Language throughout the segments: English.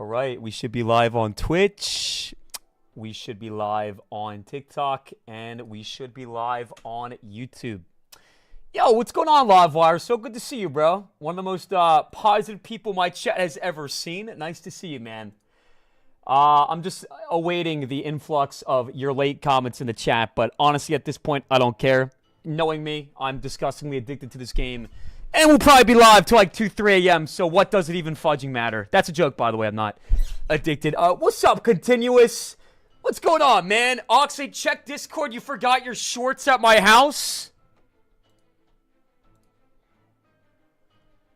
All right, we should be live on Twitch. We should be live on TikTok, and we should be live on YouTube. Yo, what's going on, Livewire? So good to see you, bro. One of the most positive people my chat has ever seen. Nice to see you, man. I'm just awaiting the influx of your late comments in the chat, but honestly, at this point, I don't care. Knowing me, I'm disgustingly addicted to this game. And we'll probably be live till like 2, 3 a.m., so what does it even fudging matter? That's a joke, by the way. I'm not addicted. What's up, Continuous? What's going on, man? Oxalate, check Discord. You forgot your shorts at my house?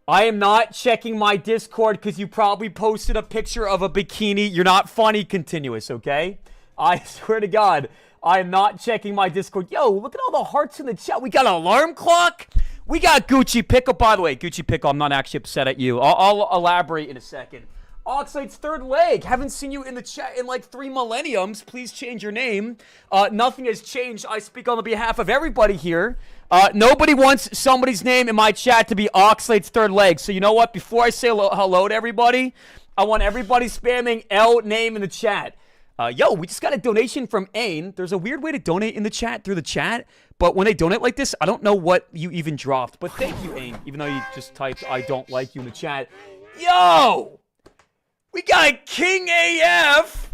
I am not checking my Discord because you probably posted a picture of a bikini. You're not funny, Continuous, okay? I swear to God, I am not checking my Discord. Yo, look at all the hearts in the chat. We got an alarm clock. We got Gucci Pickle. By the way, Gucci Pickle, I'm not actually upset at you. I'll elaborate in a second. Oxalate's third leg. Haven't seen you in the chat in like 3 millenniums. Please change your name. Nothing has changed. I speak on the behalf of everybody here. Nobody wants somebody's name in my chat to be Oxalate's third leg. So you know what? Before I say hello to everybody, I want everybody spamming L name in the chat. Yo, we just got a donation from Ain. There's a weird way to donate in the chat through the chat. But when they donate like this, I don't know what you even dropped. But thank you, Ain. Even though you just typed, I don't like you in the chat. Yo! We got King AF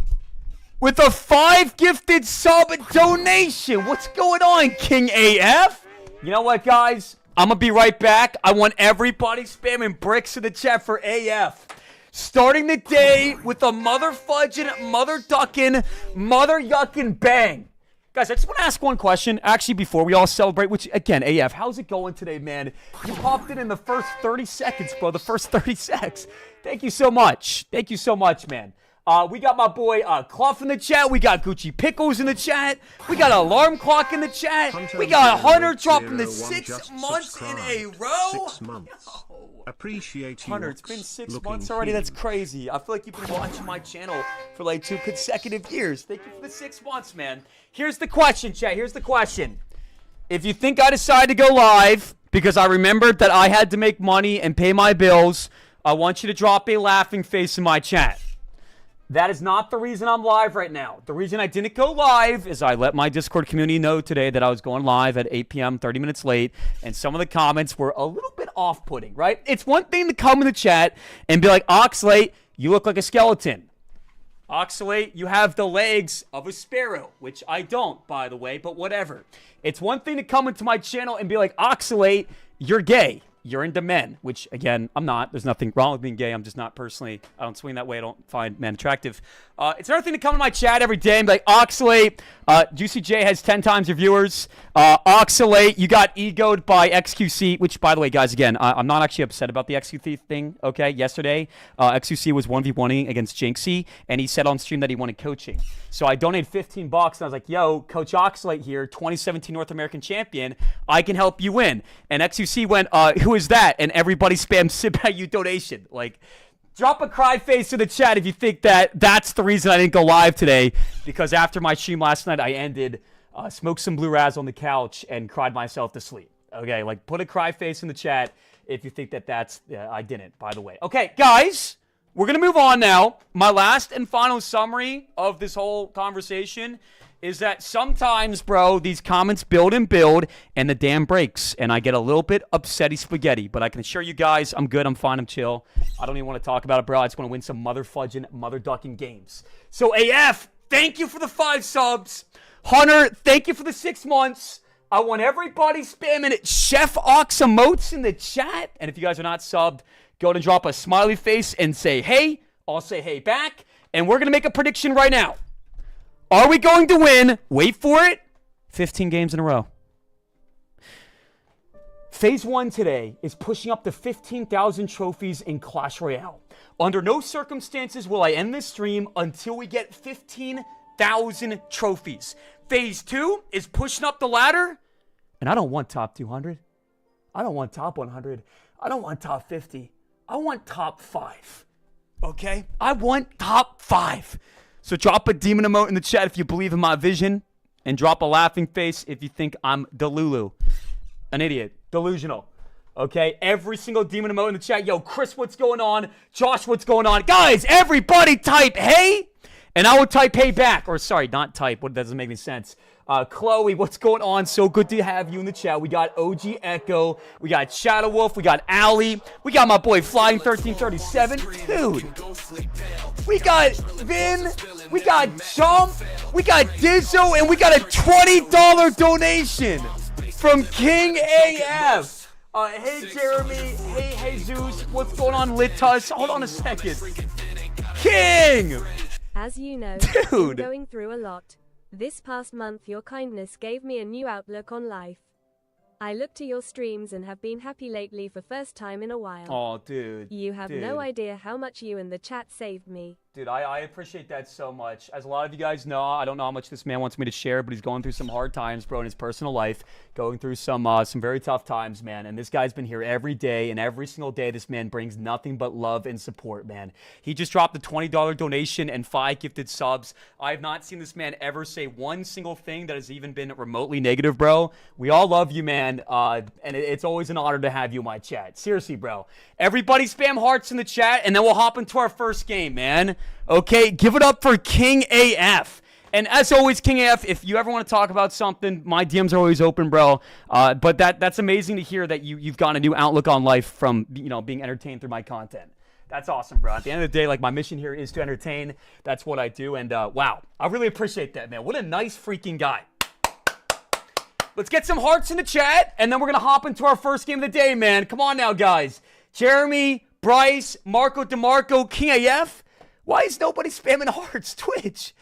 with a 5 gifted sub donation. What's going on, King AF? You know what, guys? I'm going to be right back. I want everybody spamming bricks in the chat for AF. Starting the day with a mother fudging, mother ducking, mother yucking bang. Guys, I just want to ask one question, actually, before we all celebrate, which, again, AF, how's it going today, man? You popped in the first 30 seconds, bro, the first 30 seconds. Thank you so much. Thank you so much, man. We got my boy Clough in the chat. We got Gucci Pickles in the chat. We got Alarm Clock in the chat. We got Hunter dropping the 6 months in a row. 6 months. Appreciate you. Hunter, it's been 6 months already. That's crazy. I feel like you've been watching my channel for like 2 consecutive years. Thank you for the 6 months, man. Here's the question, chat. Here's the question. If you think I decided to go live because I remembered that I had to make money and pay my bills, I want you to drop a laughing face in my chat. That is not the reason I'm live right now. The reason I didn't go live is I let my Discord community know today that I was going live at 8 p.m., 30 minutes late, and some of the comments were a little bit off-putting, right? It's one thing to come in the chat and be like, Oxalate, you look like a skeleton. Oxalate, you have the legs of a sparrow, which I don't, by the way, but whatever. It's one thing to come into my channel and be like, Oxalate, you're gay. You're into men, which, again, I'm not. There's nothing wrong with being gay. I'm just not personally, I don't swing that way. I don't find men attractive. It's another thing to come to my chat every day and be like, Oxalate, Juicy J has 10 times your viewers. Oxalate, you got egoed by XQC, which, by the way, guys, again, I'm not actually upset about the XQC thing, okay? Yesterday, XQC was 1v1ing against Jinxie, and he said on stream that he wanted coaching. So I donated $15, and I was like, yo, Coach Oxalate here, 2017 North American champion. I can help you win. And XQC went, who is that? And everybody spammed sit by you donation. Like, drop a cry face in the chat if you think that that's the reason I didn't go live today. Because after my stream last night, I ended, smoked some Blue Raz on the couch, and cried myself to sleep. Okay, like, put a cry face in the chat if you think that that's, I didn't, by the way. Okay, guys. We're going to move on now. My last and final summary of this whole conversation is that sometimes, bro, these comments build and build, and the dam breaks, and I get a little bit upsetty spaghetti. But I can assure you guys, I'm good, I'm fine, I'm chill. I don't even want to talk about it, bro. I just want to win some mother fudging, mother ducking games. So, AF, thank you for the 5 subs. Hunter, thank you for the 6 months. I want everybody spamming it. Chef Ox emotes in the chat. And if you guys are not subbed, go ahead and drop a smiley face and say, hey. I'll say, hey, back. And we're going to make a prediction right now. Are we going to win, wait for it, 15 games in a row? Phase 1 today is pushing up to 15,000 trophies in Clash Royale. Under no circumstances will I end this stream until we get 15,000 trophies. Phase 2 is pushing up the ladder. And I don't want top 200. I don't want top 100. I don't want top 50. I want top 5. Okay? I want top 5. So drop a demon emote in the chat if you believe in my vision. And drop a laughing face if you think I'm Delulu. An idiot. Delusional. Okay, every single demon emote in the chat. Yo, Chris, what's going on? Josh, what's going on? Guys, everybody type hey, and I will type hey back. Or sorry, not type. What doesn't make any sense. Chloe, what's going on? So good to have you in the chat. We got OG Echo. We got Shadow Wolf. We got Allie. We got my boy Flying 1337. Dude. We got Vin. We got Jump. We got Dizzo. And we got a $20 donation from King AF. Hey Jeremy, hey Jesus, what's going on Litus? Hold on a second. King! As you know, Dude. I'm going through a lot. This past month your kindness gave me a new outlook on life. I look to your streams and have been happy lately for first time in a while. Oh, dude. You have no idea how much you and the chat saved me. Dude, I appreciate that so much. As a lot of you guys know, I don't know how much this man wants me to share, but he's going through some hard times, bro, in his personal life. Going through some very tough times, man. And this guy's been here every day, and every single day this man brings nothing but love and support, man. He just dropped a $20 donation and 5 gifted subs. I have not seen this man ever say one single thing that has even been remotely negative, bro. We all love you, man. And it's always an honor to have you in my chat. Seriously, bro. Everybody spam hearts in the chat, and then we'll hop into our first game, man. Okay, give it up for King AF. And as always, King AF, if you ever want to talk about something, my DMs are always open, bro. But that's amazing to hear that you've gotten a new outlook on life from, being entertained through my content. That's awesome, bro. At the end of the day, my mission here is to entertain. That's what I do. And wow, I really appreciate that, man. What a nice freaking guy. Let's get some hearts in the chat, and then we're going to hop into our first game of the day, man. Come on now, guys. Jeremy, Bryce, Marco DeMarco, King AF. Why is nobody spamming hearts? Twitch.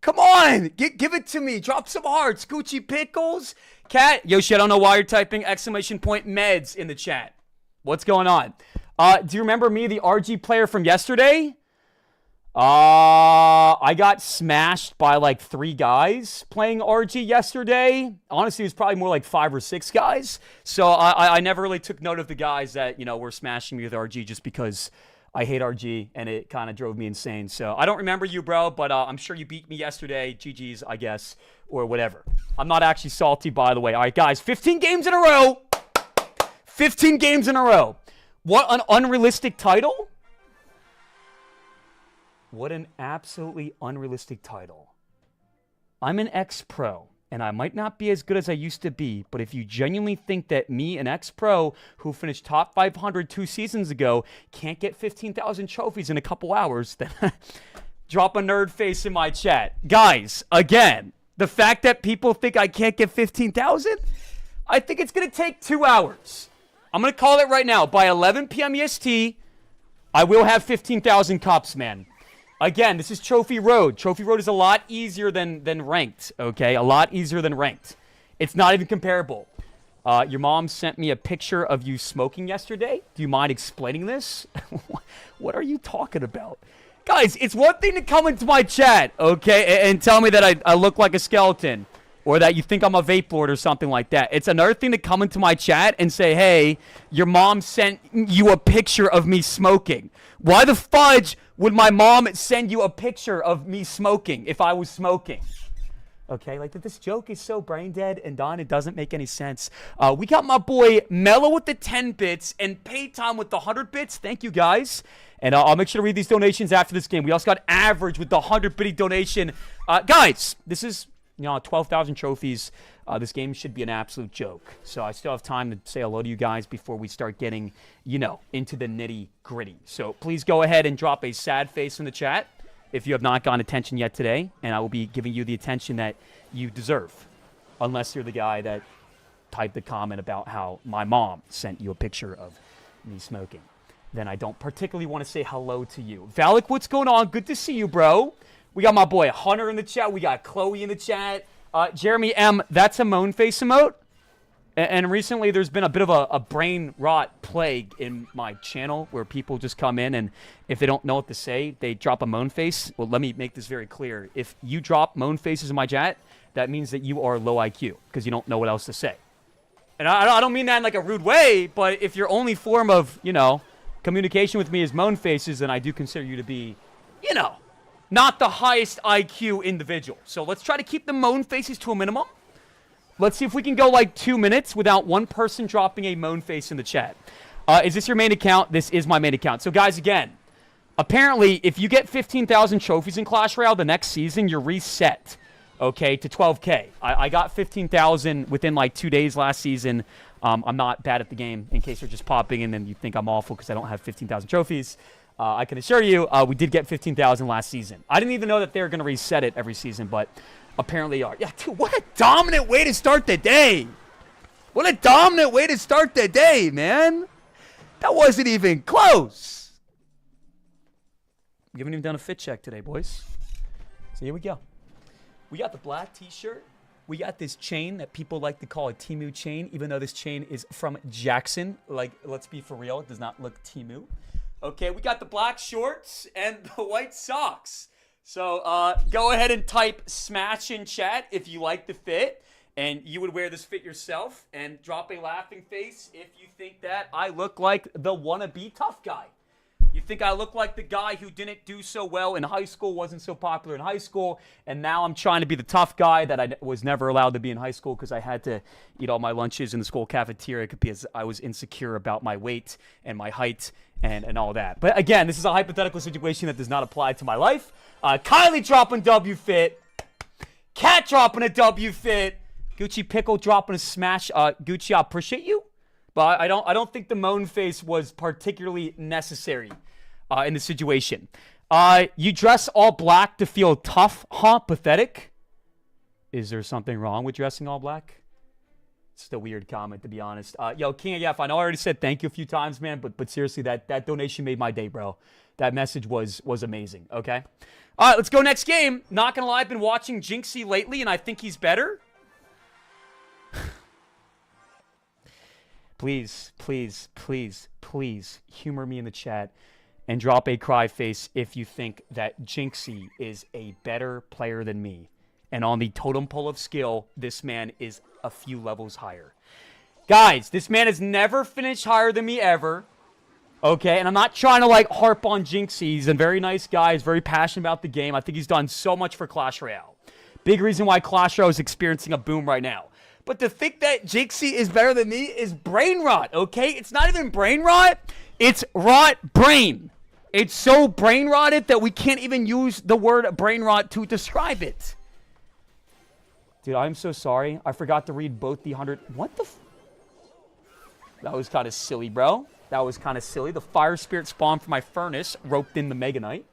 Come on. Give it to me. Drop some hearts. Gucci Pickles. Cat. Yoshi, I don't know why you're typing ! Meds in the chat. What's going on? Do you remember me, the RG player from yesterday? I got smashed by 3 guys playing RG yesterday. Honestly, it was probably more like 5 or 6 guys. So I never really took note of the guys that, were smashing me with RG just because I hate RG and it kind of drove me insane. So I don't remember you, bro, but I'm sure you beat me yesterday. GG's, I guess, or whatever. I'm not actually salty, by the way. All right, guys, 15 games in a row. 15 games in a row. What an unrealistic title. What an absolutely unrealistic title. I'm an ex-pro, and I might not be as good as I used to be, but if you genuinely think that me, an ex-pro who finished top 500 2 seasons ago, can't get 15,000 trophies in a couple hours, then drop a nerd face in my chat. Guys, again, the fact that people think I can't get 15,000, I think it's going to take 2 hours. I'm going to call it right now. By 11 p.m. EST, I will have 15,000 cups, man. Again, this is Trophy Road. Trophy Road is a lot easier than ranked, okay? A lot easier than ranked. It's not even comparable. Your mom sent me a picture of you smoking yesterday. Do you mind explaining this? What are you talking about? Guys, it's one thing to come into my chat, okay, and tell me that I look like a skeleton or that you think I'm a vape lord or something like that. It's another thing to come into my chat and say, hey, your mom sent you a picture of me smoking. Why the fudge would my mom send you a picture of me smoking if I was smoking? Okay, this joke is so brain dead and done, it doesn't make any sense. We got my boy Mello with the 10 bits and Paytime with the 100 bits. Thank you, guys. And I'll make sure to read these donations after this game. We also got Average with the 100 bitty donation. Guys, this is 12,000 trophies. This game should be an absolute joke. So I still have time to say hello to you guys before we start getting, into the nitty gritty. So please go ahead and drop a sad face in the chat if you have not gotten attention yet today. And I will be giving you the attention that you deserve. Unless you're the guy that typed the comment about how my mom sent you a picture of me smoking. Then I don't particularly want to say hello to you. Valak, what's going on? Good to see you, bro. We got my boy Hunter in the chat. We got Chloe in the chat. Jeremy M, that's a moan face emote. And recently there's been a bit of a brain rot plague in my channel where people just come in and if they don't know what to say, they drop a moan face. Well, let me make this very clear. If you drop moan faces in my chat, that means that you are low IQ because you don't know what else to say. And I don't mean that in a rude way, but if your only form of, communication with me is moan faces, then I do consider you to be, not the highest IQ individual. So let's try to keep the moan faces to a minimum. Let's see if we can go like 2 minutes without one person dropping a moan face in the chat. Is this your main account? This is my main account. So, guys, again, apparently, if you get 15,000 trophies in Clash Royale the next season, you're reset, okay, to 12K. I got 15,000 within like 2 days last season. I'm not bad at the game, in case you're just popping in and you think I'm awful because I don't have 15,000 trophies. I can assure you, we did get 15,000 last season. I didn't even know that they were going to reset it every season, but apparently they are. Yeah, dude, what a dominant way to start the day. What a dominant way to start the day, man. That wasn't even close. We haven't even done a fit check today, boys. So here we go. We got the black t-shirt. We got this chain that people like to call a Temu chain, even though this chain is from Jackson. Like, let's be for real. It does not look Temu. Okay, we got the black shorts and the white socks. So go ahead and type smash in chat if you like the fit. And you would wear this fit yourself, and drop a laughing face if you think that I look like the wannabe tough guy. You think I look like the guy who didn't do so well in high school, wasn't so popular in high school, and now I'm trying to be the tough guy that I was never allowed to be in high school because I had to eat all my lunches in the school cafeteria because I was insecure about my weight and my height and all that. But again, this is a hypothetical situation that does not apply to my life. Kylie dropping W fit. Cat dropping a W fit. Gucci Pickle dropping a smash. Gucci, I appreciate you, but I don't think the moan face was particularly necessary in the situation. You dress all black to feel tough, huh? Pathetic. Is there something wrong with dressing all black? It's a weird comment, to be honest. Yo, King AF, I know I already said thank you a few times, man, but seriously, that donation made my day, bro. That message was amazing, okay? All right, let's go next game. Not gonna lie, I've been watching Jinxie lately, and I think he's better. Please, please, please, please humor me in the chat and drop a cry face if you think that Jinxie is a better player than me. And on the totem pole of skill, this man is a few levels higher. Guys, this man has never finished higher than me ever. Okay, and I'm not trying to like harp on Jinxie. He's a very nice guy. He's very passionate about the game. I think he's done so much for Clash Royale. Big reason why Clash Royale is experiencing a boom right now. But to think that Jinxie is better than me is brain rot, okay? It's not even brain rot. It's rot brain. It's so brain rotted that we can't even use the word brain rot to describe it. Dude, I'm so sorry. I forgot to read both the 100... What the... That was kind of silly, bro. That was kind of silly. The fire spirit spawned for my furnace, roped in the Mega Knight.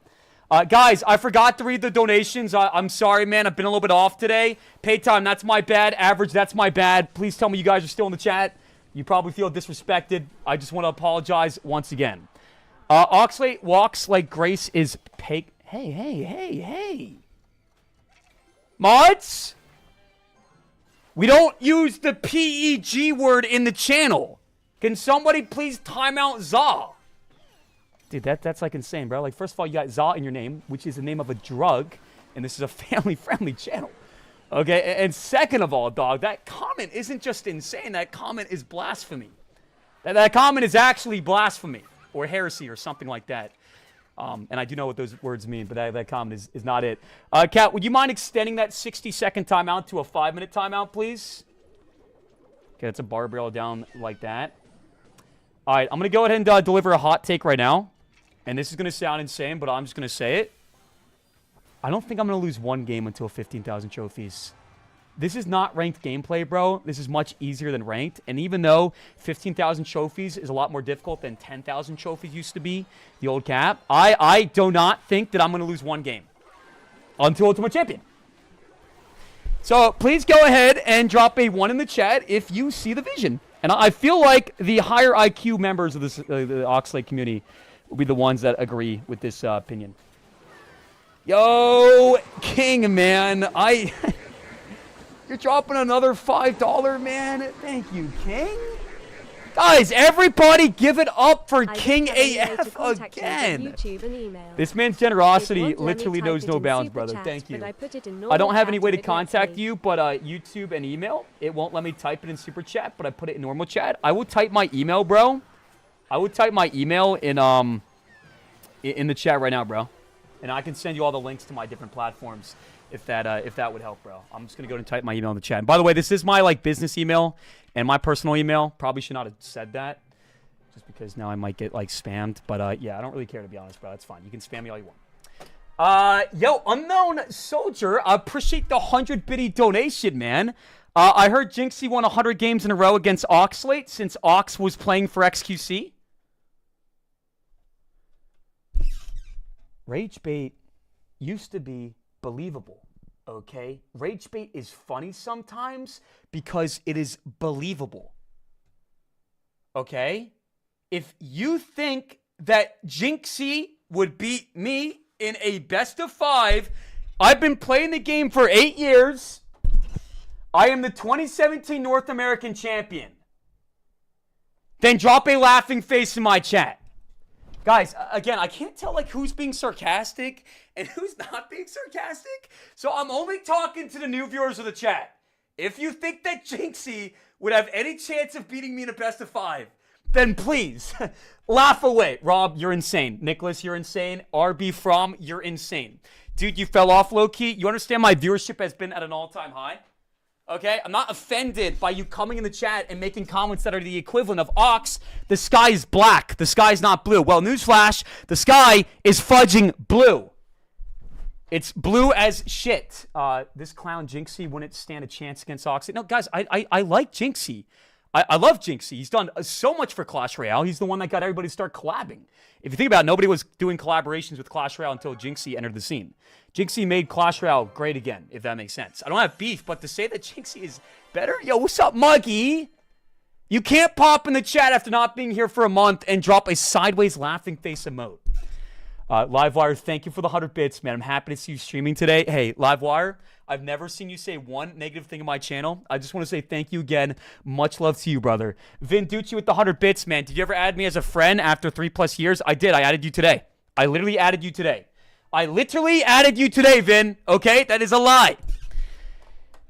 Guys, I forgot to read the donations. I'm sorry, man. I've been a little bit off today. Pay time, that's my bad. Average, that's my bad. Please tell me you guys are still in the chat. You probably feel disrespected. I just want to apologize once again. Oxalate walks like Grace is Hey, hey, hey, hey. Mods? We don't use the PEG word in the channel. Can somebody please time out Za? Dude, that's like insane, bro. Like, first of all, you got Za in your name, which is the name of a drug, and this is a family-friendly channel. Okay, and second of all, dog, that comment isn't just insane. That comment is blasphemy. That comment is actually blasphemy or heresy or something like that. And I do know what those words mean, but that comment is not it. Kat, would you mind extending that 60-second timeout to a 5-minute timeout, please? Okay, that's a bar barrel down like that. All right, I'm going to go ahead and deliver a hot take right now. And this is going to sound insane, but I'm just going to say it. I don't think I'm going to lose one game until 15,000 trophies. This is not ranked gameplay, bro. This is much easier than ranked. And even though 15,000 trophies is a lot more difficult than 10,000 trophies used to be, the old cap, I do not think that I'm going to lose one game until Ultimate Champion. So please go ahead and drop a 1 in the chat if you see the vision. And I feel like the higher IQ members of this, the Oxalate community will be the ones that agree with this opinion. Yo, King, man. You're dropping another $5, man. Thank you, King. Guys, everybody give it up for King AF again. This man's generosity literally knows no bounds, brother. Thank you. I don't have any way to contact you, but YouTube and email. It won't let me type it in super chat, but I put it in normal chat. I will type my email, bro. I would type my email in the chat right now, bro. And I can send you all the links to my different platforms if that would help, bro. I'm just going to go and type my email in the chat. And by the way, this is my business email and my personal email. Probably should not have said that just because now I might get spammed. But yeah, I don't really care, to be honest, bro. That's fine. You can spam me all you want. Yo, Unknown Soldier, I appreciate the 100 biddy donation, man. I heard Jinxie won 100 games in a row against Oxalate since Ox was playing for XQC. Rage bait used to be believable, okay? Rage bait is funny sometimes because it is believable, okay? If you think that Jinxie would beat me in a best of 5, I've been playing the game for 8 years. I am the 2017 North American champion. Then drop a laughing face in my chat. Guys, again, I can't tell who's being sarcastic and who's not being sarcastic. So I'm only talking to the new viewers of the chat. If you think that Jinxie would have any chance of beating me in a best of 5, then please laugh away. Rob, you're insane. Nicholas, you're insane. RB From, you're insane. Dude, you fell off low-key. You understand my viewership has been at an all-time high? Okay, I'm not offended by you coming in the chat and making comments that are the equivalent of Ox. The sky is black. The sky is not blue. Well, newsflash, the sky is fudging blue. It's blue as shit. This clown Jinxie wouldn't stand a chance against Ox. No, guys, I like Jinxie. I love Jinxie. He's done so much for Clash Royale. He's the one that got everybody to start collabing. If you think about it, nobody was doing collaborations with Clash Royale until Jinxie entered the scene. Jinxie made Clash Royale great again, if that makes sense. I don't have beef, but to say that Jinxie is better? Yo, what's up, Muggy? You can't pop in the chat after not being here for a month and drop a sideways laughing face emote. Livewire, thank you for the 100 bits, man. I'm happy to see you streaming today. Hey, Livewire, I've never seen you say one negative thing in my channel. I just want to say thank you again. Much love to you, brother. Vin Ducci with the 100 bits, man. Did you ever add me as a friend after 3+ years? I did. I added you today. I literally added you today. Vin. Okay? That is a lie.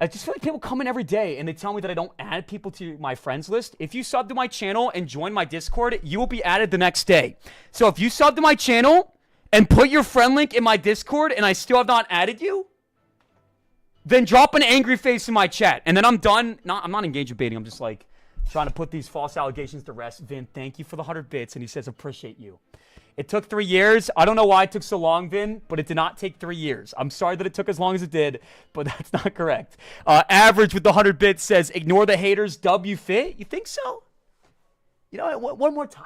I just feel like people come in every day and they tell me that I don't add people to my friends list. If you sub to my channel and join my Discord, you will be added the next day. So if you sub to my channel and put your friend link in my Discord and I still have not added you, then drop an angry face in my chat. And then I'm done. I'm not engaging baiting. I'm just trying to put these false allegations to rest. Vin, thank you for the 100 bits. And he says, appreciate you. It took 3 years. I don't know why it took so long, Vin, but it did not take 3 years. I'm sorry that it took as long as it did, but that's not correct. Average with the 100 bits says, ignore the haters, W fit. You think so? You know what? One more time.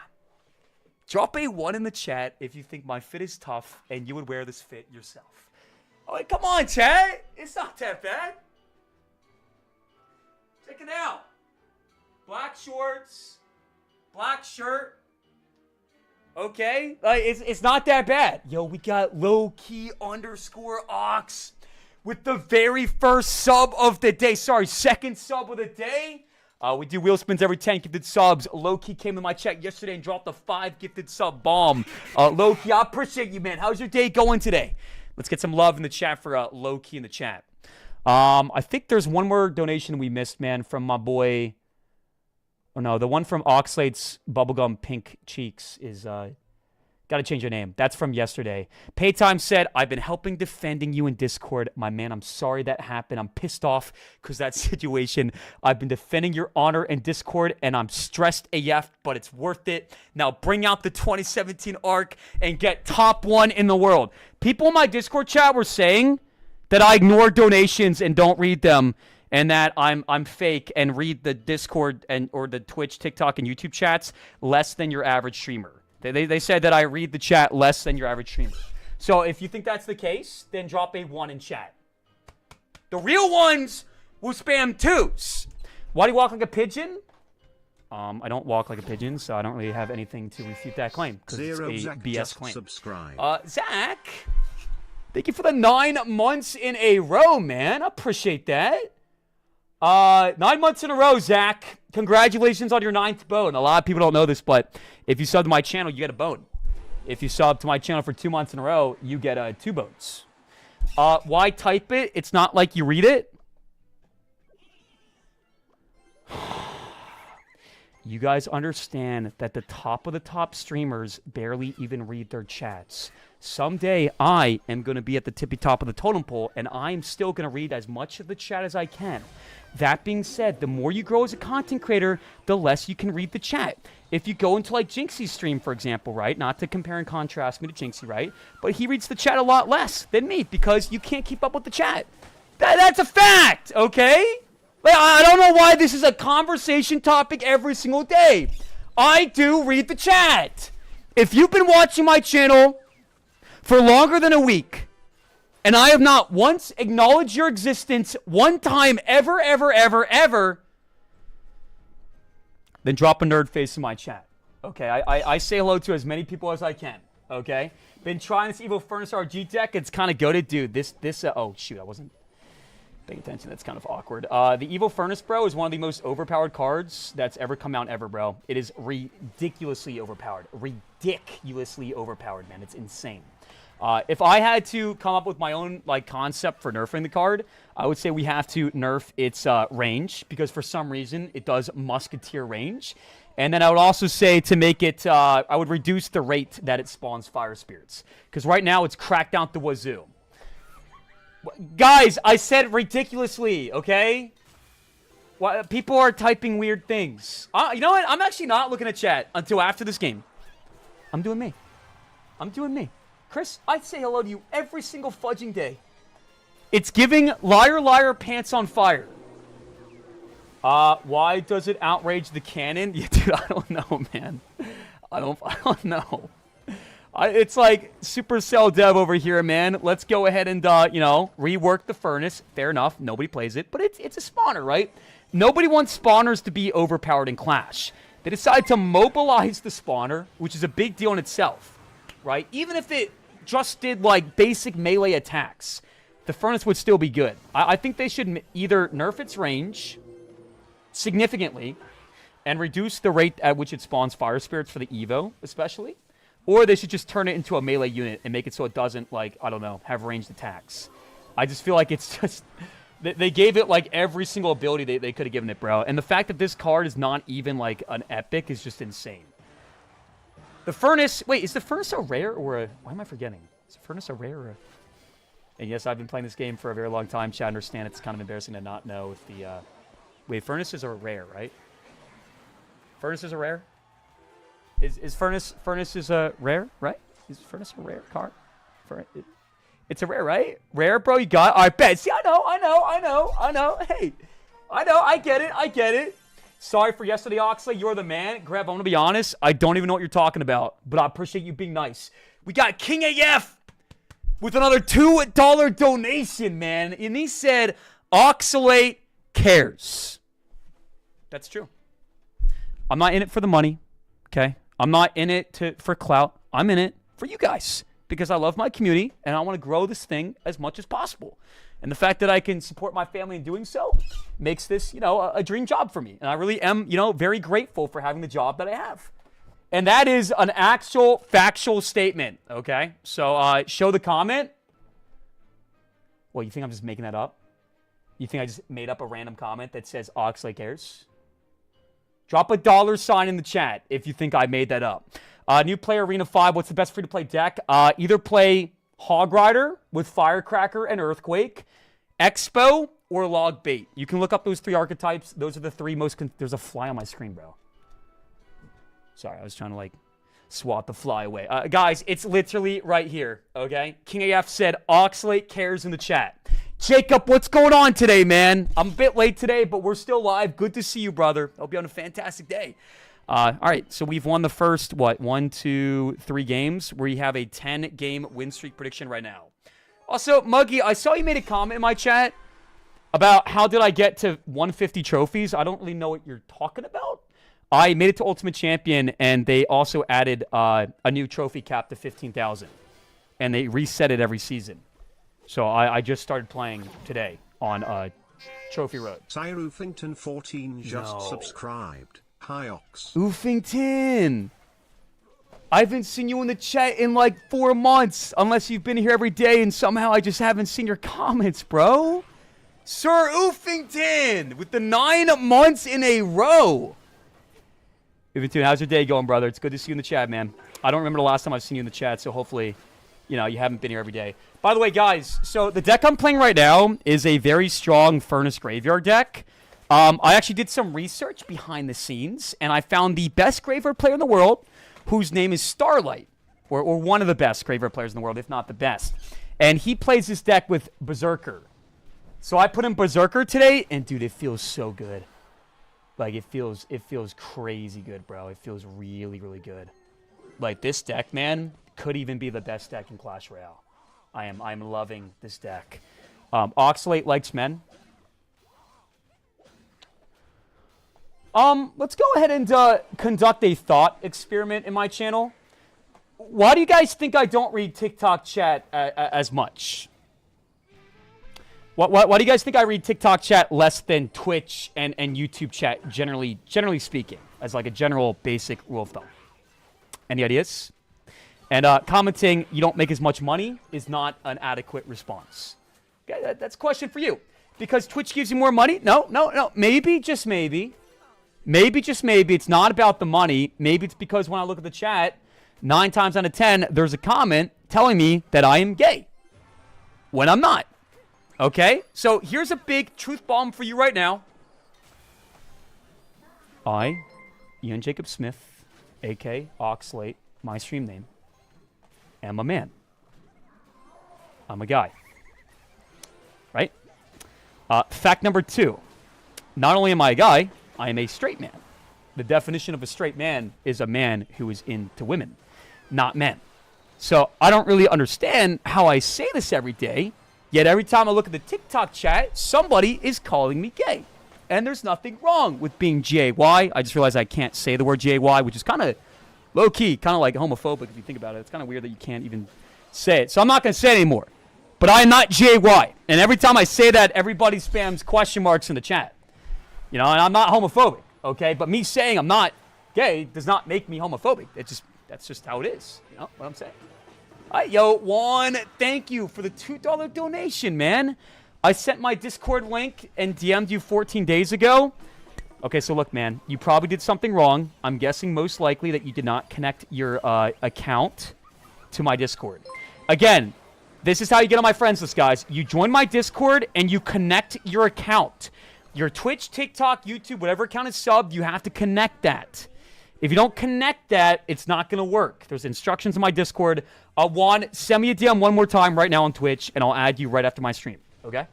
Drop a 1 in the chat if you think my fit is tough and you would wear this fit yourself. Oh, wait, come on, chat. It's not that bad. Check it out. Black shorts, black shirt. Okay? It's not that bad. Yo, we got low-key _ Ox with the very first sub of the day. Sorry, second sub of the day. We do wheel spins every 10 gifted subs. Low-key came in my chat yesterday and dropped a 5 gifted sub bomb. Low-key, I appreciate you, man. How's your day going today? Let's get some love in the chat for Low-key in the chat. I think there's one more donation we missed, man, from my boy. Oh, no, the one from Oxalate's Bubblegum Pink Cheeks is, got to change your name. That's from yesterday. Paytime said, I've been helping defending you in Discord. My man, I'm sorry that happened. I'm pissed off because that situation. I've been defending your honor in Discord, and I'm stressed AF, but it's worth it. Now bring out the 2017 arc and get top 1 in the world. People in my Discord chat were saying that I ignore donations and don't read them, and that I'm fake and read the Discord or the Twitch, TikTok, and YouTube chats less than your average streamer. They said that I read the chat less than your average streamer. So if you think that's the case, then drop a 1 in chat. The real ones will spam 2s. Why do you walk like a pigeon? I don't walk like a pigeon, so I don't really have anything to refute that claim because it's a BS claim. Subscribe. Zach, thank you for the 9 months in a row, man. I appreciate that. 9 months in a row, Zach. Congratulations on your 9th bone. A lot of people don't know this, but if you sub to my channel, you get a bone. If you sub to my channel for 2 months in a row, you get 2 bones. Why type it? It's not like you read it. You guys understand that the top of the top streamers barely even read their chats. Someday, I am going to be at the tippy top of the totem pole, and I'm still going to read as much of the chat as I can. That being said, the more you grow as a content creator, the less you can read the chat. If you go into like Jinxie's stream, for example, right? Not to compare and contrast me to Jinxie, right? But he reads the chat a lot less than me because you can't keep up with the chat. That's a fact, okay? Like, I don't know why this is a conversation topic every single day. I do read the chat. If you've been watching my channel for longer than a week, and I have not once acknowledged your existence one time ever, then drop a nerd face in my chat. Okay, I say hello to as many people as I can. Okay, been trying this Evil Furnace RG deck. It's kind of goated, dude. Oh shoot, I wasn't paying attention. That's kind of awkward. The Evil Furnace, bro, is one of the most overpowered cards that's ever come out ever, bro. It is ridiculously overpowered. Ridiculously overpowered, man. It's insane. If I had to come up with my own like concept for nerfing the card, I would say we have to nerf its range, because for some reason it does musketeer range. And then I would also say to make it, I would reduce the rate that it spawns fire spirits, because right now it's cracked out the wazoo. Guys, I said ridiculously, okay? Well, people are typing weird things. You know what? I'm actually not looking at chat until after this game. I'm doing me. I'm doing me. Chris, I say hello to you every single fudging day. It's giving liar, liar, pants on fire. Why does it outrage the canon? Yeah, dude, I don't know, man. I don't know. It's like Supercell dev over here, man. Let's go ahead and, rework the furnace. Fair enough. Nobody plays it, but it's a spawner, right? Nobody wants spawners to be overpowered in Clash. They decide to mobilize the spawner, which is a big deal in itself, right? Even if it just did, like, basic melee attacks, the furnace would still be good. I think they should either nerf its range significantly and reduce the rate at which it spawns fire spirits for the Evo, especially. Or they should just turn it into a melee unit and make it so it doesn't, like, I don't know, have ranged attacks. I just feel like it's just... They gave it, like, every single ability they could have given it, bro. And the fact that this card is not even, like, an epic is just insane. The furnace... Wait, is the furnace a rare or a... Why am I forgetting? Is the furnace a rare or a... And yes, I've been playing this game for a very long time. Chat, understand it's kind of embarrassing to not know if the... Wait, furnaces are rare, right? Furnaces are rare? Is furnace is a rare, right? Is furnace a rare card? It's a rare, right? Rare, bro. You got it. All right, bet. See, I know. Hey, I know. I get it. Sorry for yesterday, Oxley. You're the man. Grab. I'm gonna be honest. I don't even know what you're talking about, but I appreciate you being nice. We got King AF with another $2 donation, man, and he said, "Oxalate cares." That's true. I'm not in it for the money, okay? I'm not in it for clout. I'm in it for you guys because I love my community and I want to grow this thing as much as possible. And the fact that I can support my family in doing so makes this, a dream job for me. And I really am, very grateful for having the job that I have. And that is an actual factual statement, okay? So show the comment. Well, you think I'm just making that up? You think I just made up a random comment that says Oxley cares? Drop a $sign in the chat if you think I made that up. New player Arena 5, what's the best free-to-play deck? Either play Hog Rider with Firecracker and Earthquake, Expo, or Log Bait. You can look up those three archetypes. Those are the three most... There's a fly on my screen, bro. Sorry, I was trying to, swat the fly away. Guys, it's literally right here, okay? King AF said, Oxalate cares in the chat. Jacob, what's going on today, man? I'm a bit late today, but we're still live. Good to see you, brother. Hope you're having a fantastic day. All right, so we've won the first, 1, 2, 3 games. We have a 10-game win streak prediction right now. Also, Muggy, I saw you made a comment in my chat about how did I get to 150 trophies. I don't really know what you're talking about. I made it to Ultimate Champion, and they also added a new trophy cap to 15,000. And they reset it every season. So I just started playing today on Trophy Road. Sire Oofington 14 just subscribed. Hi, Ox. Oofington! I haven't seen you in the chat in 4 months, unless you've been here every day, and somehow I just haven't seen your comments, bro. Sir Oofington, with the 9 months in a row. How's your day going, brother? It's good to see you in the chat, man. I don't remember the last time I've seen you in the chat, so hopefully, you haven't been here every day. By the way, guys, so the deck I'm playing right now is a very strong Furnace Graveyard deck. I actually did some research behind the scenes, and I found the best Graveyard player in the world, whose name is Starlight, or one of the best Graveyard players in the world, if not the best. And he plays this deck with Berserker. So I put in Berserker today, and dude, it feels so good. Like, it feels crazy good, bro. It feels really, really good. Like, this deck, man, could even be the best deck in Clash Royale. I'm loving this deck. Oxalate likes men. Let's go ahead and conduct a thought experiment in my channel. Why do you guys think I don't read TikTok chat as much? Why do you guys think I read TikTok chat less than Twitch and YouTube chat, generally speaking, as like a general basic rule of thumb? Any ideas? And commenting you don't make as much money is not an adequate response. Okay, that's a question for you. Because Twitch gives you more money? No. Maybe, just maybe. Maybe, just maybe, it's not about the money. Maybe it's because when I look at the chat, 9 times out of 10, there's a comment telling me that I am gay. When I'm not. Okay? So here's a big truth bomb for you right now. I, Ian Jacob Smith, a.k.a. Oxalate, my stream name, am a man. I'm a guy. Right? Fact number 2. Not only am I a guy, I am a straight man. The definition of a straight man is a man who is into women, not men. So I don't really understand how I say this every day, yet every time I look at the TikTok chat, somebody is calling me gay. And there's nothing wrong with being G-A-Y. I just realized I can't say the word G-A-Y, which is kind of low-key, kind of like homophobic if you think about it. It's kind of weird that you can't even say it. So I'm not going to say it anymore. But I am not G-A-Y. And every time I say that, everybody spams question marks in the chat. And I'm not homophobic, okay? But me saying I'm not gay does not make me homophobic. That's just how it is. You know what I'm saying? All right, yo, Juan, thank you for the $2 donation, man. I sent my Discord link and DM'd you 14 days ago. Okay, so look, man, you probably did something wrong. I'm guessing most likely that you did not connect your account to my Discord. Again, this is how you get on my friends list, guys. You join my Discord and you connect your account. Your Twitch, TikTok, YouTube, whatever account is subbed, you have to connect that. If you don't connect that, it's not going to work. There's instructions in my Discord. Juan, send me a DM one more time right now on Twitch, and I'll add you right after my stream. Okay?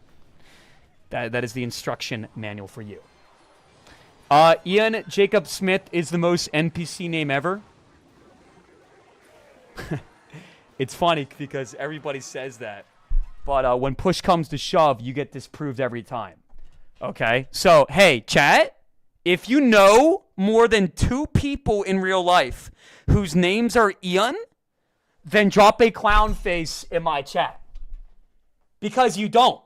That is the instruction manual for you. Ian Jacob Smith is the most NPC name ever. It's funny because everybody says that. But when push comes to shove, you get disproved every time. Okay? So, hey, chat, if you know more than 2 people in real life whose names are Ian, then drop a clown face in my chat. Because you don't.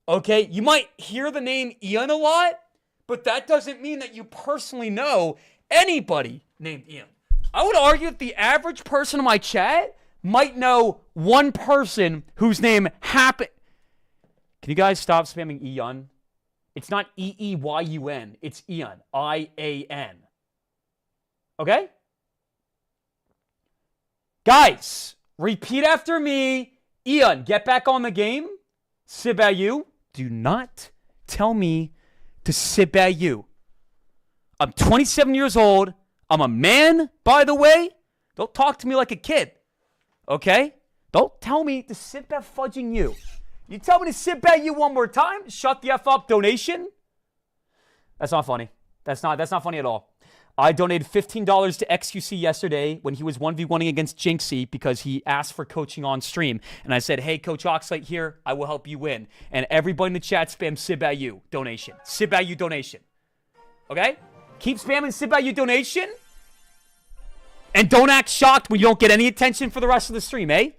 Okay? You might hear the name Ian a lot, but that doesn't mean that you personally know anybody named Ian. I would argue that the average person in my chat might know one person whose name happened. Can you guys stop spamming Ian? It's not E-E-Y-U-N. It's Ian. I-A-N. Okay? Guys, repeat after me. Ian, get back on the game. Sibayu, do not tell me to Sibayu. I'm 27 years old. I'm a man, by the way. Don't talk to me like a kid. Okay? Don't tell me to sit back fudging you. You tell me to sit back you one more time? Shut the F up donation? That's not funny. That's not funny at all. I donated $15 to XQC yesterday when he was 1v1ing against Jinxie because he asked for coaching on stream. And I said, hey, Coach Oxalate here. I will help you win. And everybody in the chat spam Sibayu donation. Sibayu donation. Okay? Keep spamming Sibayu donation. And don't act shocked when you don't get any attention for the rest of the stream, eh?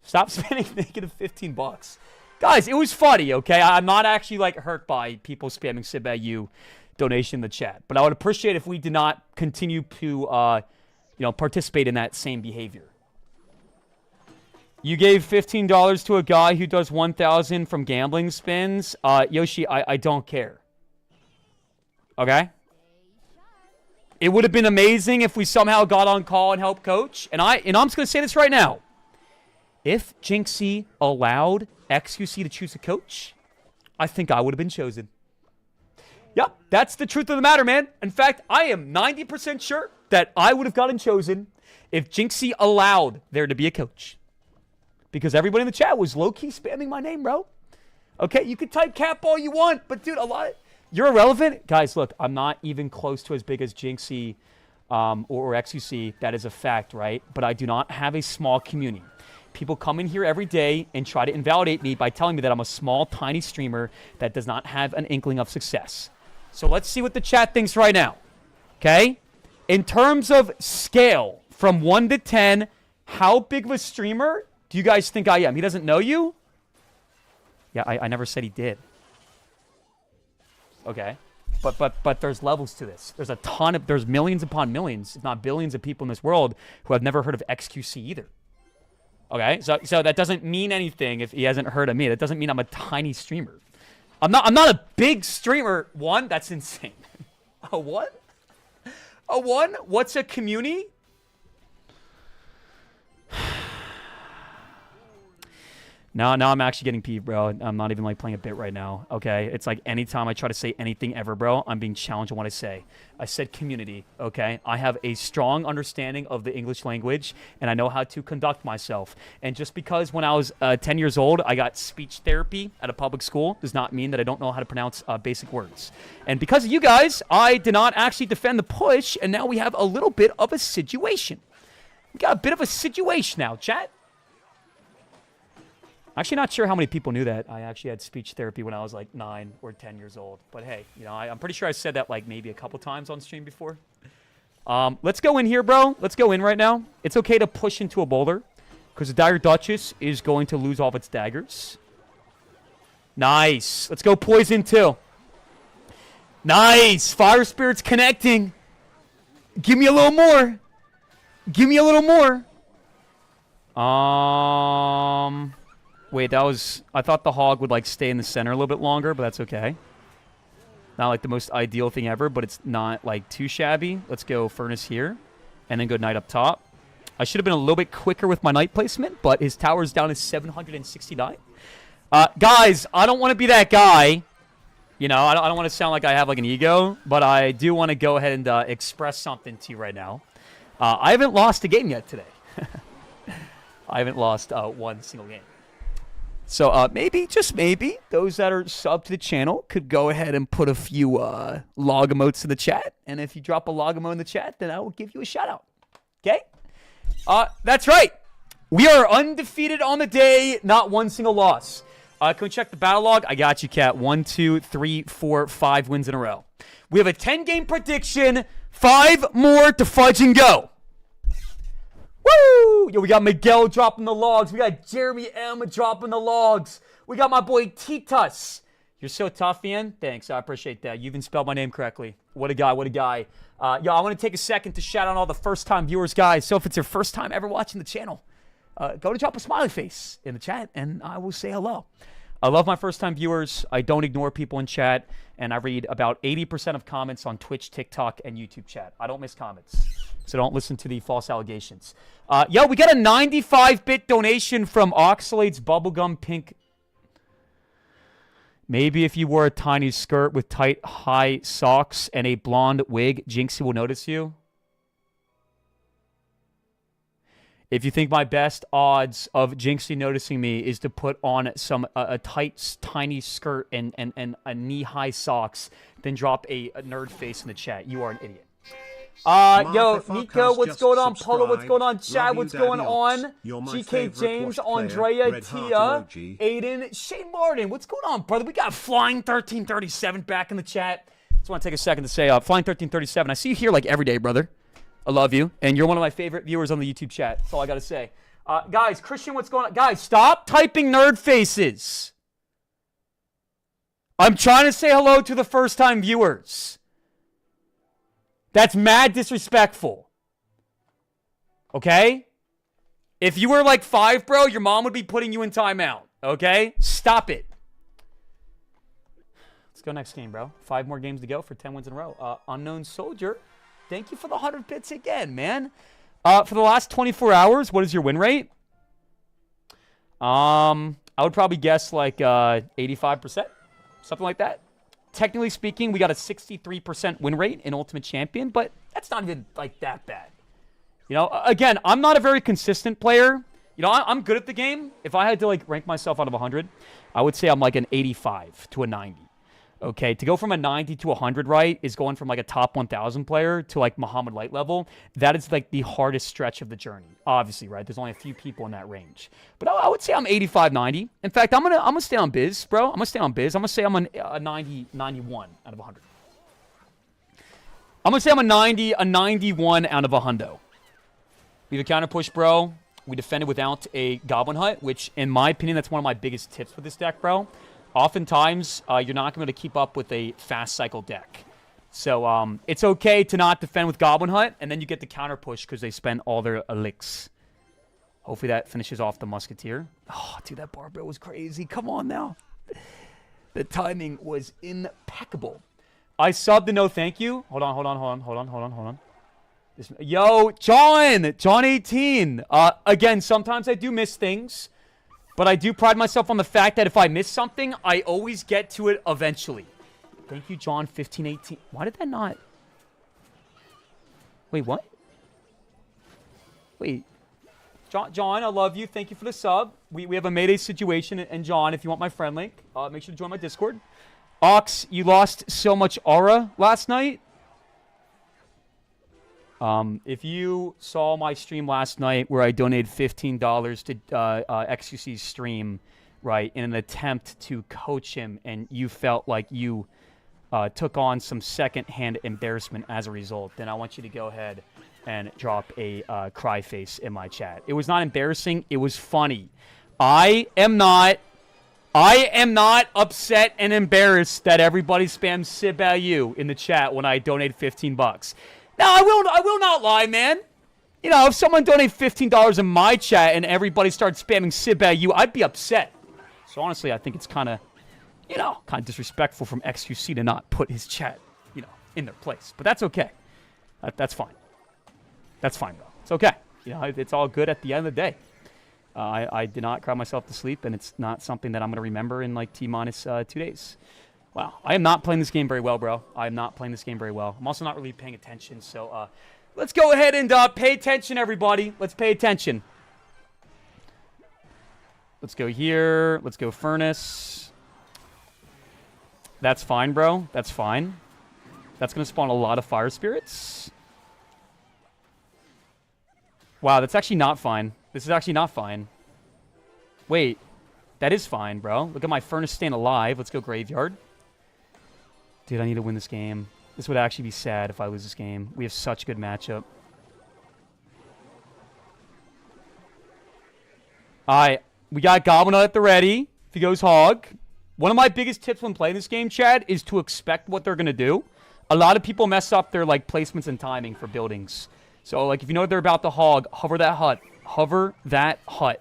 Stop spending negative $15. Guys, it was funny, okay? I'm not actually, like, hurt by people spamming Sibayu donation in the chat. But I would appreciate if we did not continue to, participate in that same behavior. You gave $15 to a guy who does 1,000 from gambling spins. Yoshi, I don't care. Okay? It would have been amazing if we somehow got on call and helped coach. And I'm just going to say this right now. If Jinxie allowed XQC to choose a coach, I think I would have been chosen. Yep, that's the truth of the matter, man. In fact, I am 90% sure that I would have gotten chosen if Jinxie allowed there to be a coach. Because everybody in the chat was low-key spamming my name, bro. Okay, you can type cap all you want, but dude, you're irrelevant. Guys, look, I'm not even close to as big as Jinxie or XQC. That is a fact, right? But I do not have a small community. People come in here every day and try to invalidate me by telling me that I'm a small, tiny streamer that does not have an inkling of success. So let's see what the chat thinks right now. Okay? In terms of scale, from 1 to 10, how big of a streamer do you guys think I am? He doesn't know you? Yeah, I never said he did. Okay. But there's levels to this. There's millions upon millions, if not billions of people in this world who have never heard of XQC either. Okay? So that doesn't mean anything if he hasn't heard of me. That doesn't mean I'm a tiny streamer. I'm not a big streamer. One, that's insane. A what? A one? What's a community? Now I'm actually getting peeved, bro. I'm not even like playing a bit right now. Okay, it's like anytime I try to say anything ever, bro, I'm being challenged on what I say. I said community. Okay, I have a strong understanding of the English language, and I know how to conduct myself. And just because when I was 10 years old, I got speech therapy at a public school, does not mean that I don't know how to pronounce basic words. And because of you guys, I did not actually defend the push, and now we have a little bit of a situation. We got a bit of a situation now, chat. Actually, not sure how many people knew that I actually had speech therapy when I was like 9 or 10 years old. But hey, you know, I'm pretty sure I said that like maybe a couple times on stream before. Let's go in here, bro. Let's go in right now. It's okay to push into a boulder because the Dire Duchess is going to lose all of its daggers. Nice. Let's go poison too. Nice. Fire Spirit's connecting. Give me a little more. Give me a little more. Wait, that was... I thought the hog would, like, stay in the center a little bit longer, but that's okay. Not, like, the most ideal thing ever, but it's not, like, too shabby. Let's go Furnace here, and then go Knight up top. I should have been a little bit quicker with my Knight placement, but his tower's down to 769. Guys, I don't want to be that guy. You know, I don't want to sound like I have, like, an ego, but I do want to go ahead and express something to you right now. I haven't lost a game yet today. I haven't lost one single game. So maybe, just maybe, those that are sub to the channel could go ahead and put a few log emotes in the chat. And if you drop a log emote in the chat, then I will give you a shout out. Okay? That's right. We are undefeated on the day, not one single loss. Can we check the battle log? I got you, Cat. 1, 2, 3, 4, 5 wins in a row. We have a 10-game prediction. 5 more to fudge and go. Woo! Yo, we got Miguel dropping the logs. We got Jeremy M dropping the logs. We got my boy Titus. You're so tough, Ian. Thanks. I appreciate that. You even spelled my name correctly. What a guy. What a guy. Yo, I want to take a second to shout out all the first-time viewers, guys. So if it's your first time ever watching the channel, go to drop a smiley face in the chat, and I will say hello. I love my first-time viewers. I don't ignore people in chat, and I read about 80% of comments on Twitch, TikTok, and YouTube chat. I don't miss comments, so don't listen to the false allegations. Yo, we got a 95-bit donation from Oxalate's Bubblegum Pink. Maybe if you wore a tiny skirt with tight, high socks and a blonde wig, Jinxie will notice you. If you think my best odds of Jinxie noticing me is to put on some a tight, tiny skirt and knee-high socks, then drop a nerd face in the chat. You are an idiot. Yo, Nico, what's going on? Polo, what's going on? Chad, what's going on? GK James, Andrea, Tia, Aiden, Shane Martin, what's going on, brother? We got Flying 1337 back in the chat. Just want to take a second to say, Flying 1337, I see you here like every day, brother. I love you, and you're one of my favorite viewers on the YouTube chat. That's all I got to say. Guys, Christian, what's going on? Guys, stop typing nerd faces. I'm trying to say hello to the first-time viewers. That's mad disrespectful. Okay? If you were like 5, bro, your mom would be putting you in timeout. Okay? Stop it. Let's go next game, bro. 5 more games to go for 10 wins in a row. Unknown Soldier. Thank you for the 100 bits again, man. For the last 24 hours, what is your win rate? I would probably guess like 85%, something like that. Technically speaking, we got a 63% win rate in Ultimate Champion, but that's not even like that bad. You know, again, I'm not a very consistent player. You know, I'm good at the game. If I had to like rank myself out of 100, I would say I'm like an 85 to a 90. Okay, to go from a 90 to 100, right, is going from like a top 1,000 player to like Muhammad Light level. That is like the hardest stretch of the journey. Obviously, right? There's only a few people in that range. But I would say I'm 85, 90. In fact, I'm gonna stay on Biz, bro. I'm gonna stay on Biz. I'm gonna say I'm a 90, 91 out of 100. I'm gonna say I'm a 90, a 91 out of 100. We have a counter push, bro. We defended without a Goblin Hut, which, in my opinion, that's one of my biggest tips with this deck, bro. Oftentimes, you're not going to keep up with a fast cycle deck. So, it's okay to not defend with Goblin Hut, and then you get the counter push because they spend all their elixirs. Hopefully that finishes off the Musketeer. Oh, dude, that barbell was crazy. Come on now. The timing was impeccable. I subbed the no thank you. Hold on. Yo, John 18. Again, sometimes I do miss things. But I do pride myself on the fact that if I miss something, I always get to it eventually. Thank you, John 1518. Why did that not? Wait, what? Wait. John, I love you. Thank you for the sub. We have a Mayday situation. And John, if you want my friend link, make sure to join my Discord. Ox, you lost so much aura last night. If you saw my stream last night where I donated $15 to XQC's stream, right, in an attempt to coach him, and you felt like you took on some second-hand embarrassment as a result, then I want you to go ahead and drop a cry face in my chat. It was not embarrassing. It was funny. I am not upset and embarrassed that everybody spams Sibayu in the chat when I donate $15. No, I will not lie, man. You know, if someone donated $15 in my chat and everybody starts spamming Sibayu, I'd be upset. So honestly, I think it's kind of disrespectful from XQC to not put his chat, in their place. But that's okay. That's fine. That's fine, though. It's okay. It's all good at the end of the day. I did not cry myself to sleep, and it's not something that I'm going to remember in like T-minus 2 days. Wow, I am not playing this game very well, bro. I am not playing this game very well. I'm also not really paying attention, so let's go ahead and pay attention, everybody. Let's pay attention. Let's go here. Let's go Furnace. That's fine, bro. That's fine. That's going to spawn a lot of Fire Spirits. Wow, that's actually not fine. This is actually not fine. Wait, that is fine, bro. Look at my Furnace staying alive. Let's go Graveyard. Dude, I need to win this game. This would actually be sad if I lose this game. We have such a good matchup. Alright, we got Goblin at the ready. If he goes Hog. One of my biggest tips when playing this game, Chad, is to expect what they're going to do. A lot of people mess up their placements and timing for buildings. So, if you know they're about to Hog, hover that hut. Hover that hut.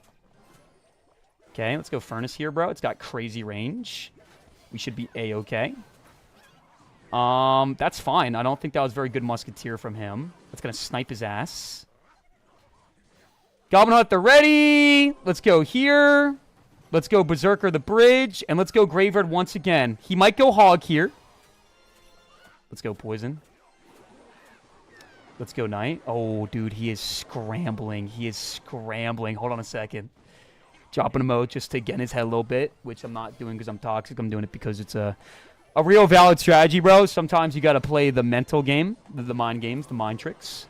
Okay, let's go Furnace here, bro. It's got crazy range. We should be A-okay. That's fine. I don't think that was very good Musketeer from him. That's going to snipe his ass. Goblin Hut, they're ready. Let's go here. Let's go Berserker the bridge. And let's go Graveyard once again. He might go Hog here. Let's go Poison. Let's go Knight. Oh, dude, he is scrambling. He is scrambling. Hold on a second. Dropping a mode just to get in his head a little bit, which I'm not doing because I'm toxic. I'm doing it because it's a real valid strategy, bro. Sometimes you got to play the mental game, the mind games, the mind tricks.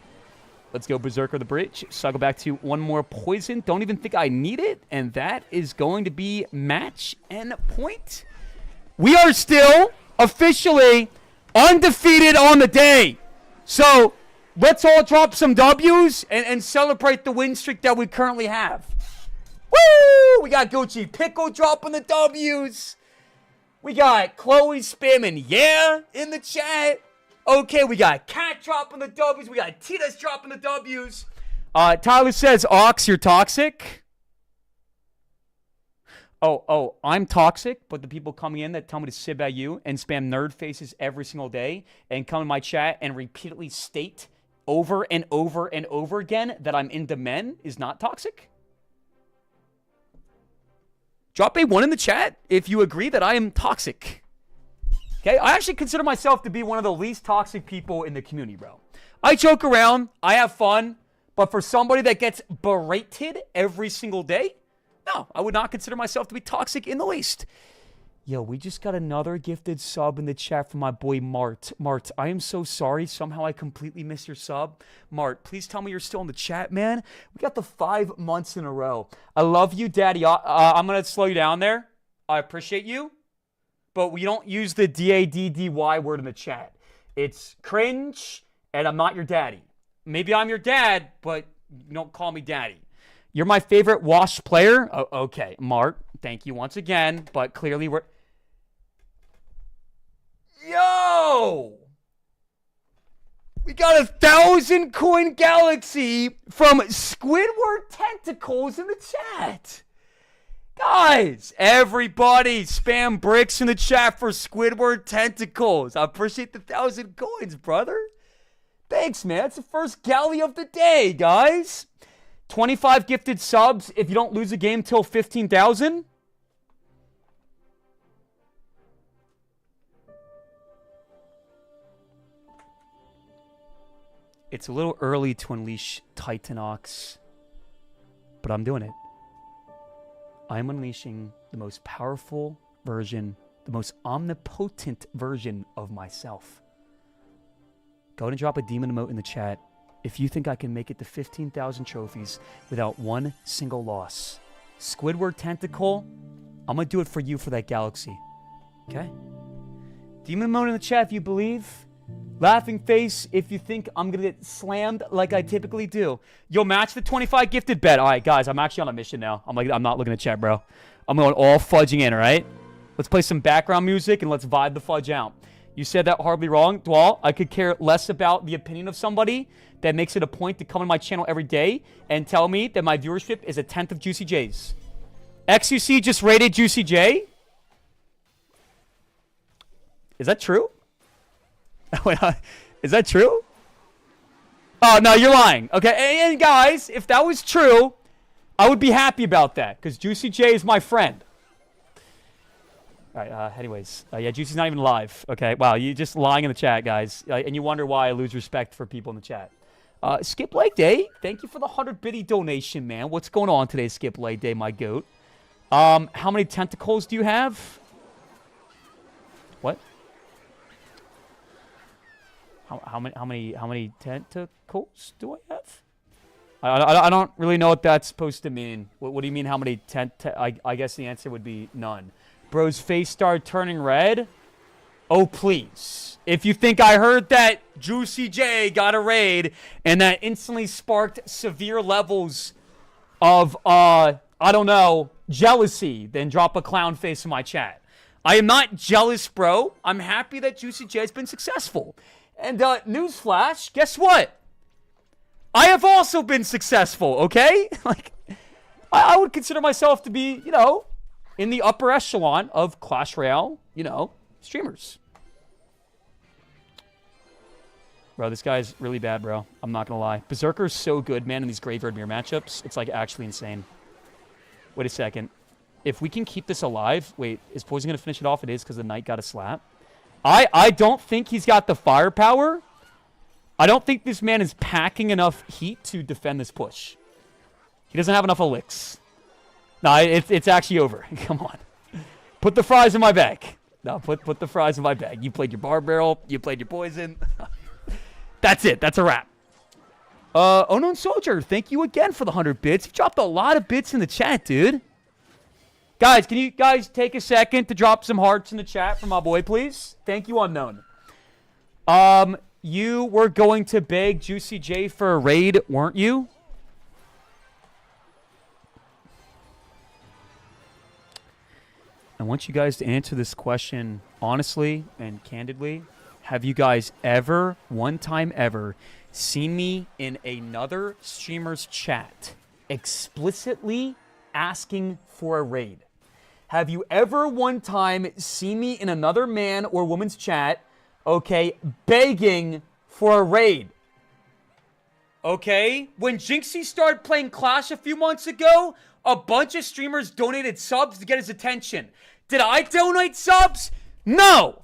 Let's go Berserker the bridge. Cycle back to one more Poison. Don't even think I need it. And that is going to be match and point. We are still officially undefeated on the day. So let's all drop some W's and celebrate the win streak that we currently have. Woo! We got Gucci Pickle dropping the W's. We got Chloe spamming yeah in the chat. Okay, we got Cat dropping the W's. We got Tita's dropping the W's. Tyler says, Ox, you're toxic. Oh, I'm toxic, but the people coming in that tell me to sit by you and spam nerd faces every single day and come in my chat and repeatedly state over and over and over again that I'm into men is not toxic? Drop a 1 in the chat if you agree that I am toxic. Okay, I actually consider myself to be one of the least toxic people in the community, bro. I joke around, I have fun, but for somebody that gets berated every single day, no, I would not consider myself to be toxic in the least. Yo, we just got another gifted sub in the chat from my boy Mart. Mart, I am so sorry. Somehow I completely missed your sub. Mart, please tell me you're still in the chat, man. We got the 5 months in a row. I love you, Daddy. I'm going to slow you down there. I appreciate you. But we don't use the D-A-D-D-Y word in the chat. It's cringe, and I'm not your daddy. Maybe I'm your dad, but you don't call me daddy. You're my favorite Wash player? Oh, okay, Mart, thank you once again, but clearly we're... Yo! We got 1,000 coin galaxy from Squidward Tentacles in the chat. Guys, everybody spam bricks in the chat for Squidward Tentacles. I appreciate the 1,000 coins, brother. Thanks, man. It's the first galley of the day, guys. 25 gifted subs if you don't lose a game till 15,000. It's a little early to unleash Titanox, but I'm doing it. I'm unleashing the most powerful version, the most omnipotent version of myself. Go ahead and drop a demon emote in the chat if you think I can make it to 15,000 trophies without one single loss. Squidward Tentacle, I'm going to do it for you for that galaxy. Okay? Demon emote in the chat if you believe. Laughing face if you think I'm going to get slammed like I typically do. You'll match the 25 gifted bet. All right, guys, I'm actually on a mission now. I'm not looking at chat, bro. I'm going all fudging in, all right? Let's play some background music and let's vibe the fudge out. You said that horribly wrong, Dwal. I could care less about the opinion of somebody that makes it a point to come on my channel every day and tell me that my viewership is a 10th of Juicy J's. XUC just rated Juicy J? Is that true? Wait, is that true? Oh, no, you're lying. Okay, and guys, if that was true, I would be happy about that because Juicy J is my friend. All right, anyways. Yeah, Juicy's not even live. Okay, wow, you just lying in the chat, guys. And you wonder why I lose respect for people in the chat. Skip Leg Day, thank you for the 100 biddy donation, man. What's going on today, Skip Leg Day, my goat? How many tentacles do you have? What? How many tentacles do I have? I don't really know what that's supposed to mean. What do you mean? How many I guess the answer would be none. Bro's face started turning red. Oh please! If you think I heard that Juicy J got a raid and that instantly sparked severe levels of I don't know, jealousy, then drop a clown face in my chat. I am not jealous, bro. I'm happy that Juicy J has been successful. And newsflash, guess what? I have also been successful, okay? Like, I would consider myself to be, you know, in the upper echelon of Clash Royale, you know, streamers. Bro, this guy's really bad, bro. I'm not gonna lie. Berserker's so good, man, in these Graveyard Mirror matchups. It's, like, actually insane. Wait a second. If we can keep this alive... Wait, is Poison gonna finish it off? It is, because the Knight got a slap. I don't think he's got the firepower. I don't think this man is packing enough heat to defend this push. He doesn't have enough elixirs. No, it's actually over. Come on. Put the fries in my bag. No, put the fries in my bag. You played your bar barrel. You played your poison. That's it. That's a wrap. Unknown Soldier, thank you again for the 100 bits. You dropped a lot of bits in the chat, dude. Guys, can you guys take a second to drop some hearts in the chat for my boy, please? Thank you, Unknown. You were going to beg Juicy J for a raid, weren't you? I want you guys to answer this question honestly and candidly. Have you guys ever, one time ever, seen me in another streamer's chat explicitly asking for a raid? Have you ever one time seen me in another man or woman's chat, okay, begging for a raid? Okay? When Jinxie started playing Clash a few months ago, a bunch of streamers donated subs to get his attention. Did I donate subs? No!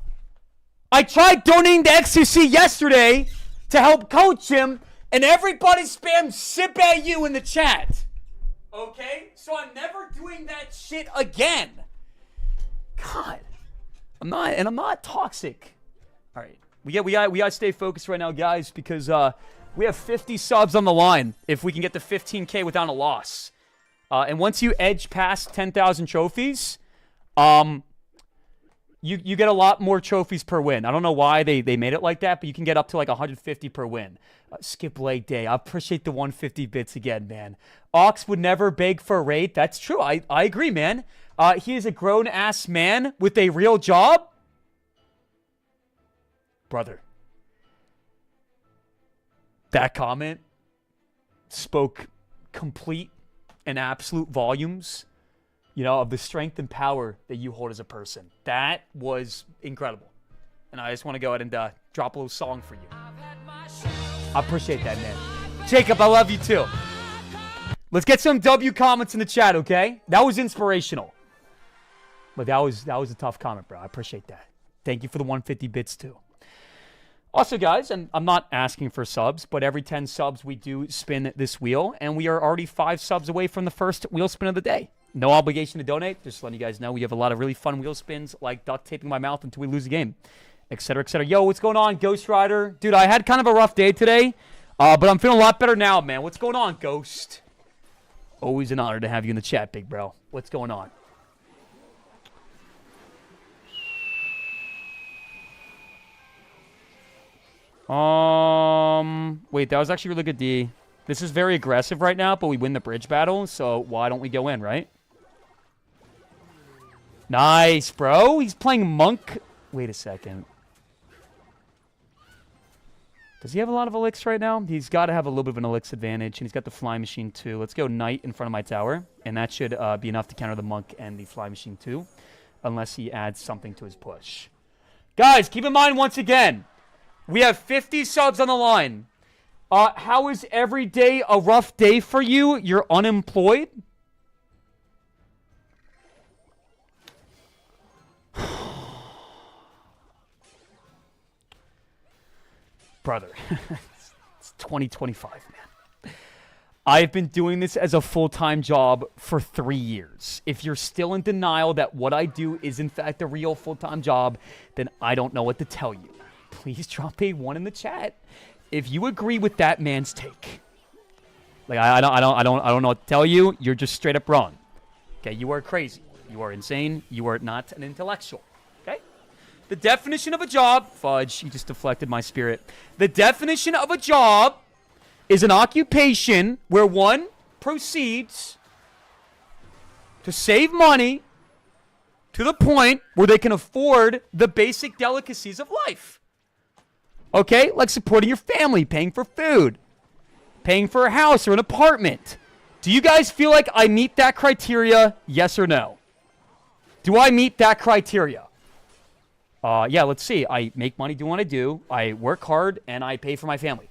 I tried donating to XQC yesterday to help coach him, and everybody spammed sip at you in the chat. Okay? So I'm never doing that shit again. God. I'm not toxic. All right. We gotta stay focused right now, guys, because we have 50 subs on the line if we can get to 15K without a loss. And once you edge past 10,000 trophies, you get a lot more trophies per win. I don't know why they made it like that, but you can get up to like 150 per win. Skip leg day. I appreciate the 150 bits again, man. Ox would never beg for a raid. That's true. I agree, man. He is a grown-ass man with a real job. Brother. That comment spoke complete and absolute volumes, you know, of the strength and power that you hold as a person. That was incredible. And I just want to go ahead and drop a little song for you. I appreciate that, man. Jacob, I love you too. Let's get some W comments in the chat, okay? That was inspirational. But that was a tough comment, bro. I appreciate that. Thank you for the 150 bits too. Also, guys, and I'm not asking for subs, but every 10 subs we do spin this wheel, and we are already 5 subs away from the first wheel spin of the day. No obligation to donate. Just letting you guys know we have a lot of really fun wheel spins, like duct taping my mouth until we lose a game, etc., etc. Yo, what's going on, Ghost Rider? Dude, I had kind of a rough day today, but I'm feeling a lot better now, man. What's going on, Ghost? Always an honor to have you in the chat, big bro. What's going on? Wait, that was actually really good, D. This is very aggressive right now, but we win the bridge battle, so why don't we go in, right? Nice, bro. He's playing Monk. Wait a second. Does he have a lot of Elix right now? He's got to have a little bit of an Elix advantage, and he's got the Fly Machine too. Let's go Knight in front of my tower, and that should be enough to counter the Monk and the Fly Machine too, unless he adds something to his push. Guys, keep in mind once again, we have 50 subs on the line. How is every day a rough day for you? You're unemployed? Brother, it's 2025, man. I've been doing this as a full-time job for 3 years. If you're still in denial that what I do is in fact a real full-time job, then I don't know what to tell you. Please drop a 1 in the chat if you agree with that man's take. Like I don't know what to tell you. You're just straight up wrong. Okay, you are crazy. You are insane. You are not an intellectual. Okay? The definition of a job, fudge, you just deflected my spirit. The definition of a job is an occupation where one proceeds to save money to the point where they can afford the basic delicacies of life. Okay? Like supporting your family, paying for food, paying for a house or an apartment. Do you guys feel like I meet that criteria? Yes or no? Do I meet that criteria? Yeah, let's see. I make money doing what I do. I work hard, and I pay for my family.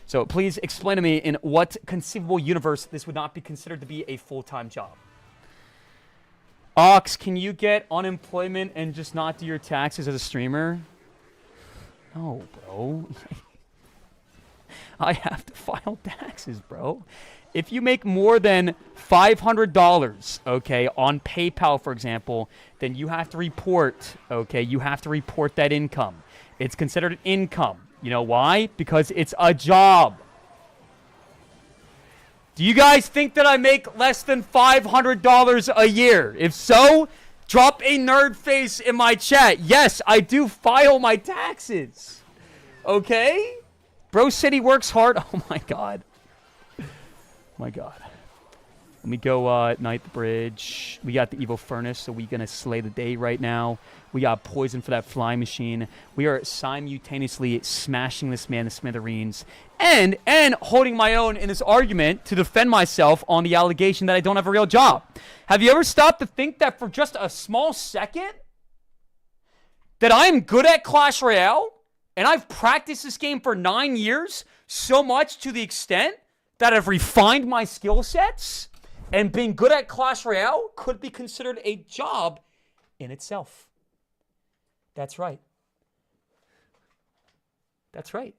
So please explain to me in what conceivable universe this would not be considered to be a full-time job. Ox, can you get unemployment and just not do your taxes as a streamer? No, bro. I have to file taxes, bro. If you make more than $500, okay, on PayPal, for example, then you have to report, okay, you have to report that income. It's considered income. You know why? Because it's a job. Do you guys think that I make less than $500 a year? If so, drop a nerd face in my chat. Yes, I do file my taxes. Okay? Bro said he works hard. Oh, my God. My God. Let me go Knight the Bridge. We got the Evil Furnace, so we're going to slay the day right now. We got Poison for that Flying Machine. We are simultaneously smashing this man to smithereens. And holding my own in this argument to defend myself on the allegation that I don't have a real job. Have you ever stopped to think that for just a small second that I am good at Clash Royale and I've practiced this game for 9 years so much to the extent that I've refined my skill sets? And being good at Clash Royale could be considered a job in itself. That's right. That's right.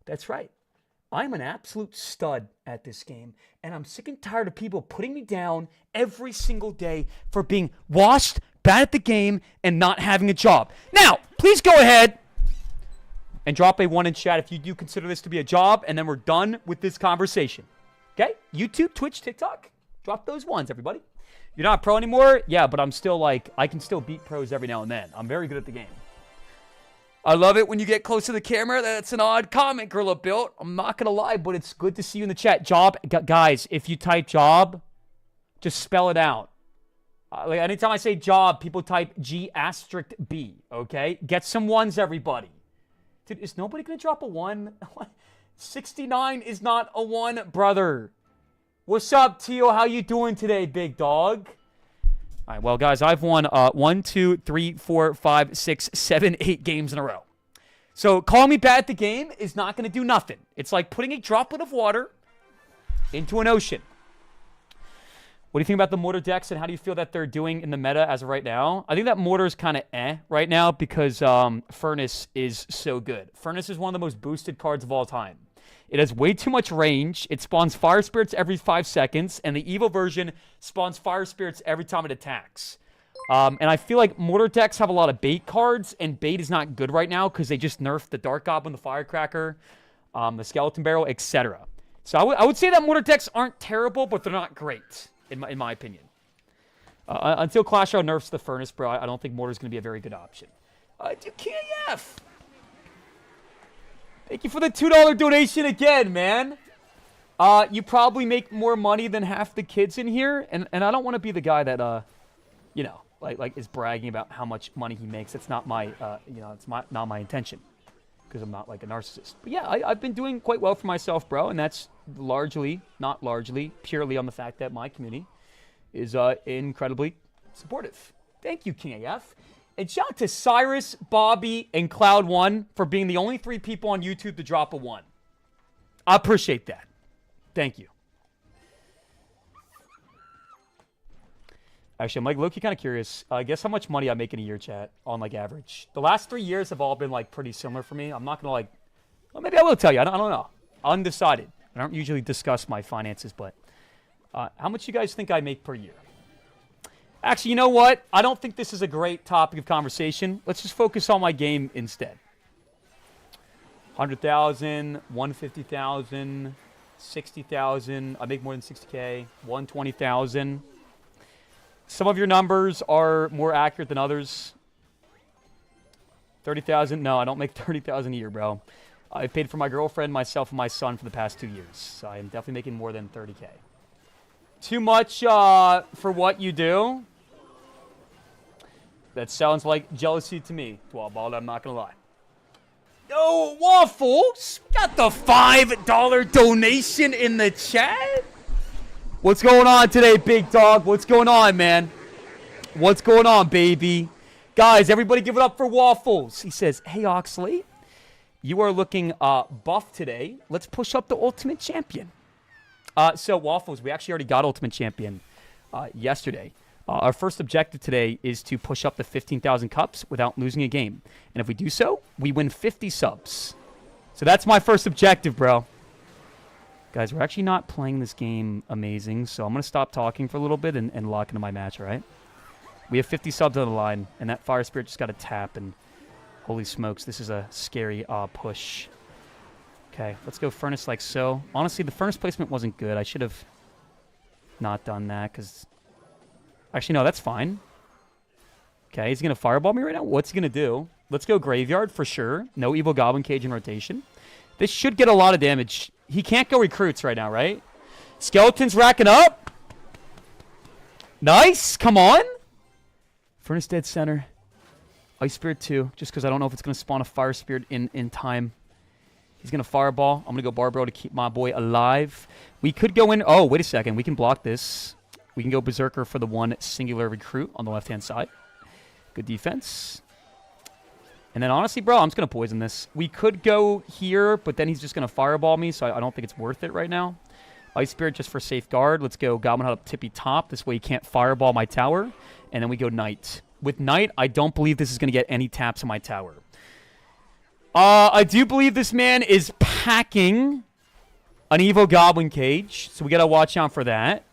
That's right. I'm an absolute stud at this game, and I'm sick and tired of people putting me down every single day for being washed, bad at the game, and not having a job. Now, please go ahead and drop a 1 in chat if you do consider this to be a job, and then we're done with this conversation. Okay? YouTube, Twitch, TikTok. Drop those ones, everybody. You're not pro anymore? Yeah, but I'm still like, I can still beat pros every now and then. I'm very good at the game. I love it when you get close to the camera. That's an odd comment, Gorilla Built. I'm not going to lie, but it's good to see you in the chat. Job, guys, if you type job, just spell it out. Like anytime I say job, people type G*B, okay? Get some ones, everybody. Dude, is nobody going to drop a 1? 69 is not a 1, brother. What's up, Tio? How you doing today, big dog? All right, well, guys, I've won 1, 2, 3, 4, 5, 6, 7, 8 games in a row. So calling me bad at the game is not going to do nothing. It's like putting a droplet of water into an ocean. What do you think about the Mortar decks, and how do you feel that they're doing in the meta as of right now? I think that Mortar is kind of right now because Furnace is so good. Furnace is one of the most boosted cards of all time. It has way too much range. It spawns Fire Spirits every 5 seconds, and the Evil version spawns Fire Spirits every time it attacks. And I feel like Mortar decks have a lot of bait cards, and bait is not good right now because they just nerfed the Dark Goblin, the Firecracker, the Skeleton Barrel, etc. So I would say that Mortar decks aren't terrible, but they're not great, in my opinion. Until Clash Royale nerfs the Furnace, bro, I don't think Mortar's going to be a very good option. Dude, KF! Thank you for the $2 donation again, man. You probably make more money than half the kids in here, and I don't want to be the guy that, you know, like is bragging about how much money he makes. It's not my, it's not my intention, because I'm not like a narcissist. But yeah, I've been doing quite well for myself, bro, and that's not largely, purely on the fact that my community is incredibly supportive. Thank you, King AF. And shout out to Cyrus, Bobby, and Cloud1 for being the only 3 people on YouTube to drop a 1. I appreciate that. Thank you. Actually, I'm like low-key kind of curious. Guess how much money I make in a year, chat, on like average. The last 3 years have all been like pretty similar for me. I'm not gonna well, maybe I will tell you. I don't know. Undecided. I don't usually discuss my finances, but how much you guys think I make per year? Actually, you know what? I don't think this is a great topic of conversation. Let's just focus on my game instead. 100,000, 150,000, 60,000. I make more than 60K. 120,000. Some of your numbers are more accurate than others. 30,000. No, I don't make 30,000 a year, bro. I've paid for my girlfriend, myself, and my son for the past 2 years. So I am definitely making more than 30K. Too much for what you do? That sounds like jealousy to me, Dwallball. I'm not going to lie. Yo, Waffles! Got the $5 donation in the chat? What's going on today, big dog? What's going on, man? What's going on, baby? Guys, everybody give it up for Waffles. He says, hey, Oxalate, you are looking buff today. Let's push up the Ultimate Champion. So, Waffles, we actually already got Ultimate Champion yesterday. Our first objective today is to push up to 15,000 cups without losing a game. And if we do so, we win 50 subs. So that's my first objective, bro. Guys, we're actually not playing this game amazing, so I'm going to stop talking for a little bit and lock into my match, all right? We have 50 subs on the line, and that Fire Spirit just got a tap, and holy smokes, this is a scary push. Okay, let's go Furnace like so. Honestly, the Furnace placement wasn't good. I should have not done that, because... Actually, no, that's fine. Okay, he's going to Fireball me right now. What's he going to do? Let's go Graveyard for sure. No Evil Goblin Cage in rotation. This should get a lot of damage. He can't go Recruits right now, right? Skeleton's racking up. Nice. Come on. Furnace Dead Center. Ice Spirit 2, just because I don't know if it's going to spawn a Fire Spirit in time. He's going to Fireball. I'm going to go Barbaro to keep my boy alive. We could go in. Oh, wait a second. We can block this. We can go Berserker for the one singular recruit on the left-hand side. Good defense. And then, honestly, bro, I'm just going to poison this. We could go here, but then he's just going to Fireball me, so I don't think it's worth it right now. Ice Spirit just for safeguard. Let's go Goblin Hut up tippy top. This way he can't Fireball my tower. And then we go Knight. With Knight, I don't believe this is going to get any taps on my tower. I do believe this man is packing an Evo Goblin Cage, so we got to watch out for that.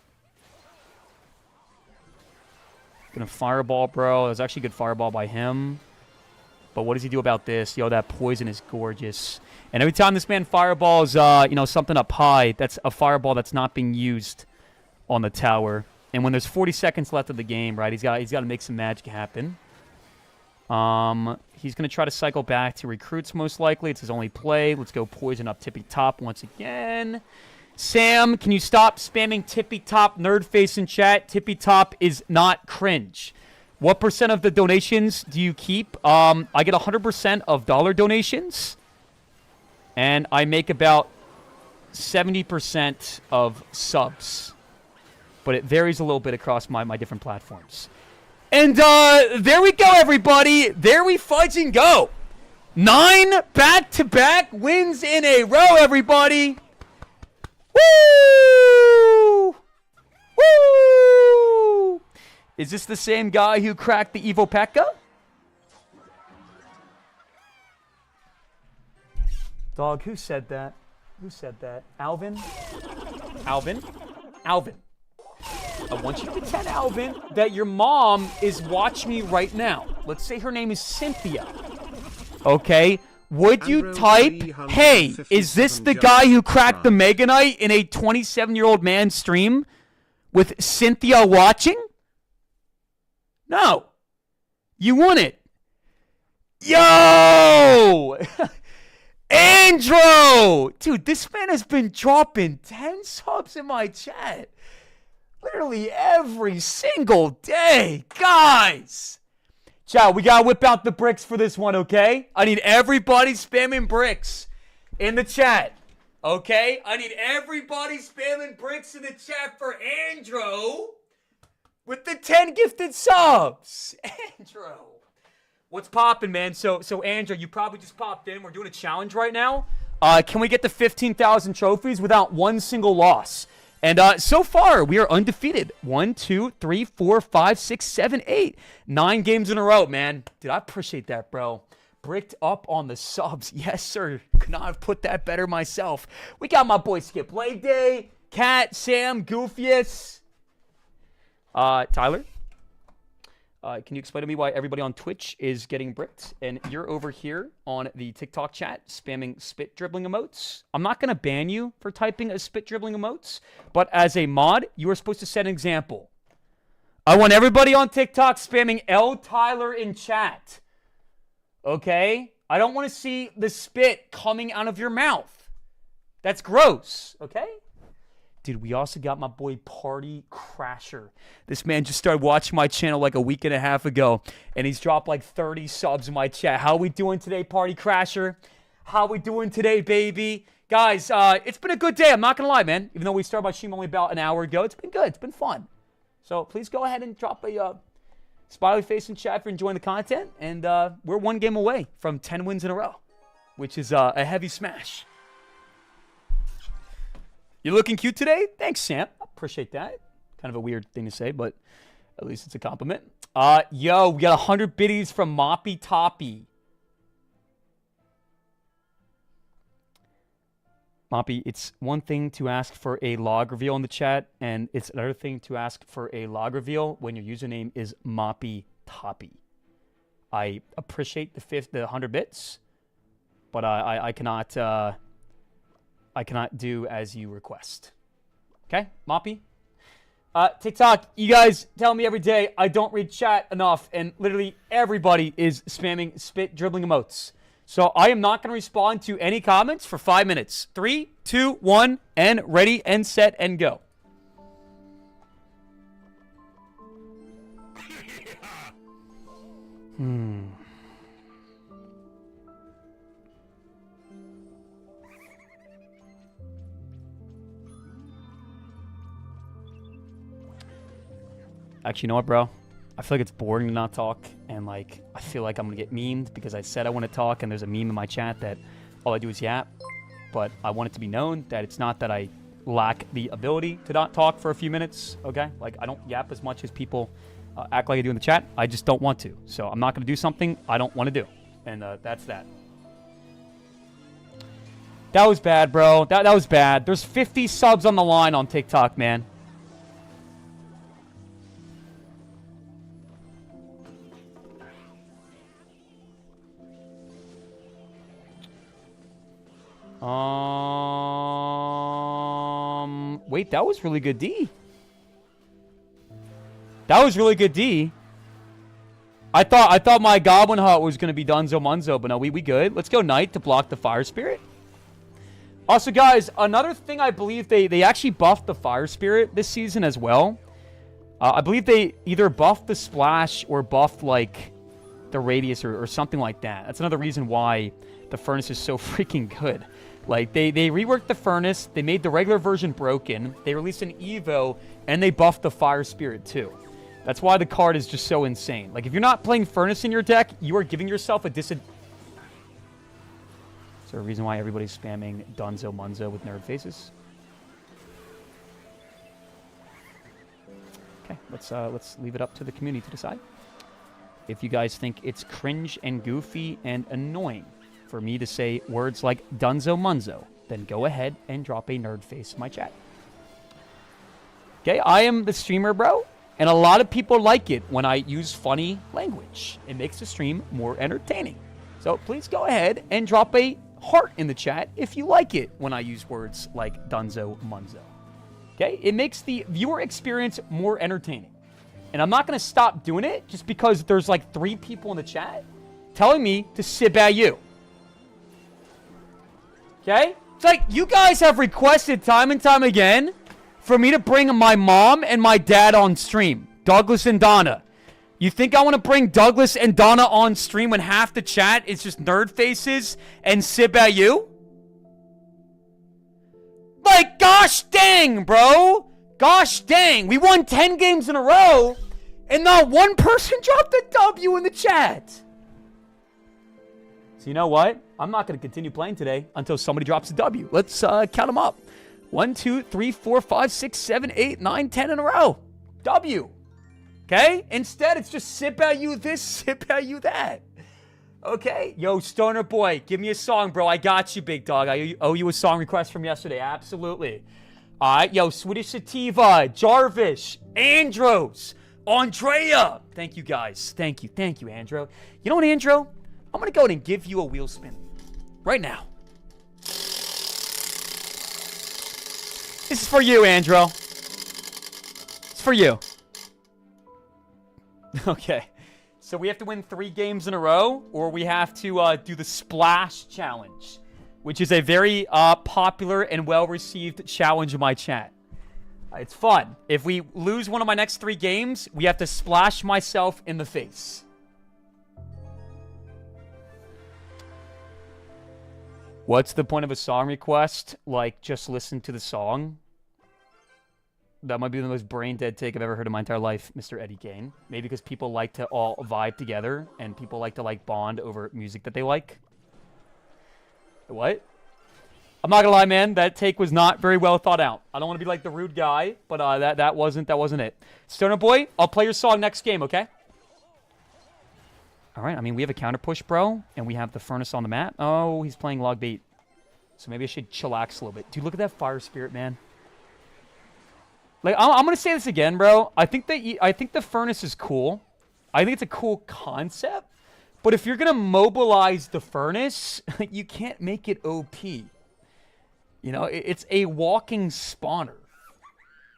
Gonna Fireball, bro. That was actually a good Fireball by him. But what does he do about this? Yo, that poison is gorgeous. And every time this man Fireballs, something up high, that's a Fireball that's not being used on the tower. And when there's 40 seconds left of the game, right, he's got to make some magic happen. He's going to try to cycle back to recruits, most likely. It's his only play. Let's go Poison up tippy top once again. Sam, can you stop spamming tippy top nerd face in chat? Tippy top is not cringe. What % of the donations do you keep? I get 100% of dollar donations. And I make about 70% of subs. But it varies a little bit across my different platforms. And there we go, everybody. There we fudging go. 9 back-to-back wins in a row, everybody. Woo! Woo! Is this the same guy who cracked the Evo P.E.K.K.A? Dog, who said that? Who said that? Alvin? Alvin? Alvin. I want you to pretend, Alvin, that your mom is watching me right now. Let's say her name is Cynthia. Okay? Would you type, hey, is this the guy who cracked the Mega Knight in a 27-year-old man's stream with Cynthia watching? No. You want it. Yo! Andrew! Dude, this man has been dropping 10 subs in my chat. Literally every single day. Guys! Chat, we gotta whip out the bricks for this one, okay? I need everybody spamming bricks in the chat. Okay? I need everybody spamming bricks in the chat for Andrew with the 10 gifted subs. Andrew. What's poppin', man? So Andrew, you probably just popped in. We're doing a challenge right now. Can we get to 15,000 trophies without one single loss? And so far, we are undefeated. 1, 2, 3, 4, 5, 6, 7, 8. 9 games in a row, man. Dude, I appreciate that, bro. Bricked up on the subs. Yes, sir. Could not have put that better myself. We got my boy Skip Leg Day, Cat, Sam, Goofius. Tyler? Can you explain to me why everybody on Twitch is getting bricked and you're over here on the TikTok chat spamming spit dribbling emotes? I'm not going to ban you for typing a spit dribbling emotes, but as a mod, you are supposed to set an example. I want everybody on TikTok spamming L Tyler in chat. Okay? I don't want to see the spit coming out of your mouth. That's gross. Okay? Dude, we also got my boy Party Crasher. This man just started watching my channel like a week and a half ago, and he's dropped like 30 subs in my chat. How we doing today, Party Crasher? How we doing today, baby? Guys, it's been a good day. I'm not going to lie, man. Even though we started my stream only about an hour ago, it's been good. It's been fun. So please go ahead and drop a smiley face in chat for enjoying the content. And we're 1 game away from 10 wins in a row, which is a heavy smash. You're looking cute today? Thanks, Sam. I appreciate that. Kind of a weird thing to say, but at least it's a compliment. Yo, we got 100 biddies from Moppy Toppy. Moppy, it's one thing to ask for a log reveal in the chat, and it's another thing to ask for a log reveal when your username is Moppy Toppy. I appreciate the 100 bits, but I cannot do as you request. Okay, Moppy? TikTok, you guys tell me every day I don't read chat enough, and literally everybody is spamming spit dribbling emotes. So I am not going to respond to any comments for 5 minutes. 3, 2, 1, and ready, and set, and go. Actually, you know what, bro? I feel like it's boring to not talk, and like I feel like I'm gonna get memed because I said I want to talk, and there's a meme in my chat that all I do is yap. But I want it to be known that it's not that I lack the ability to not talk for a few minutes, okay? Like, I don't yap as much as people act like I do in the chat. I just don't want to. So I'm not gonna do something I don't want to do, and that's that. That was bad, bro. That was bad. There's 50 subs on the line on TikTok, man. Wait, that was really good D. That was really good D. I thought my Goblin Hut was gonna be Dunzo Munzo, but no, we good. Let's go Knight to block the Fire Spirit. Also, guys, another thing I believe they actually buffed the Fire Spirit this season as well. I believe they either buffed the Splash or buffed like the Radius or something like that. That's another reason why the Furnace is so freaking good. Like, they reworked the Furnace, they made the regular version broken, they released an Evo, and they buffed the Fire Spirit too. That's why the card is just so insane. Like, if you're not playing Furnace in your deck, you are giving yourself a disadvantage. Is there a reason why everybody's spamming Dunzo Munzo with nerd faces? Okay, let's leave it up to the community to decide. If you guys think it's cringe and goofy and annoying for me to say words like Dunzo Munzo, then go ahead and drop a nerd face in my chat. Okay, I am the streamer, bro, and a lot of people like it when I use funny language. It makes the stream more entertaining. So please go ahead and drop a heart in the chat if you like it when I use words like Dunzo Munzo. Okay, it makes the viewer experience more entertaining. And I'm not going to stop doing it just because there's like 3 people in the chat telling me to sit at you. Okay? It's like, you guys have requested time and time again for me to bring my mom and my dad on stream. Douglas and Donna. You think I want to bring Douglas and Donna on stream when half the chat is just nerd faces and sip at you? Like, gosh dang, bro. Gosh dang. We won 10 games in a row, and not one person dropped a W in the chat. So you know what? I'm not going to continue playing today until somebody drops a W. Let's count them up. 1, 2, 3, 4, 5, 6, 7, 8, 9, 10 in a row. W. Okay? Instead, it's just sip at you this, sip at you that. Okay? Yo, Stoner Boy, give me a song, bro. I got you, big dog. I owe you a song request from yesterday. Absolutely. All right. Yo, Swedish Sativa, Jarvis, Andros, Andrea. Thank you, guys. Thank you. Thank you, Andro. You know what, Andro? I'm going to go ahead and give you a wheel spin. Right now. This is for you, Andro. It's for you. Okay. So we have to win 3 games in a row, or we have to do the Splash Challenge, which is a very popular and well-received challenge in my chat. It's fun. If we lose one of my next 3 games, we have to splash myself in the face. What's the point of a song request? Like, just listen to the song? That might be the most brain-dead take I've ever heard in my entire life, Mr. Eddie Kane. Maybe because people like to all vibe together, and people like to, like, bond over music that they like. What? I'm not gonna lie, man. That take was not very well thought out. I don't want to be like the rude guy, but that wasn't it. Stoner Boy, I'll play your song next game, okay? All right, I mean, we have a counter push, bro, and we have the Furnace on the map. Oh, he's playing log bait. So maybe I should chillax a little bit. Dude, look at that Fire Spirit, man. Like, I'm going to say this again, bro. I think the Furnace is cool. I think it's a cool concept. But if you're going to mobilize the Furnace, you can't make it OP. You know, it's a walking spawner.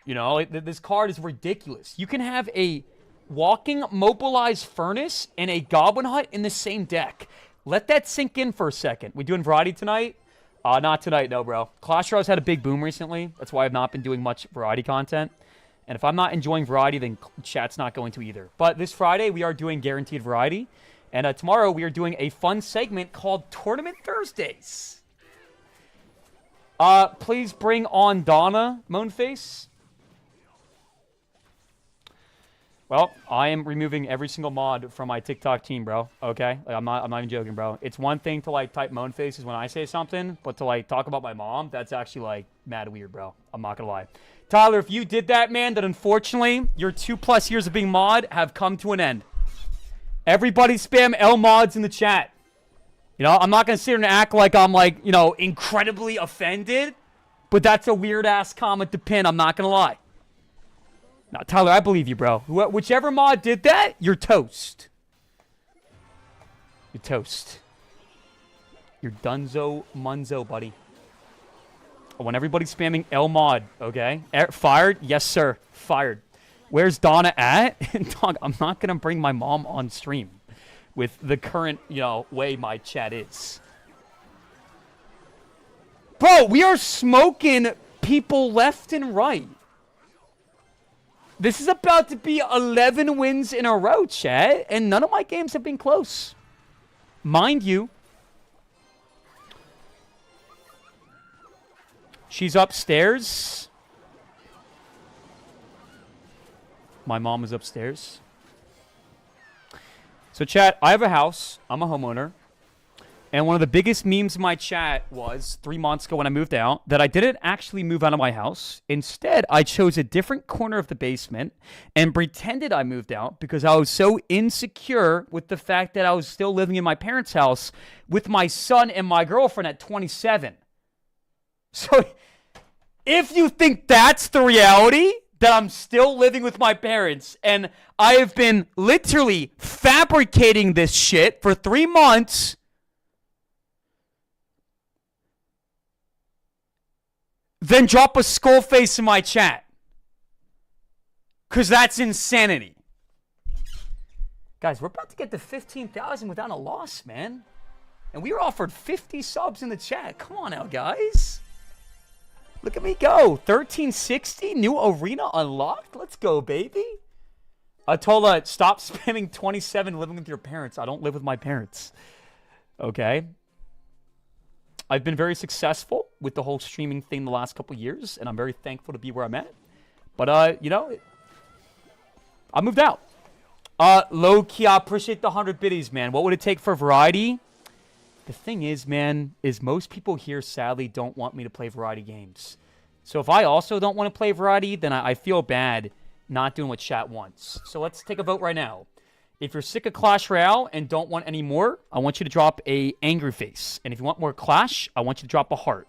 You know, this card is ridiculous. You can have a walking mobilized Furnace and a Goblin Hut in the same deck. Let that sink in for a second. We doing variety tonight? Not tonight, no, bro. Clash Royale's had a big boom recently. That's why I've not been doing much variety content. And if I'm not enjoying variety, then chat's not going to either. But this Friday, we are doing guaranteed variety. And tomorrow, we are doing a fun segment called Tournament Thursdays. Please bring on Donna, Moanface. Well, I am removing every single mod from my TikTok team, bro. Okay? Like, I'm not even joking, bro. It's one thing to, like, type moan faces when I say something, but to, like, talk about my mom, that's actually, like, mad weird, bro. I'm not gonna lie. Tyler, if you did that, man, then unfortunately, your 2+ years of being mod have come to an end. Everybody spam L mods in the chat. You know, I'm not gonna sit here and act like I'm, like, you know, incredibly offended, but that's a weird-ass comment to pin, I'm not gonna lie. No, Tyler, I believe you, bro. Whichever mod did that, you're toast. You're toast. You're dunzo munzo, buddy. I want everybody spamming L mod, okay? Fired? Yes, sir. Fired. Where's Donna at? Dog, I'm not going to bring my mom on stream with the current, you know, way my chat is. Bro, we are smoking people left and right. This is about to be 11 wins in a row, chat, and none of my games have been close. Mind you, she's upstairs. My mom is upstairs. So, chat, I have a house. I'm a homeowner. And one of the biggest memes in my chat was 3 months ago when I moved out that I didn't actually move out of my house. Instead, I chose a different corner of the basement and pretended I moved out because I was so insecure with the fact that I was still living in my parents' house with my son and my girlfriend at 27. So if you think that's the reality, that I'm still living with my parents and I have been literally fabricating this shit for 3 months, then drop a skull face in my chat. Because that's insanity. Guys, we're about to get to 15,000 without a loss, man. And we were offered 50 subs in the chat. Come on now, guys. Look at me go. 1360, new arena unlocked. Let's go, baby. Atola, stop spamming 27 living with your parents. I don't live with my parents. Okay. I've been very successful with the whole streaming thing the last couple years, and I'm very thankful to be where I'm at. But, you know, I moved out. Low-key, I appreciate the 100 biddies, man. What would it take for variety? The thing is, man, is most people here, sadly, don't want me to play variety games. So if I also don't want to play variety, then I feel bad not doing what chat wants. So let's take a vote right now. If you're sick of Clash Royale and don't want any more, I want you to drop a angry face. And if you want more Clash, I want you to drop a heart.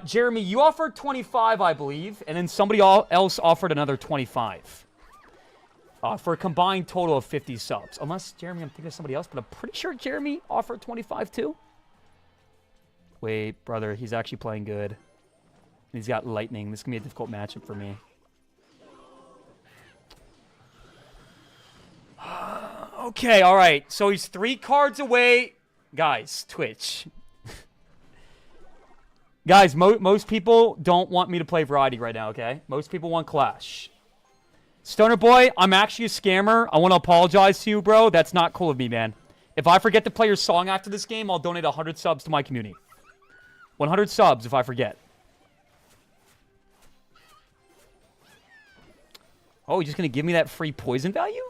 Jeremy, you offered 25, I believe, and then somebody else offered another 25. For a combined total of 50 subs. Unless, Jeremy, I'm thinking of somebody else, but I'm pretty sure Jeremy offered 25 too. Wait, brother, he's actually playing good. He's got lightning. This is going to be a difficult matchup for me. Okay, all right. So he's 3 cards away. Guys, Twitch. Guys, most people don't want me to play variety right now, okay? Most people want Clash. Stoner Boy, I'm actually a scammer. I want to apologize to you, bro. That's not cool of me, man. If I forget to play your song after this game, I'll donate 100 subs to my community. 100 subs if I forget. Oh, you're just going to give me that free poison value?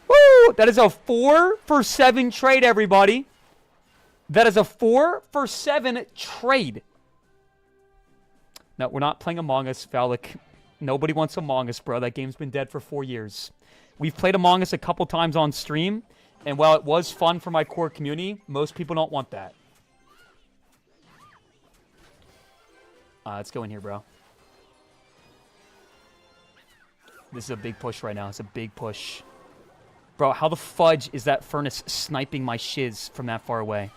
Woo! That is a 4 for 7 trade, everybody. That is a 4 for 7 trade. No, we're not playing Among Us, Phallic. Nobody wants Among Us, bro. That game's been dead for 4 years. We've played Among Us a couple times on stream, and while it was fun for my core community, most people don't want that. Let's go in here, bro. This is a big push right now. It's a big push. Bro, how the fudge is that furnace sniping my shiz from that far away?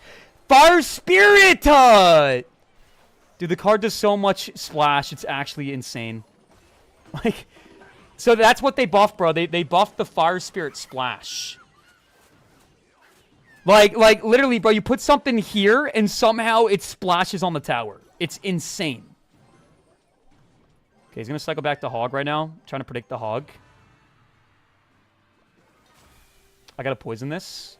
Fire Spirit! Dude, the card does so much splash. It's actually insane. Like, so that's what they buffed, bro. They buffed the Fire Spirit splash. Like literally, bro, you put something here and somehow it splashes on the tower. It's insane. Okay, he's going to cycle back to Hog right now. Trying to predict the Hog. I got to poison this.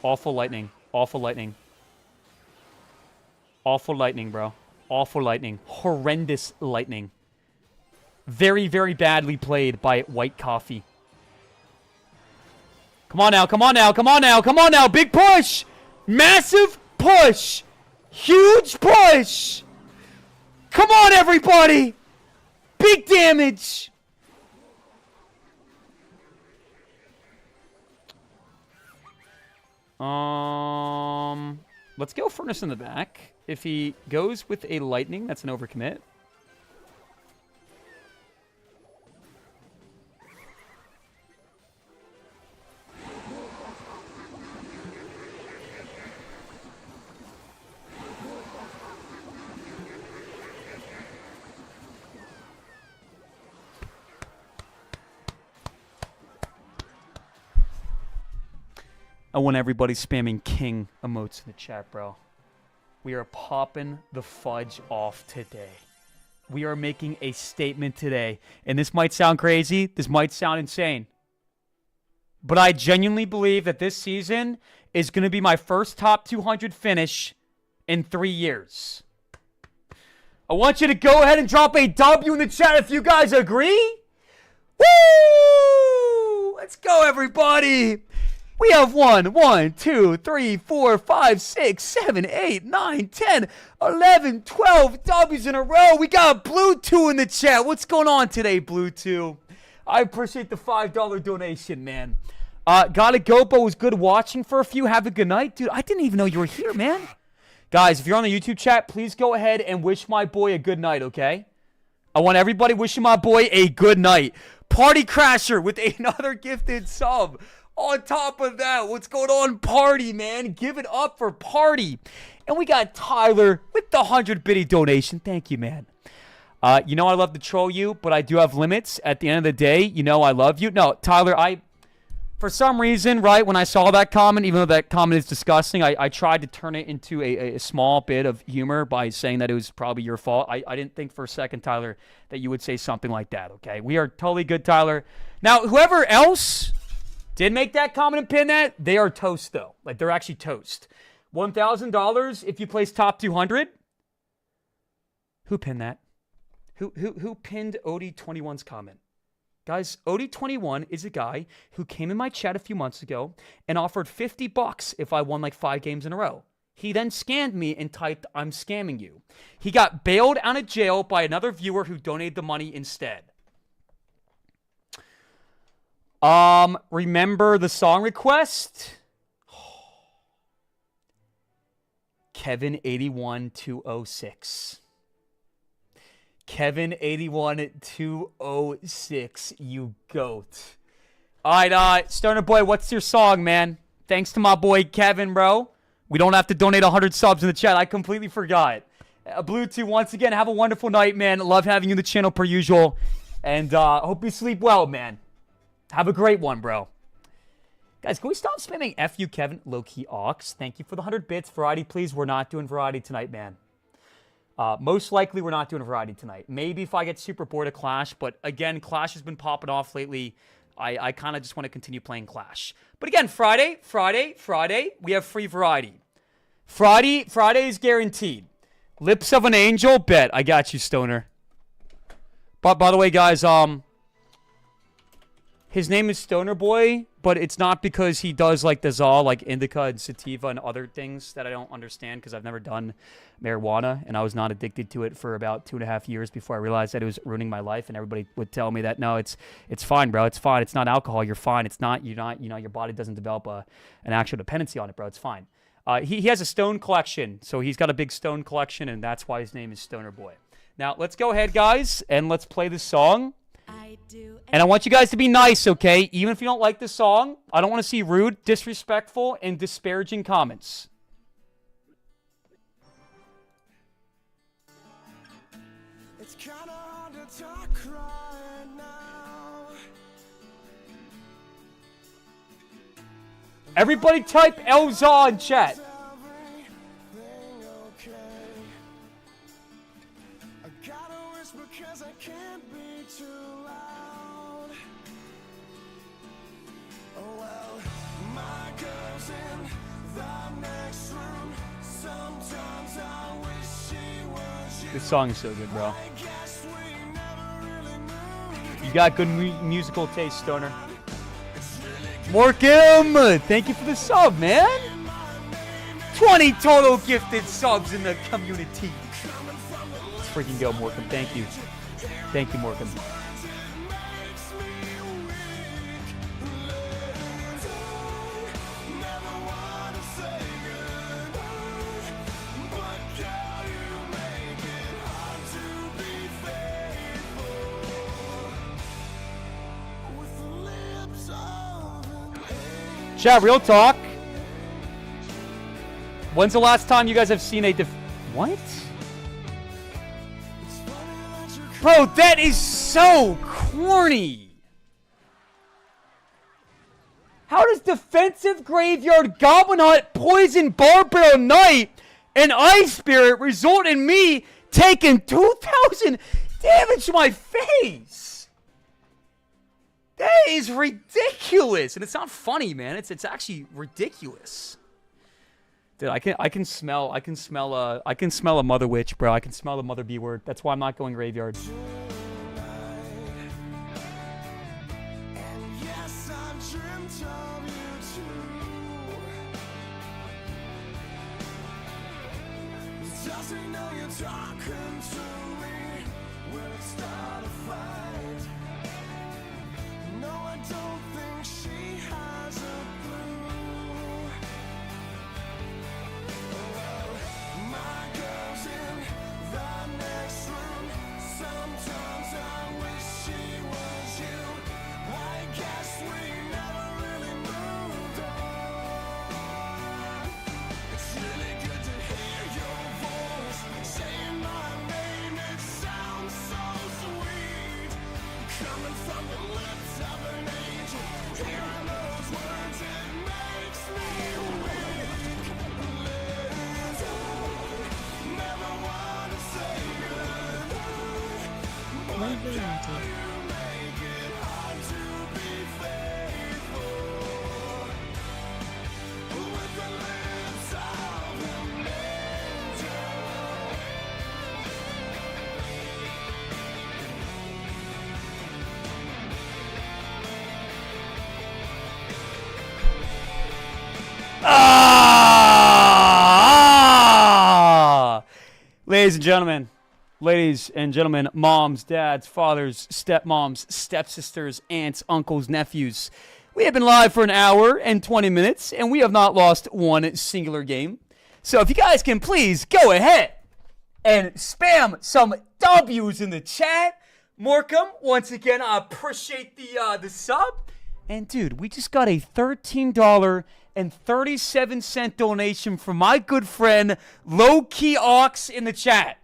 Awful lightning. Awful lightning. Awful lightning, bro. Awful lightning. Horrendous lightning. Very, very badly played by White Coffee. Come on now, come on now, come on now, come on now. Big push. Massive push. Huge push. Come on, everybody. Big damage. Let's go Furnace in the back. If he goes with a Lightning, that's an overcommit. I want everybody spamming king emotes in the chat, bro. We are popping the fudge off today. We are making a statement today. And this might sound crazy. This might sound insane. But I genuinely believe that this season is going to be my first top 200 finish in 3 years. I want you to go ahead and drop a W in the chat if you guys agree. Woo! Let's go, everybody. We have 1, 2, 3, 4, 5, 6, 7, 8, 9, 10, 11, 12 W's in a row. We got Blue 2 in the chat. What's going on today, Blue 2? I appreciate the $5 donation, man. Gotta go, but it was good watching for a few. Have a good night. Dude, I didn't even know you were here, man. Guys, if you're on the YouTube chat, please go ahead and wish my boy a good night, okay? I want everybody wishing my boy a good night. Party Crasher with another gifted sub. On top of that, what's going on, Party, man? Give it up for Party. And we got Tyler with the 100 biddy donation. Thank you, man. You know I love to troll you, but I do have limits. At the end of the day, you know I love you. No, Tyler, for some reason, right, when I saw that comment, even though that comment is disgusting, I tried to turn it into a small bit of humor by saying that it was probably your fault. I didn't think for a second, Tyler, that you would say something like that, okay? We are totally good, Tyler. Now, whoever else did make that comment and pin that, they are toast, though. Like, they're actually toast. $1,000 if you place top 200. Who pinned that? Who pinned OD21's comment? Guys, OD21 is a guy who came in my chat a few months ago and offered $50 if I won like 5 games in a row. He then scanned me and typed, "I'm scamming you." He got bailed out of jail by another viewer who donated the money instead. Remember the song request? Kevin 81206. Kevin 81206, you goat. All right, Stoner Boy, what's your song, man? Thanks to my boy Kevin, bro. We don't have to donate 100 subs in the chat. I completely forgot. Blue 2, once again, have a wonderful night, man. Love having you in the channel per usual. And hope you sleep well, man. Have a great one, bro. Guys, can we stop spamming FU Kevin? Low-key Ox. Thank you for the 100 bits. Variety, please. We're not doing variety tonight, man. Most likely, we're not doing variety tonight. Maybe if I get super bored of Clash. But again, Clash has been popping off lately. I kind of just want to continue playing Clash. But again, Friday, we have free variety. Friday is guaranteed. Lips of an Angel? Bet. I got you, Stoner. But by the way, guys, his name is Stoner Boy, but it's not because he does like the Zal, like indica and sativa and other things that I don't understand because I've never done marijuana and I was not addicted to it for about 2.5 years before I realized that it was ruining my life. And everybody would tell me that no, it's fine, bro. It's fine. It's not alcohol. You're fine. You're not. Your body doesn't develop an actual dependency on it, bro. It's fine. He has a stone collection, so he's got a big stone collection, and that's why his name is Stoner Boy. Now let's go ahead, guys, and let's play this song. And I want you guys to be nice, okay? Even if you don't like the song, I don't want to see rude, disrespectful, and disparaging comments. It's kinda hard to talk right now. Everybody type Elza in chat. because I can't be too loud. Oh well, my girl's in the next room. Sometimes I wish she was you. This song is so good, bro. I guess we never really knew. You got good musical taste, Stoner. Morkim, thank you for the sub, man. 20 total gifted subs in the community. Let's freaking go, Morkim. Thank you. Thank you, Morkim. Chat, real talk. When's the last time you guys have seen a what? Bro, that is so corny. How does defensive graveyard goblin hunt, poison barbaro knight, and ice spirit result in me taking 2,000 damage to my face? That is ridiculous, and it's not funny, man. It's actually ridiculous. Dude, I can smell a mother witch, bro. I can smell the mother B word. That's why I'm not going graveyard. And yes, I've dreamt of you too. Does he know you're talking to me? Will it start a fight? No, I don't think she has a clue. Well, my girl's in the next room. Sometimes I wish she was you. I guess we never really moved on. It's really good to hear your voice saying my name. It sounds so sweet, coming from the lips of an angel. Hearing those words, it makes me weak. Never want to say goodbye, but girl, you make it hard to be faithful with the lips of an angel. Ladies and gentlemen, moms, dads, fathers, stepmoms, stepsisters, aunts, uncles, nephews. We have been live for an hour and 20 minutes, and we have not lost one singular game. So if you guys can please go ahead and spam some W's in the chat. Morcom, once again, I appreciate the sub. And dude, we just got a $13.37 donation from my good friend Low Key Ox in the chat.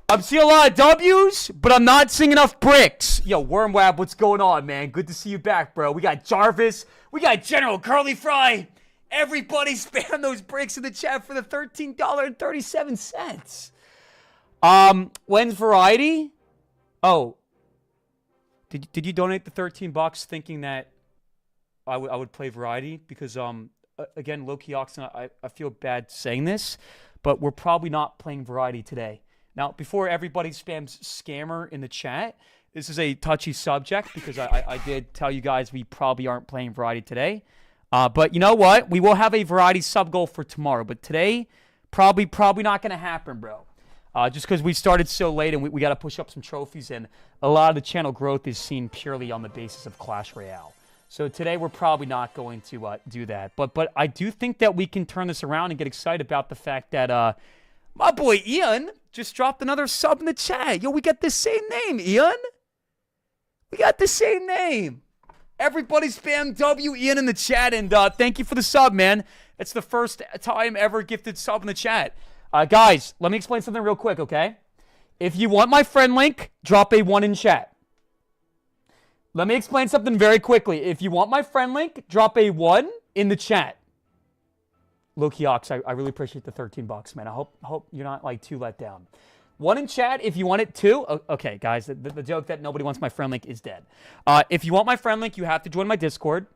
I'm seeing a lot of W's, but I'm not seeing enough bricks. Yo, Wormwab, what's going on, man? Good to see you back, bro. We got Jarvis. We got General Curly Fry. Everybody spam those bricks in the chat for the $13.37. When's Variety? Oh. Did you donate the $13 thinking that I would play Variety? Because, again, Low-Key Oxen, I feel bad saying this, but we're probably not playing Variety today. Now, before everybody spams scammer in the chat, this is a touchy subject because I did tell you guys we probably aren't playing Variety today. But you know what? We will have a Variety sub goal for tomorrow. But today, probably not going to happen, bro. Just because we started so late and we got to push up some trophies. And a lot of the channel growth is seen purely on the basis of Clash Royale. So today, we're probably not going to do that. But I do think that we can turn this around and get excited about the fact that my boy Ian just dropped another sub in the chat. Yo, we got the same name, Ian. We got the same name. Everybody spam W Ian in the chat, and thank you for the sub, man. It's the first time ever gifted sub in the chat. Guys, let me explain something real quick, okay? If you want my friend link, drop a 1 in chat. Let me explain something very quickly. If you want my friend link, drop a 1 in the chat. Loki Ox, I really appreciate the $13, man. I hope you're not like too let down. One in chat if you want it too. Okay, guys, the joke that nobody wants my friend link is dead. If you want my friend link, you have to join my Discord.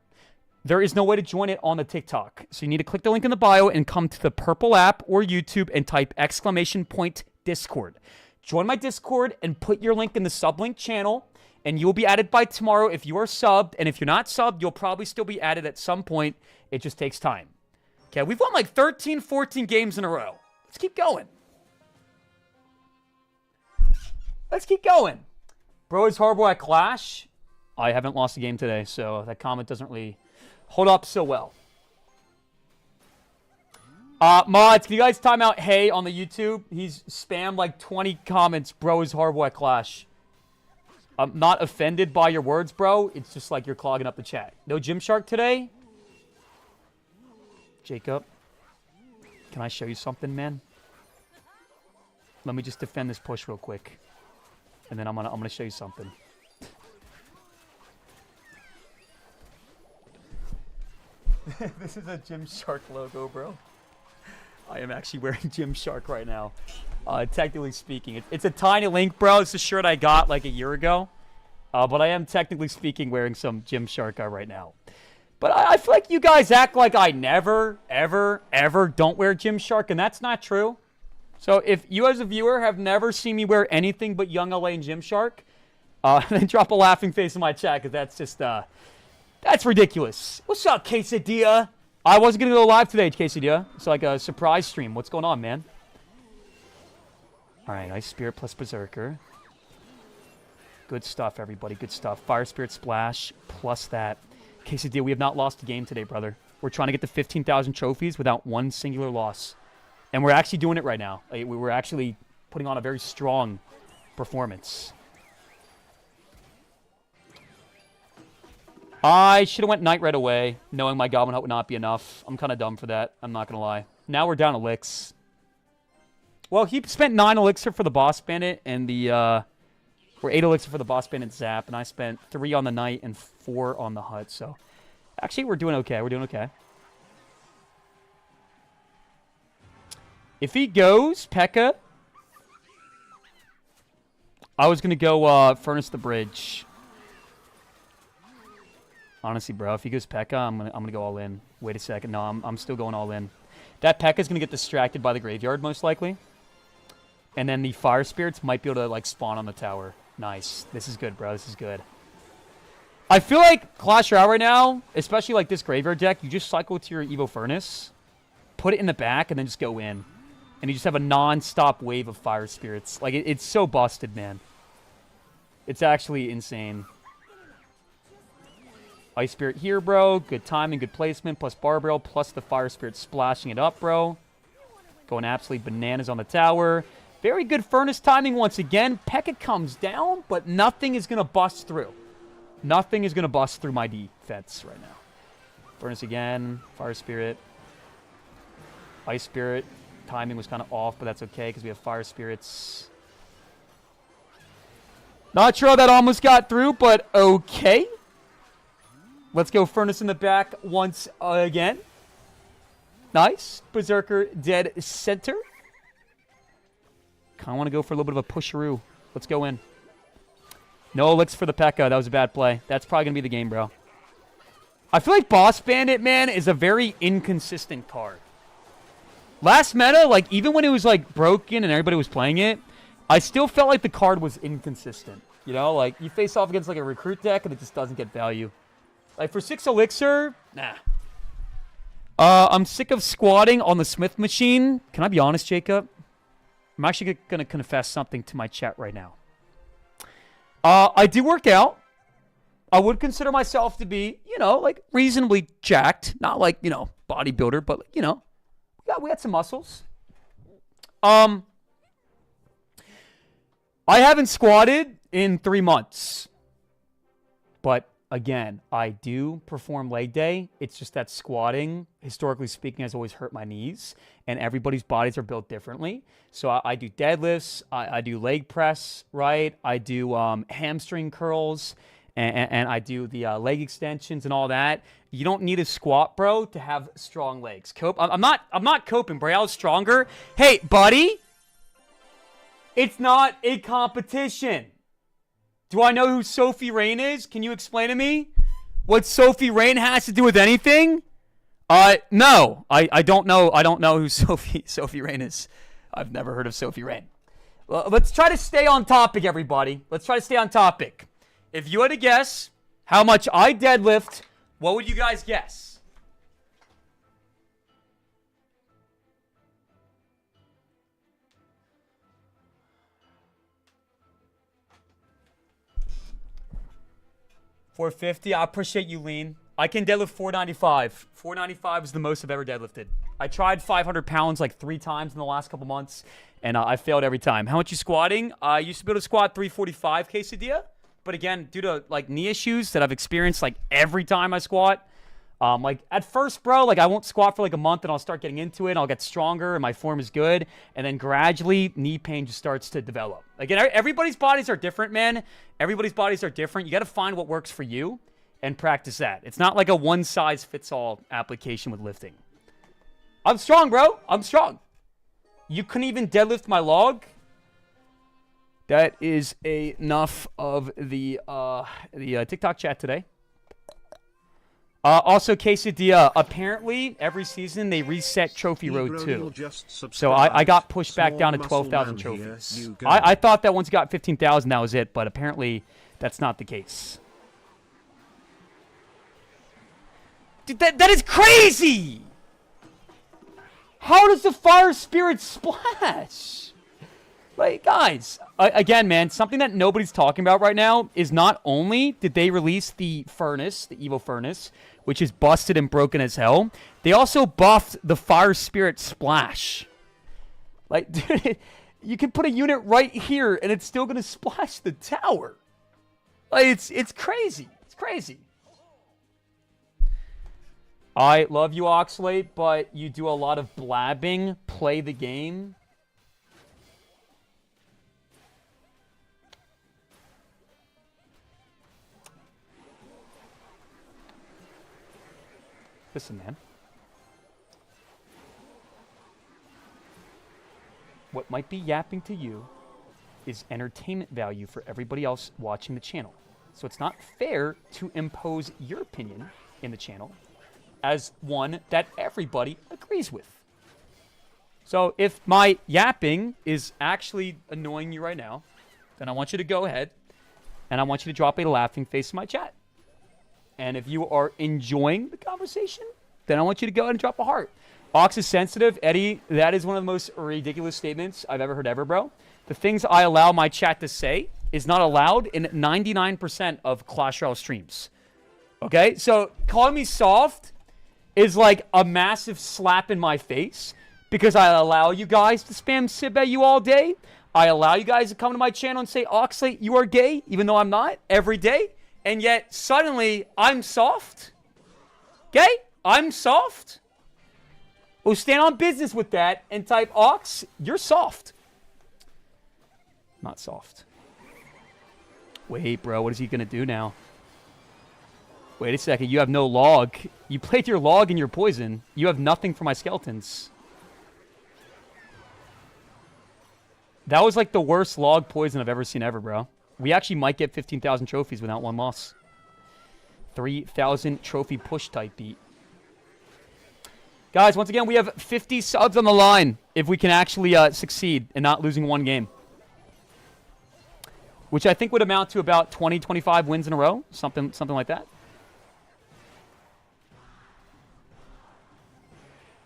There is no way to join it on the TikTok. So you need to click the link in the bio and come to the purple app or YouTube and type !Discord. Join my Discord and put your link in the sublink channel, and you'll be added by tomorrow if you are subbed. And if you're not subbed, you'll probably still be added at some point. It just takes time. Okay, we've won like 13, 14 games in a row. Let's keep going. Let's keep going. Bro is horrible at Clash. I haven't lost a game today, so that comment doesn't really hold up so well. Mods, can you guys time out Hey on the YouTube? He's spammed like 20 comments. Bro is horrible at Clash. I'm not offended by your words, bro. It's just like you're clogging up the chat. No Gymshark today? Jacob, can I show you something, man? Let me just defend this push real quick. And then I'm gonna show you something. This is a Gymshark logo, bro. I am actually wearing Gymshark right now. Technically speaking, it's a tiny link, bro. It's a shirt I got like a year ago. But I am technically speaking wearing some Gymshark right now. But I feel like you guys act like I never, ever, ever don't wear Gymshark, and that's not true. So if you as a viewer have never seen me wear anything but Young LA and Gymshark, then drop a laughing face in my chat, because that's just, that's ridiculous. What's up, Quesadilla? I wasn't going to go live today, Quesadilla. It's like a surprise stream. What's going on, man? All right, Ice Spirit plus Berserker. Good stuff, everybody. Good stuff. Fire Spirit Splash plus that. Quesadilla, we have not lost a game today, brother. We're trying to get to 15,000 trophies without one singular loss. And we're actually doing it right now. We were actually putting on a very strong performance. I should have went Knight right away, knowing my Goblin Hut would not be enough. I'm kind of dumb for that. I'm not going to lie. Now we're down Elix. Well, he spent 9 Elixir for the Boss Bandit and the... or 8 Elixir for the Boss Bandit Zap, and I spent 3 on the Knight and 4 on the Hut. So, actually, we're doing okay. We're doing okay. If he goes P.E.K.K.A., I was going to go Furnace the Bridge. Honestly, bro, if he goes P.E.K.K.A., I'm gonna go all in. Wait a second. No, I'm still going all in. That P.E.K.K.A. is going to get distracted by the graveyard, most likely. And then the Fire Spirits might be able to, like, spawn on the tower. Nice. This is good, bro. This is good. I feel like Clash Royale right now, especially like this graveyard deck, you just cycle to your Evo Furnace, put it in the back, and then just go in. And you just have a non-stop wave of Fire Spirits. Like, it's so busted, man. It's actually insane. Ice Spirit here, bro. Good timing, good placement, plus Barbell, plus the Fire Spirit splashing it up, bro. Going absolutely bananas on the tower. Very good Furnace timing once again. P.E.K.K.A. comes down, but nothing is going to bust through. Nothing is going to bust through my defense right now. Furnace again. Fire Spirit. Ice Spirit. Timing was kind of off, but that's okay because we have Fire Spirits. Not sure how that almost got through, but okay. Let's go Furnace in the back once again. Nice. Berserker dead center. Kind of want to go for a little bit of a pusheroo. Let's go in. No Elix for the P.E.K.K.A. That was a bad play. That's probably going to be the game, bro. I feel like Boss Bandit, man, is a very inconsistent card. Last meta, like, even when it was, like, broken and everybody was playing it, I still felt like the card was inconsistent. You know, like, you face off against, like, a recruit deck and it just doesn't get value. Like, for 6 Elixir, nah. I'm sick of squatting on the Smith machine. Can I be honest, Jacob? I'm actually going to confess something to my chat right now. I do work out. I would consider myself to be, you know, like, reasonably jacked. Not like, you know, bodybuilder, but, you know, we had some muscles. I haven't squatted in 3 months. But, again, I do perform leg day. It's just that squatting, historically speaking, has always hurt my knees. And everybody's bodies are built differently. So I do deadlifts. I do leg press, right? I do hamstring curls. and I do the leg extensions and all that. You don't need a squat, bro, to have strong legs. I'm not coping. Royale's stronger. Hey, buddy, it's not a competition. Do I know who Sophie Rain is? Can you explain to me what Sophie Rain has to do with anything? No, I don't know. I don't know who Sophie Rain is. I've never heard of Sophie Rain. Well, let's try to stay on topic, everybody. Let's try to stay on topic. If you had to guess how much I deadlift, what would you guys guess? $450. I appreciate you, Lean. I can deadlift 495. 495 is the most I've ever deadlifted. I tried 500 pounds like 3 times in the last couple months, and I failed every time. How much you squatting? I used to be able to squat 345 quesadilla, but again, due to like knee issues that I've experienced like every time I squat, like at first, bro, like I won't squat for like a month and I'll start getting into it and I'll get stronger and my form is good. And then gradually knee pain just starts to develop. Again, everybody's bodies are different, man. Everybody's bodies are different. You got to find what works for you and practice that. It's not like a one size fits all application with lifting. I'm strong, bro. I'm strong. You couldn't even deadlift my log. That is enough of the TikTok chat today. Also, Quesadilla, apparently every season they reset Trophy Road 2. So I got pushed back down to 12,000 trophies. I thought that once you got 15,000, that was it, but apparently that's not the case. Dude, that is crazy! How does the fire spirit splash? Like, guys, again, man, something that nobody's talking about right now is not only did they release the furnace, the Evo furnace, which is busted and broken as hell, they also buffed the fire spirit splash. Like, dude, you can put a unit right here and it's still going to splash the tower. Like, it's crazy. It's crazy. I love you, Oxalate, but you do a lot of blabbing. Play the game. Listen, man. What might be yapping to you is entertainment value for everybody else watching the channel. So it's not fair to impose your opinion in the channel as one that everybody agrees with. So if my yapping is actually annoying you right now, then I want you to go ahead and I want you to drop a laughing face in my chat. And if you are enjoying the conversation, then I want you to go ahead and drop a heart. Ox is sensitive. Eddie, that is one of the most ridiculous statements I've ever heard ever, bro. The things I allow my chat to say is not allowed in 99% of Clash Royale streams. Okay? So calling me soft is like a massive slap in my face because I allow you guys to spam sib at you all day. I allow you guys to come to my channel and say, Oxalate, you are gay, even though I'm not, every day. And yet, suddenly, I'm soft? Okay? I'm soft? Well, stand on business with that and type, Ox, you're soft. Not soft. Wait, bro, what is he going to do now? Wait a second, you have no log. You played your log and your poison. You have nothing for my skeletons. That was like the worst log poison I've ever seen ever, bro. We actually might get 15,000 trophies without one loss. 3,000 trophy push type beat. Guys, once again, we have 50 subs on the line if we can actually succeed in not losing one game. Which I think would amount to about 20, 25 wins in a row. Something like that.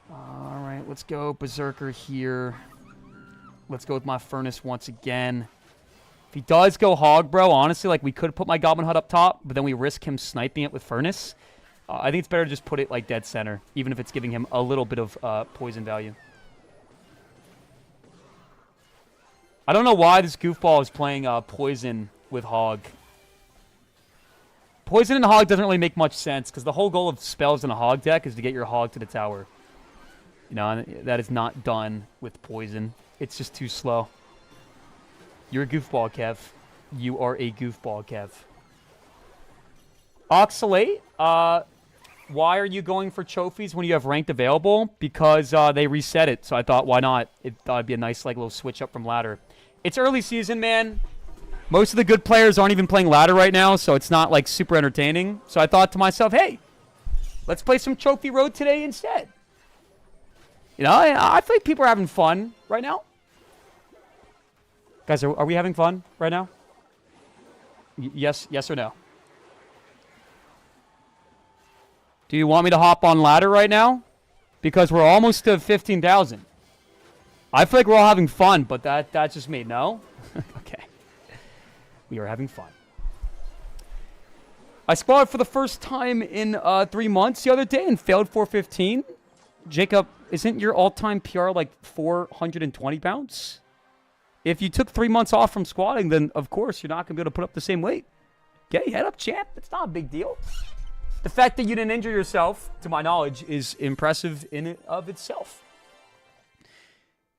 All right, let's go Berserker here. Let's go with my Furnace once again. If he does go Hog, bro, honestly, like we could put my Goblin Hut up top, but then we risk him sniping it with Furnace. I think it's better to just put it like dead center, even if it's giving him a little bit of poison value. I don't know why this goofball is playing Poison with Hog. Poison and Hog doesn't really make much sense, because the whole goal of spells in a Hog deck is to get your Hog to the tower. You know, and that is not done with Poison. It's just too slow. You're a goofball, Kev. You are a goofball, Kev. Oxalate, why are you going for trophies when you have ranked available? Because they reset it, so I thought, why not? It thought it'd be a nice like little switch up from ladder. It's early season, man. Most of the good players aren't even playing ladder right now, so it's not like super entertaining. So I thought to myself, hey, let's play some Trophy Road today instead. You know, I feel like people are having fun right now. Guys, are we having fun right now? Yes or no? Do you want me to hop on ladder right now? Because we're almost to 15,000. I feel like we're all having fun, but that's just me. No? Okay. We are having fun. I squatted for the first time in 3 months the other day and failed 415. Jacob, isn't your all-time PR like 420 pounds? If you took 3 months off from squatting, then of course you're not going to be able to put up the same weight. Okay, head up, champ. It's not a big deal. The fact that you didn't injure yourself, to my knowledge, is impressive in and of itself.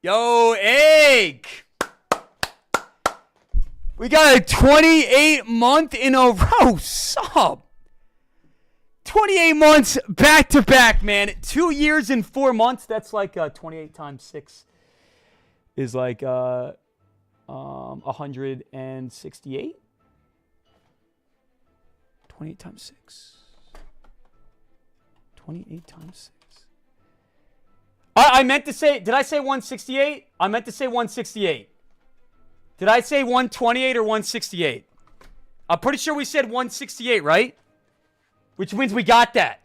Yo, Egg! We got a 28 month in a row. Sup? 28 months back to back, man. 2 years and 4 months. That's like 28 times 6 is like 168. 28 times 6. 28 times 6. I meant to say, did I say 168? I meant to say 168. Did I say 128 or 168? I'm pretty sure we said 168, right? Which means we got that.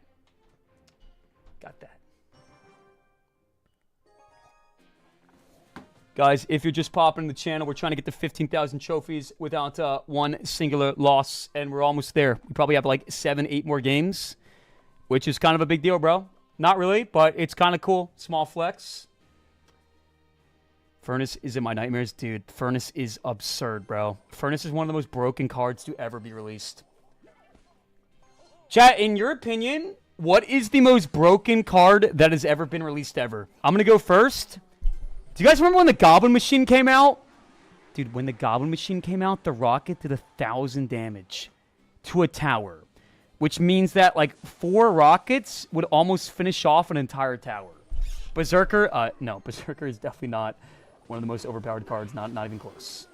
Got that. Guys, if you're just popping in the channel, we're trying to get to 15,000 trophies without one singular loss, and we're almost there. We probably have like 7-8 more games, which is kind of a big deal, bro. Not really, but it's kind of cool. Small flex. Furnace is in my nightmares. Dude, Furnace is absurd, bro. Furnace is one of the most broken cards to ever be released. Chat, in your opinion, what is the most broken card that has ever been released ever? I'm going to go first. Do you guys remember when the Goblin Machine came out? Dude, when the Goblin Machine came out, the rocket did 1,000 damage to a tower. Which means that, like, 4 rockets would almost finish off an entire tower. Berserker, no, Berserker is definitely not one of the most overpowered cards, not even close.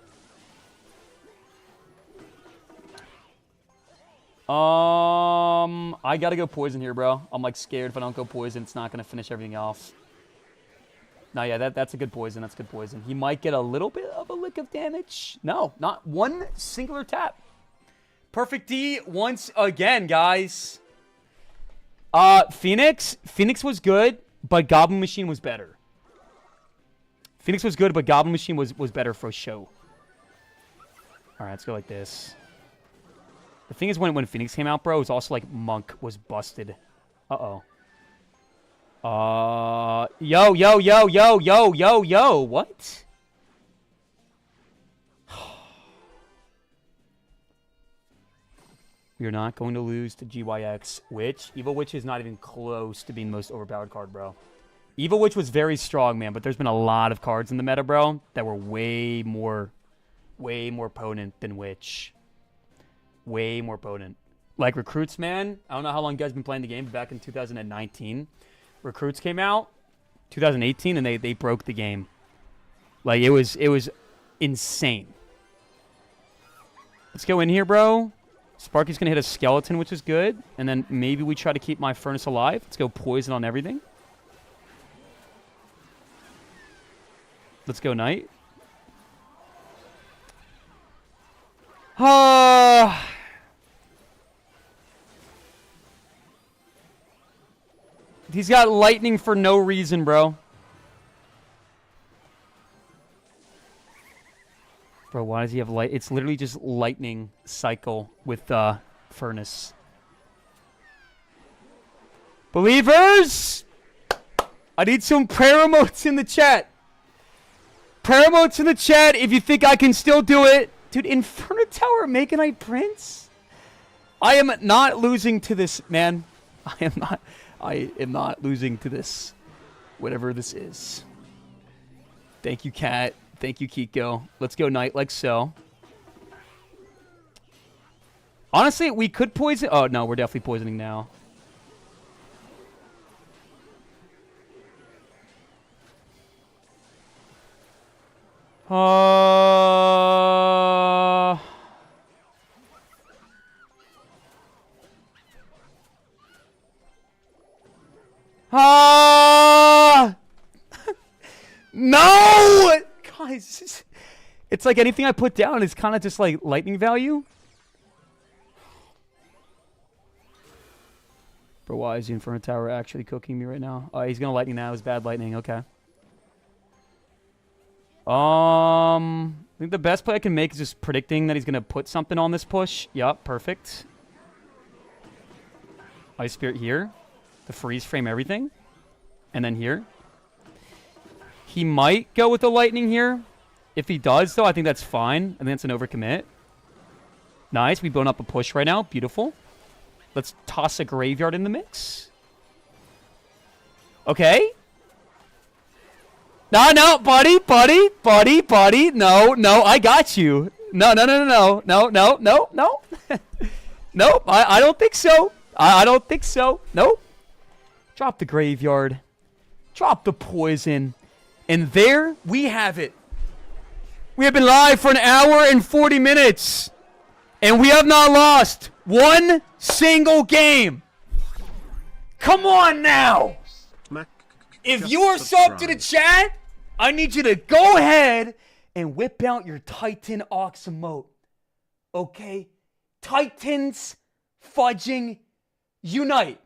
I gotta go poison here, bro. I'm like scared if I don't go poison, it's not gonna finish everything off. No, yeah, that's a good poison. That's good poison. He might get a little bit of a lick of damage. No, not one singular tap. Perfect D once again, guys. Phoenix was good, but Goblin Machine was better. Phoenix was good, but Goblin Machine was better for show. All right, let's go like this. The thing is, when Phoenix came out, bro, it was also like Monk was busted. Uh-oh. Yo. What? We are not going to lose to GYX Witch. Evil Witch is not even close to being the most overpowered card, bro. Evil Witch was very strong, man, but there's been a lot of cards in the meta, bro, that were way more potent than Witch. Way more potent. Like Recruits, man. I don't know how long you guys have been playing the game, but back in 2019, Recruits came out, 2018, and they broke the game. Like, it was insane. Let's go in here, bro. Sparky's going to hit a skeleton, which is good. And then maybe we try to keep my Furnace alive. Let's go poison on everything. Let's go Knight. He's got lightning for no reason, bro. Bro, why does he have light? It's literally just lightning cycle with Furnace. Believers! I need some prayer emotes in the chat. Prayer emotes in the chat if you think I can still do it. Dude, Inferno Tower Mega Knight Prince? I am not losing to this, man. I am not losing to this. Whatever this is. Thank you, Kat. Thank you, Kiko. Let's go Knight like so. Honestly, we could poison. Oh, no, we're definitely poisoning now. No! Guys, it's like anything I put down is kind of just like lightning value. Bro, why is the Inferno Tower actually cooking me right now? Oh, he's gonna lightning now. It was bad lightning. Okay. I think the best play I can make is just predicting that he's gonna put something on this push. Yup, perfect. Ice Spirit here to freeze frame everything, and then here. He might go with the lightning here. If he does, though, I think that's fine. I think it's an overcommit. Nice. We've blown up a push right now. Beautiful. Let's toss a graveyard in the mix. Okay. No, buddy. No, I got you. No. Nope, I don't think so. I don't think so. Nope. Drop the graveyard. Drop the poison. And there we have it. We have been live for an hour and 40 minutes. And we have not lost one single game. Come on now. If you are subbed to the chat, I need you to go ahead and whip out your Titan Ox emote. Okay? Titans fudging unite.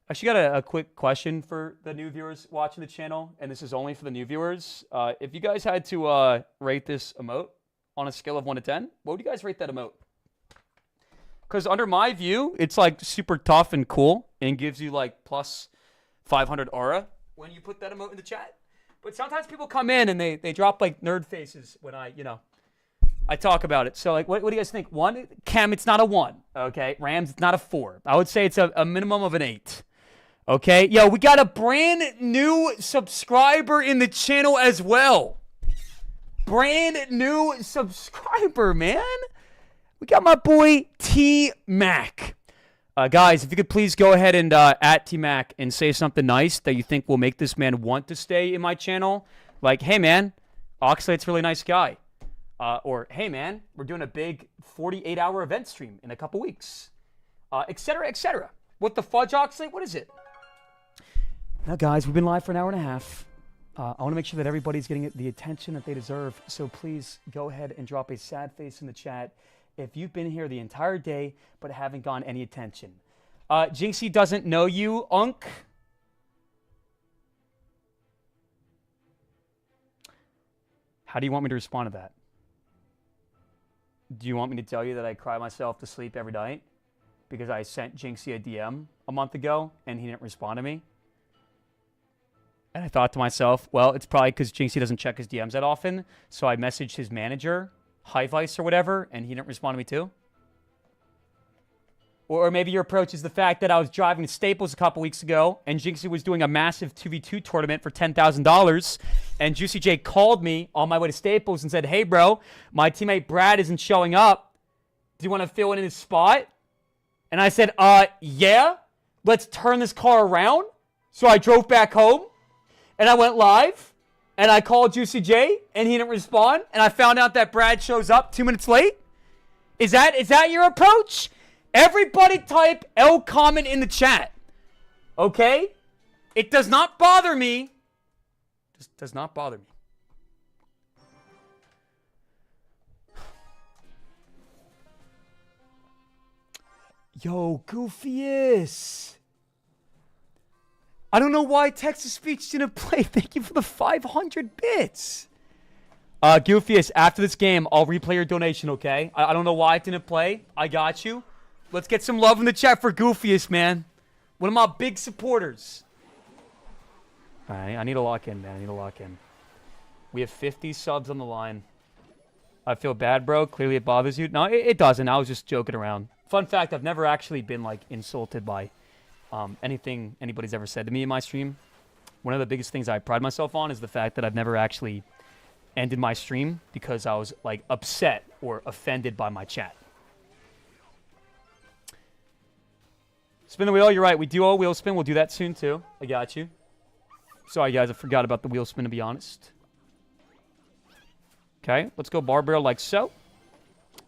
I actually got a quick question for the new viewers watching the channel, and this is only for the new viewers. If you guys had to rate this emote on a scale of 1 to 10, what would you guys rate that emote? Because under my view, it's like super tough and cool and gives you like plus 500 aura when you put that emote in the chat. But sometimes people come in and they drop like nerd faces when I talk about it. So like, what do you guys think? 1? Chem, it's not a 1. Okay. Rams, it's not a 4. I would say it's a minimum of an 8. Okay. Yo, we got a brand new subscriber in the channel as well. Brand new subscriber, man. We got my boy T-Mac. Guys, if you could please go ahead and at T-Mac and say something nice that you think will make this man want to stay in my channel. Like, hey, man, Oxalate's a really nice guy. Or, hey, man, we're doing a big 48-hour event stream in a couple weeks. Et cetera, et cetera. What the fudge, Oxalate? What is it? Now, guys, we've been live for an hour and a half. I want to make sure that everybody's getting the attention that they deserve. So please go ahead and drop a sad face in the chat if you've been here the entire day but haven't gotten any attention. Jinxie doesn't know you, Unk. How do you want me to respond to that? Do you want me to tell you that I cry myself to sleep every night because I sent Jinxie a DM a month ago and he didn't respond to me? And I thought to myself, well, it's probably because Jinxie doesn't check his DMs that often. So I messaged his manager, High Vice or whatever, and he didn't respond to me too. Or maybe your approach is the fact that I was driving to Staples a couple weeks ago and Jinxie was doing a massive 2v2 tournament for $10,000. And Juicy J called me on my way to Staples and said, hey, bro, my teammate Brad isn't showing up. Do you want to fill in his spot? And I said, yeah, let's turn this car around. So I drove back home and I went live and I called Juicy J and he didn't respond. And I found out that Brad shows up 2 minutes late. Is that your approach? Everybody type L comment in the chat. Okay? It does not bother me. Just does not bother me. Yo, Goofiest. I don't know why text-to-speech didn't play. Thank you for the 500 bits. Goofiest, after this game, I'll replay your donation, okay? I don't know why it didn't play. I got you. Let's get some love in the chat for Goofiest, man. One of my big supporters. All right, I need to lock in, man. I need to lock in. We have 50 subs on the line. I feel bad, bro. Clearly it bothers you. No, it doesn't. I was just joking around. Fun fact, I've never actually been, like, insulted by anything anybody's ever said to me in my stream. One of the biggest things I pride myself on is the fact that I've never actually ended my stream because I was, like, upset or offended by my chat. Spin the wheel. You're right. We do all wheel spin. We'll do that soon, too. I got you. Sorry, guys. I forgot about the wheel spin, to be honest. Okay. Let's go bar barrel like so.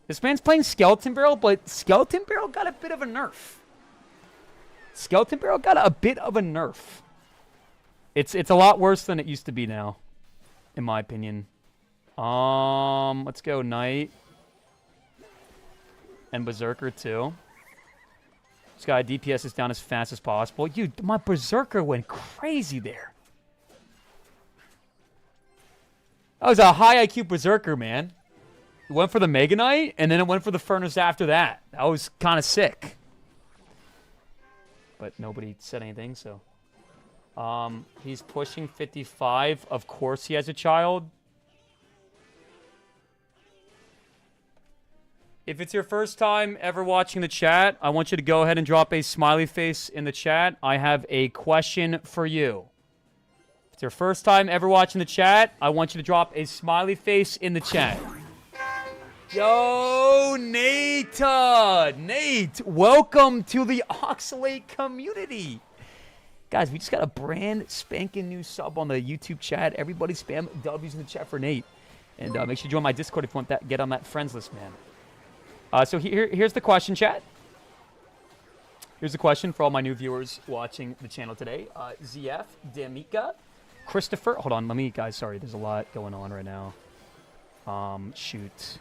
This man's playing skeleton barrel, but skeleton barrel got a bit of a nerf. Skeleton barrel got a bit of a nerf. It's a lot worse than it used to be now, in my opinion. Let's go Knight. And Berserker, too. This guy DPS is down as fast as possible. Dude, my Berserker went crazy there. That was a high IQ Berserker, man. It went for the Mega Knight, and then it went for the Furnace after that. That was kind of sick. But nobody said anything, so. He's pushing 55. Of course he has a child. If it's your first time ever watching the chat, I want you to go ahead and drop a smiley face in the chat. I have a question for you. If it's your first time ever watching the chat, I want you to drop a smiley face in the chat. Yo, Nate! Nate, welcome to the Oxalate community. Guys, we just got a brand spanking new sub on the YouTube chat. Everybody spam W's in the chat for Nate. And make sure you join my Discord if you want that. Get on that friends list, man. So here's the question, chat. Here's the question for all my new viewers watching the channel today. ZF, Damika, Christopher. Hold on, let me, guys, sorry. There's a lot going on right now. Shoot.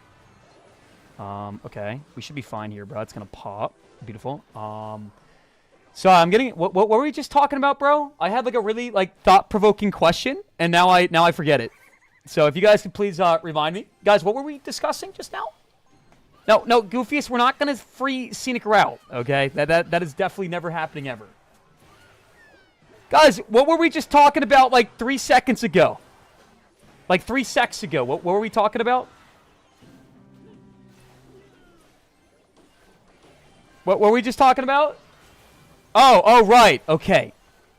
Okay. We should be fine here, bro. It's going to pop. Beautiful. So I'm getting, what were we just talking about, bro? I had like a really like thought-provoking question, and now I forget it. So if you guys could please remind me. Guys, what were we discussing just now? No, Goofiest, we're not going to free Scenic Route, okay? That is definitely never happening ever. Guys, what were we just talking about like 3 seconds ago? Like 3 secs ago, what were we talking about? What were we just talking about? Oh, right, okay.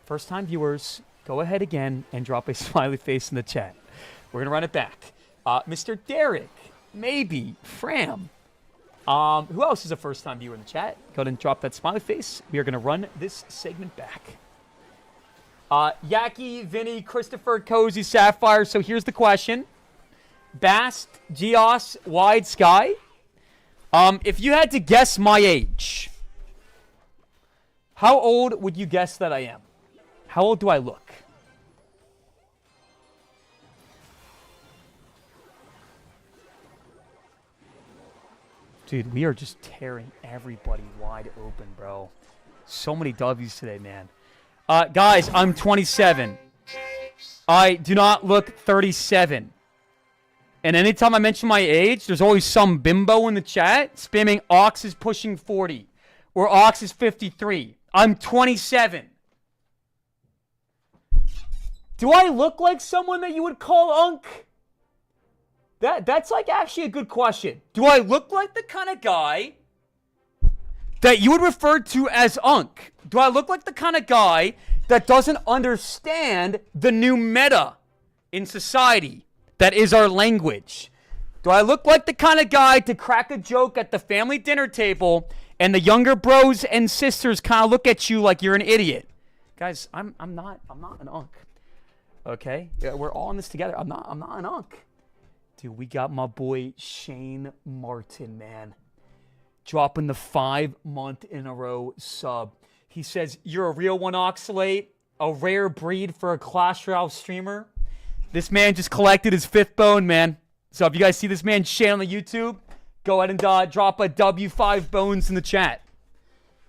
First-time viewers, go ahead again and drop a smiley face in the chat. We're going to run it back. Mr. Derek, maybe, Fram. Who else is a first-time viewer in the chat? Go ahead and drop that smiley face. We are going to run this segment back. Yaki, Vinny, Christopher, Cozy, Sapphire. So here's the question. Bast, Geos, Wide Sky. If you had to guess my age, how old would you guess that I am? How old do I look? Dude, we are just tearing everybody wide open, bro. So many W's today, man. Guys, I'm 27. I do not look 37. And anytime I mention my age, there's always some bimbo in the chat spamming Ox is pushing 40 or Ox is 53. I'm 27. Do I look like someone that you would call Unk? That's like actually a good question. Do I look like the kind of guy that you would refer to as Unk? Do I look like the kind of guy that doesn't understand the new meta in society that is our language? Do I look like the kind of guy to crack a joke at the family dinner table and the younger bros and sisters kind of look at you like you're an idiot? Guys, I'm not an Unk. Okay? Yeah, we're all in this together. I'm not an Unk. Dude, we got my boy Shane Martin, man. Dropping the 5-month-in-a-row sub. He says, you're a real one, Oxalate. A rare breed for a Clash Royale streamer. This man just collected his 5th bone, man. So if you guys see this man Shane on the YouTube, go ahead and drop a W5 bones in the chat.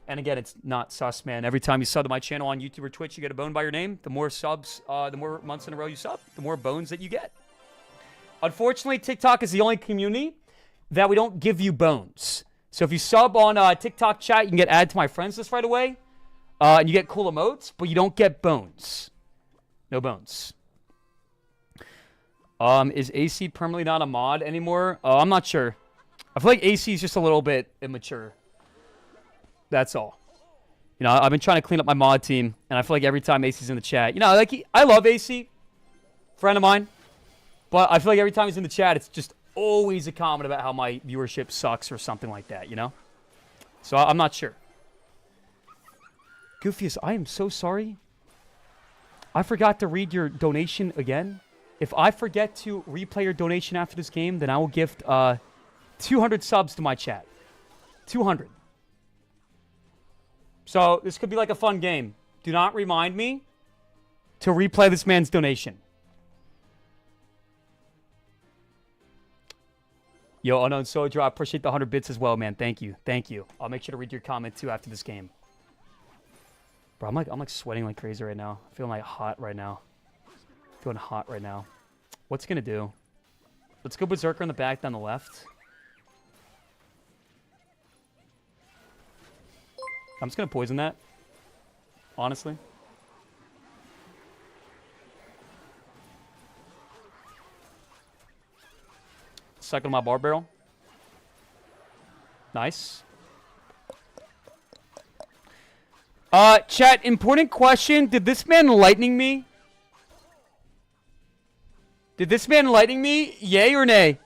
And again, it's not sus, man. Every time you sub to my channel on YouTube or Twitch, you get a bone by your name. The more subs, the more months in a row you sub, the more bones that you get. Unfortunately, TikTok is the only community that we don't give you bones. So if you sub on TikTok chat, you can get added to my friends list right away. And you get cool emotes, but you don't get bones. No bones. Is AC permanently not a mod anymore? I'm not sure. I feel like AC is just a little bit immature. That's all. You know, I've been trying to clean up my mod team, and I feel like every time AC's in the chat, you know, like I love AC, friend of mine. But I feel like every time he's in the chat, it's just always a comment about how my viewership sucks or something like that, you know? So I'm not sure. Goofiest, I am so sorry. I forgot to read your donation again. If I forget to replay your donation after this game, then I will gift 200 subs to my chat. 200. So this could be like a fun game. Do not remind me to replay this man's donation. Yo, Unknown Soldier, I appreciate the 100 bits as well, man. Thank you. Thank you. I'll make sure to read your comment, too, after this game. Bro, I'm like sweating like crazy right now. I'm feeling like hot right now. Feeling hot right now. What's it gonna do? Let's go Berserker in the back down the left. I'm just gonna poison that. Honestly. Cycle my bar barrel. Nice. Chat, important question. Did this man lightning me? Did this man lightning me? Yay or nay?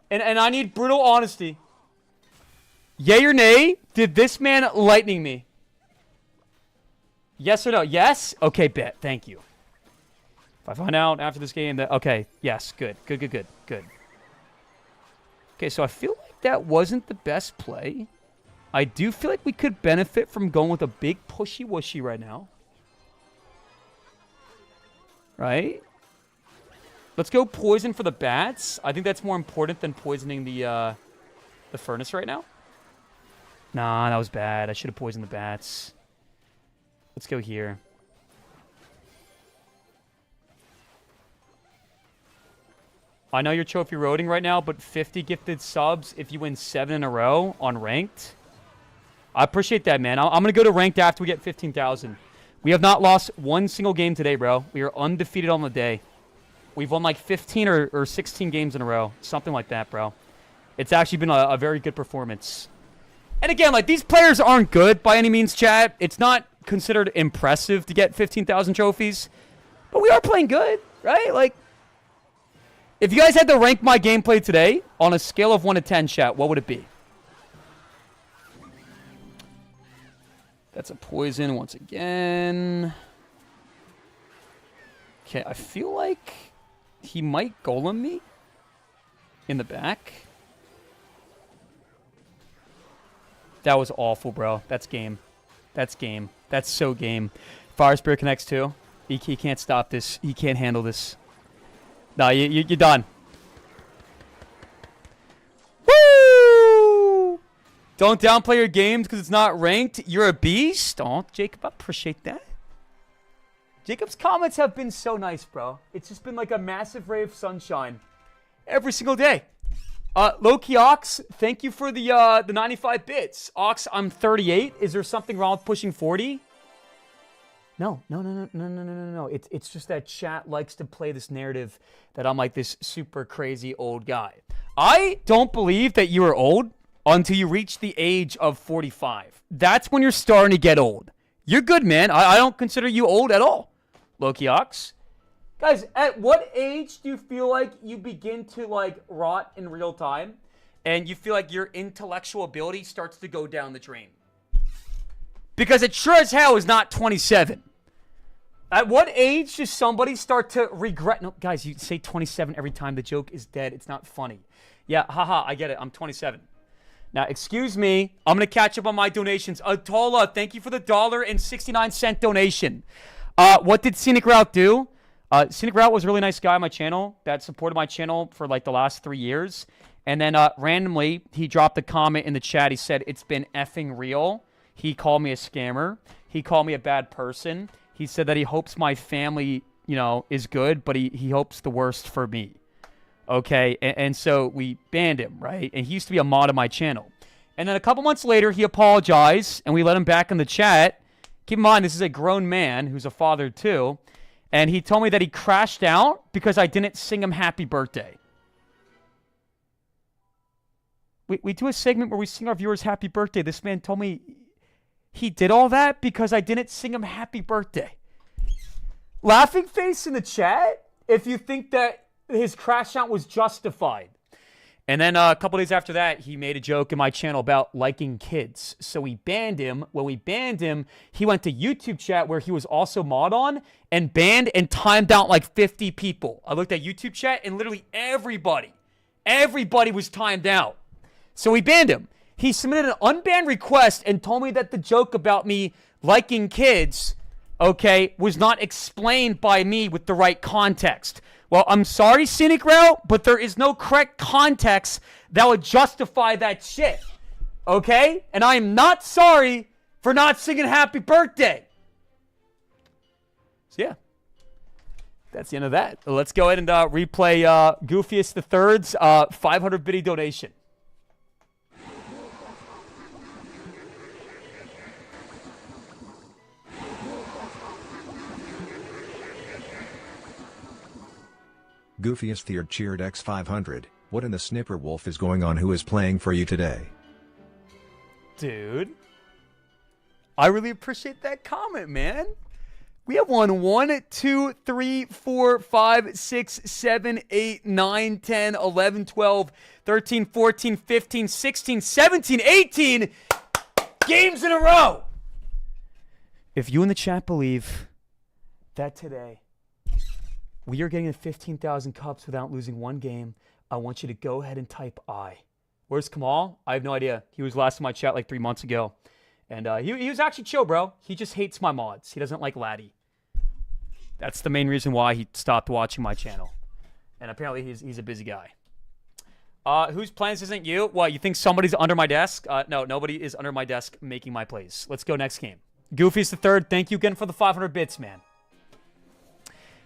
And I need brutal honesty. Yay or nay? Did this man lightning me? Yes or no? Yes? Okay, bet. Thank you. If I find out after this game that... Okay, yes. Good. Good. Okay, so I feel like that wasn't the best play. I do feel like we could benefit from going with a big pushy-wushy right now. Right? Let's go poison for the bats. I think that's more important than poisoning the furnace right now. Nah, that was bad. I should have poisoned the bats. Let's go here. I know you're trophy roading right now, but 50 gifted subs if you win 7 in a row on ranked. I appreciate that, man. I'm going to go to ranked after we get 15,000. We have not lost one single game today, bro. We are undefeated on the day. We've won like 15 or 16 games in a row. Something like that, bro. It's actually been a very good performance. And again, like, these players aren't good by any means, chat. It's not considered impressive to get 15,000 trophies. But we are playing good, right? Like, if you guys had to rank my gameplay today on a scale of 1 to 10, chat, what would it be? That's a poison once again. Okay, I feel like he might golem me in the back. That was awful, bro. That's game. That's game. That's so game. Fire Spirit connects too. He can't stop this. He can't handle this. No, you're done. Woo! Don't downplay your games because it's not ranked. You're a beast. Oh, Jacob, I appreciate that. Jacob's comments have been so nice, bro. It's just been like a massive ray of sunshine every single day. Low-key Ox, thank you for the 95 bits. Ox, I'm 38. Is there something wrong with pushing 40? No. It's just that chat likes to play this narrative that I'm like this super crazy old guy. I don't believe that you are old until you reach the age of 45. That's when you're starting to get old. You're good, man. I don't consider you old at all. Loki Ox. Guys, at what age do you feel like you begin to like rot in real time and you feel like your intellectual ability starts to go down the drain? Because it sure as hell is not 27. At what age does somebody start to regret? No, guys, you say 27 every time. The joke is dead. It's not funny. Yeah, haha, I get it. I'm 27. Now, excuse me. I'm going to catch up on my donations. Atola, thank you for the $1.69 donation. What did Scenic Route do? Scenic Route was a really nice guy on my channel that supported my channel for like the last 3 years. And then randomly, he dropped a comment in the chat. He said, it's been effing real. He called me a scammer. He called me a bad person. He said that he hopes my family, you know, is good, but he hopes the worst for me. Okay, and so we banned him, right? And he used to be a mod on my channel. And then a couple months later, he apologized, and we let him back in the chat. Keep in mind, this is a grown man who's a father too. And he told me that he crashed out because I didn't sing him happy birthday. We do a segment where we sing our viewers happy birthday. This man told me he did all that because I didn't sing him happy birthday. Laughing face in the chat if you think that his crash out was justified. And then a couple days after that, he made a joke in my channel about liking kids. So we banned him. When we banned him, he went to YouTube chat where he was also mod on and banned and timed out like 50 people. I looked at YouTube chat and literally everybody was timed out. So we banned him. He submitted an unbanned request and told me that the joke about me liking kids, okay, was not explained by me with the right context. Well, I'm sorry, Scenic Route, but there is no correct context that would justify that shit. Okay? And I am not sorry for not singing happy birthday. So, yeah. That's the end of that. Let's go ahead and replay Goofiest the Third's 500 biddy donation. Goofiest Third cheered X500. What in the snipper wolf is going on? Who is playing for you today? Dude. I really appreciate that comment, man. We have won 1, 2, 3, 4, 5, 6, 7, 8, 9, 10, 11, 12, 13, 14, 15, 16, 17, 18 games in a row. If you in the chat believe that today we are getting to 15,000 cups without losing one game, I want you to go ahead and type I. Where's Kamal? I have no idea. He was last in my chat like 3 months ago. And he was actually chill, bro. He just hates my mods. He doesn't like Laddie. That's the main reason why he stopped watching my channel. And apparently he's a busy guy. Whose plans isn't you? What, you think somebody's under my desk? No, nobody is under my desk making my plays. Let's go next game. Goofy's the Third. Thank you again for the 500 bits, man.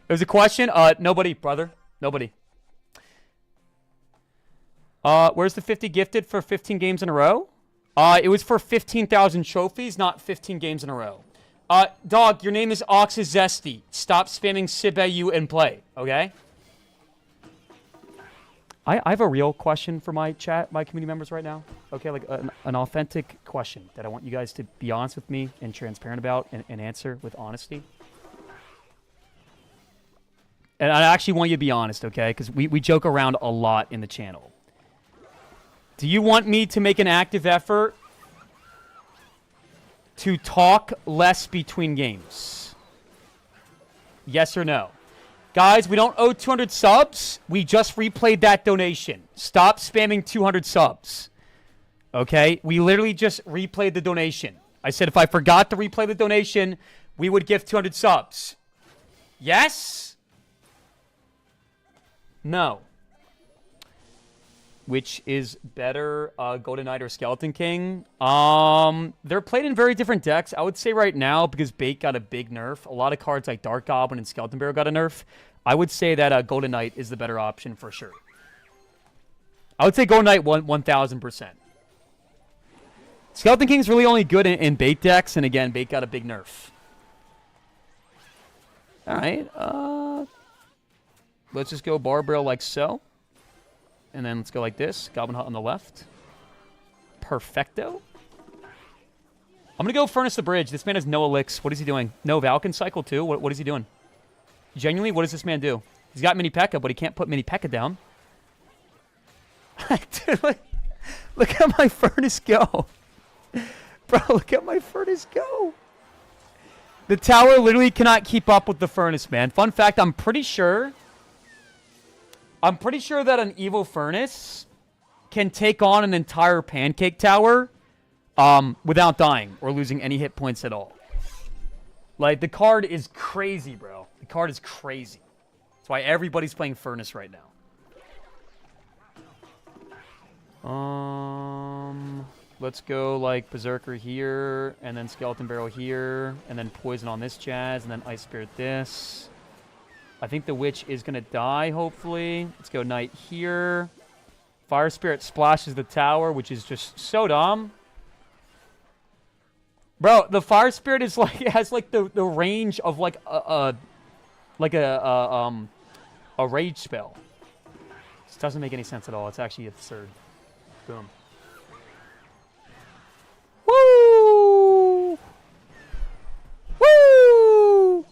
It was a question? Nobody, brother. Nobody. Where's the 50 gifted for 15 games in a row? It was for 15,000 trophies, not 15 games in a row. Dog, your name is Oxazesty. Stop spamming Sibayu and play, okay? I have a real question for my chat, my community members right now. Okay, like an authentic question that I want you guys to be honest with me and transparent about and answer with honesty. And I actually want you to be honest, okay? Because we joke around a lot in the channel. Do you want me to make an active effort to talk less between games? Yes or no? Guys, we don't owe 200 subs. We just replayed that donation. Stop spamming 200 subs. Okay? We literally just replayed the donation. I said if I forgot to replay the donation, we would give 200 subs. Yes? No. Which is better, Golden Knight or Skeleton King? They're played in very different decks. I would say right now, because Bait got a big nerf, a lot of cards like Dark Goblin and Skeleton Barrel got a nerf. I would say that Golden Knight is the better option for sure. I would say Golden Knight 1000%. Skeleton King's really only good in Bait decks, and again, Bait got a big nerf. Alright, let's just go Bar Barrel like so. And then let's go like this. Goblin Hut on the left. Perfecto. I'm going to go Furnace the Bridge. This man has no Elix. What is he doing? No Valken Cycle too? What is he doing? Genuinely, what does this man do? He's got Mini P.E.K.K.A, but he can't put Mini P.E.K.K.A down. Dude, look at my Furnace go. Bro, look at my Furnace go. The tower literally cannot keep up with the Furnace, man. Fun fact, I'm pretty sure that an Evil Furnace can take on an entire Pancake Tower without dying or losing any hit points at all. Like, the card is crazy, bro. The card is crazy. That's why everybody's playing Furnace right now. Let's go, like, Berserker here, and then Skeleton Barrel here, and then Poison on this Jazz, and then Ice Spirit this. I think the Witch is going to die, hopefully. Let's go Knight here. Fire Spirit splashes the tower, which is just so dumb. Bro, the Fire Spirit is like, it has like the range of like a rage spell. This doesn't make any sense at all. It's actually absurd. Boom. Woo! Woo!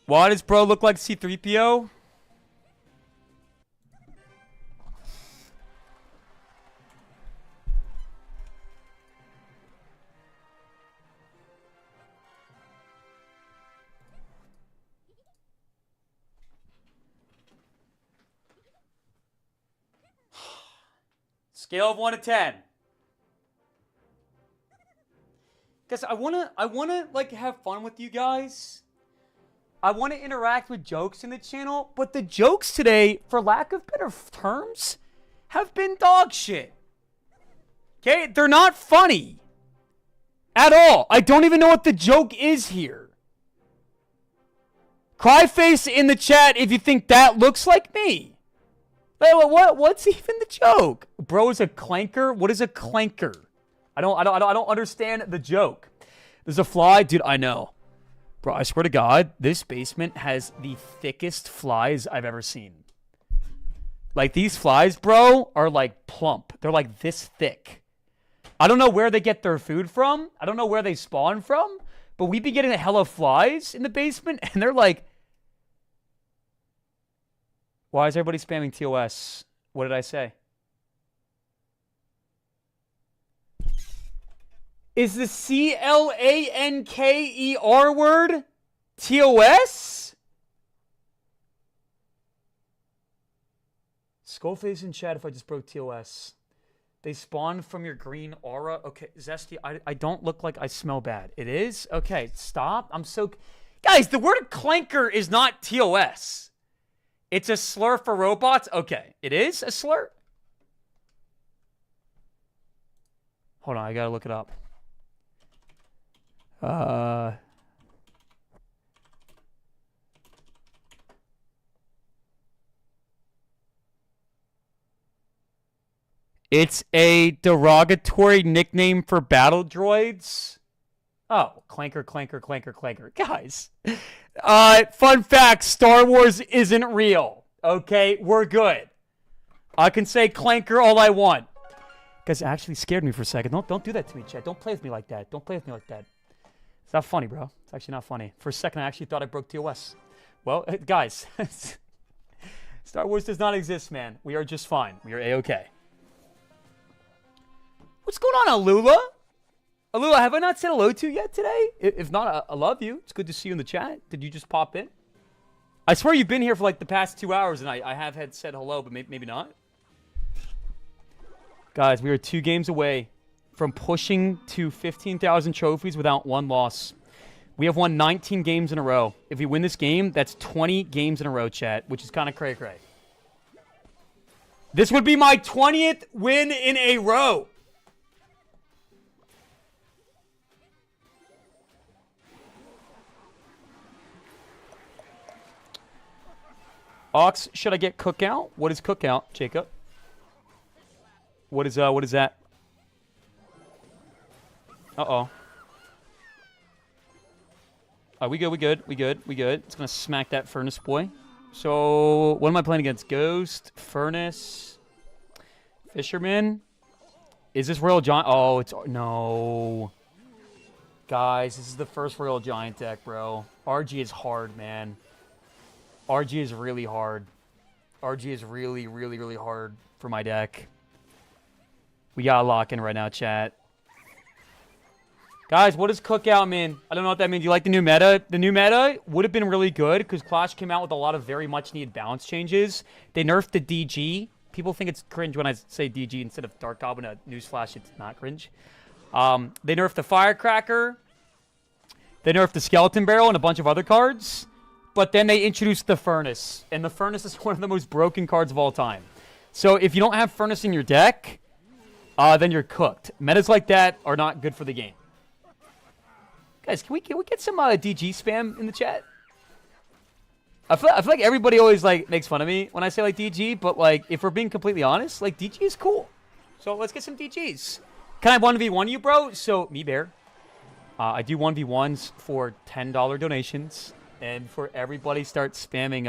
Why does bro look like C-3PO? Scale of 1 to 10. Guys, I wanna like have fun with you guys. I want to interact with jokes in the channel, but the jokes today, for lack of better terms, have been dog shit. Okay? They're not funny. At all. I don't even know what the joke is here. Cryface in the chat if you think that looks like me. What's even the joke? Bro is a clanker? What is a clanker? I don't understand the joke. There's a fly? Dude, I know. Bro, I swear to God, this basement has the thickest flies I've ever seen. Like, these flies, bro, are like plump. They're like this thick. I don't know where they get their food from. I don't know where they spawn from. But we be getting a hella flies in the basement, and they're like... Why is everybody spamming TOS? What did I say? Is the CLANKER word TOS? Skullface in chat if I just broke TOS. They spawn from your green aura. Okay, Zesty, I don't look like I smell bad. It is? Okay, stop. I'm so... Guys, the word clanker is not TOS. It's a slur for robots? Okay, it is a slur? Hold on, I gotta look it up. It's a derogatory nickname for battle droids. Oh, clanker, clanker, clanker, clanker. Guys, fun fact, Star Wars isn't real. Okay, we're good. I can say clanker all I want. Guys, it actually scared me for a second. Don't do that to me, Chet. Don't play with me like that. Don't play with me like that. It's not funny, bro. It's actually not funny. For a second, I actually thought I broke TOS. Well, guys, Star Wars does not exist, man. We are just fine. We are A-okay. What's going on, Alula? Alula, have I not said hello to you yet today? If not, I love you. It's good to see you in the chat. Did you just pop in? I swear you've been here for like the past 2 hours, and I have had said hello, but maybe not. Guys, we are 2 games away from pushing to 15,000 trophies without 1 loss. We have won 19 games in a row. If we win this game, that's 20 games in a row, chat, which is kind of cray-cray. This would be my 20th win in a row. Ox, should I get cookout? What is cookout, Jacob? What is that? Uh-oh. We good. It's gonna smack that furnace boy. So, what am I playing against? Ghost, Furnace, Fisherman. Is this Royal Giant? Oh, it's... No. Guys, this is the first Royal Giant deck, bro. RG is hard, man. RG is really hard. RG is really, really, really hard for my deck. We gotta lock in right now, chat. Guys, what does cookout mean? I don't know what that means. You like the new meta? The new meta would have been really good because Clash came out with a lot of very much needed balance changes. They nerfed the DG. People think it's cringe when I say DG instead of Dark Goblin. Newsflash, it's not cringe. They nerfed the Firecracker. They nerfed the Skeleton Barrel and a bunch of other cards. But then they introduced the Furnace. And the Furnace is one of the most broken cards of all time. So if you don't have Furnace in your deck, then you're cooked. Metas like that are not good for the game. Guys, can we get some DG spam in the chat? I feel like everybody always like makes fun of me when I say like DG, but like if we're being completely honest, like DG is cool. So let's get some DGs. Can I 1v1 you, bro? So me bear. I do 1v1s for $10 donations, and for everybody start spamming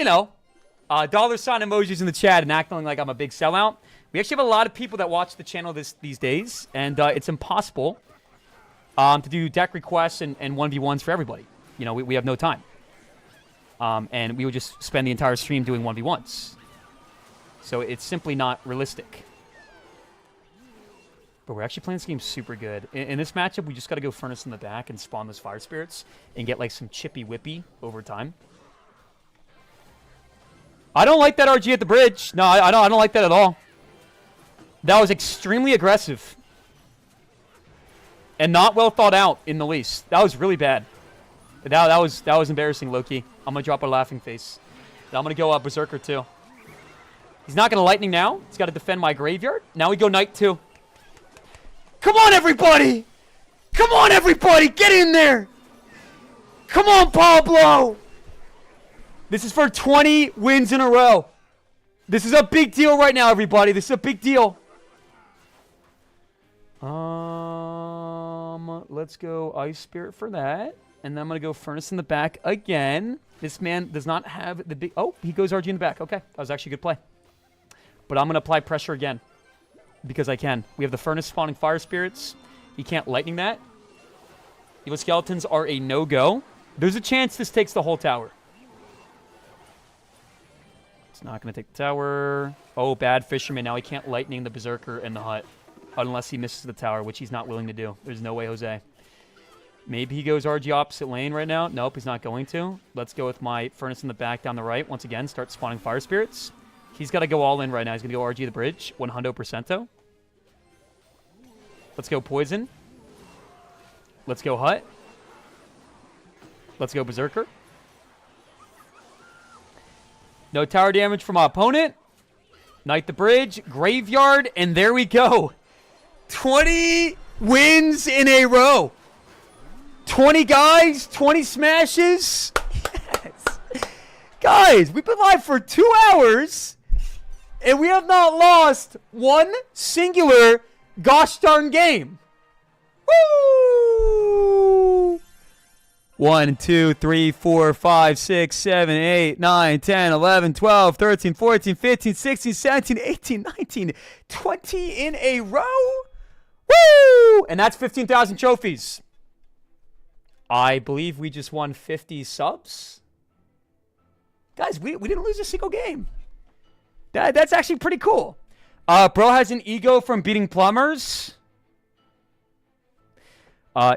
dollar sign emojis in the chat and acting like I'm a big sellout. We actually have a lot of people that watch the channel these days, and it's impossible to do deck requests and 1v1s for everybody. You know, we have no time. And we would just spend the entire stream doing 1v1s. So it's simply not realistic. But we're actually playing this game super good. In this matchup, we just got to go Furnace in the back and spawn those Fire Spirits and get like some chippy whippy over time. I don't like that RG at the bridge. No, I don't like that at all. That was extremely aggressive. And not well thought out in the least. That was really bad. That was embarrassing, Loki. I'm going to drop a laughing face. And I'm going to go Berserker too. He's not going to Lightning now. He's got to defend my graveyard. Now we go Knight 2. Come on, everybody! Come on, everybody! Get in there! Come on, Pablo! This is for 20 wins in a row. This is a big deal right now, everybody. This is a big deal. Let's go Ice Spirit for that. And then I'm going to go Furnace in the back again. This man does not have the big... Oh, he goes RG in the back. Okay, that was actually a good play. But I'm going to apply pressure again. Because I can. We have the Furnace spawning Fire Spirits. He can't Lightning that. Evil Skeletons are a no-go. There's a chance this takes the whole tower. It's not going to take the tower. Oh, bad Fisherman. Now he can't Lightning the Berserker and the Hut. Unless he misses the tower, which he's not willing to do. There's no way, Jose. Maybe he goes RG opposite lane right now. Nope, he's not going to. Let's go with my Furnace in the back down the right. Once again, start spawning Fire Spirits. He's got to go all in right now. He's going to go RG the bridge. 100%. Let's go Poison. Let's go Hut. Let's go Berserker. No tower damage from my opponent. Knight the bridge. Graveyard. And there we go. 20 wins in a row. 20 guys, 20 smashes. Yes. Guys, we've been live for 2 hours, and we have not lost one singular gosh darn game. Woo! 1, 2, 3, 4, 5, 6, 7, 8, 9, 10, 11, 12, 13, 14, 15, 16, 17, 18, 19, 20 in a row. Woo! And that's 15,000 trophies. I believe we just won 50 subs. Guys, we didn't lose a single game. That's actually pretty cool. Bro has an ego from beating plumbers.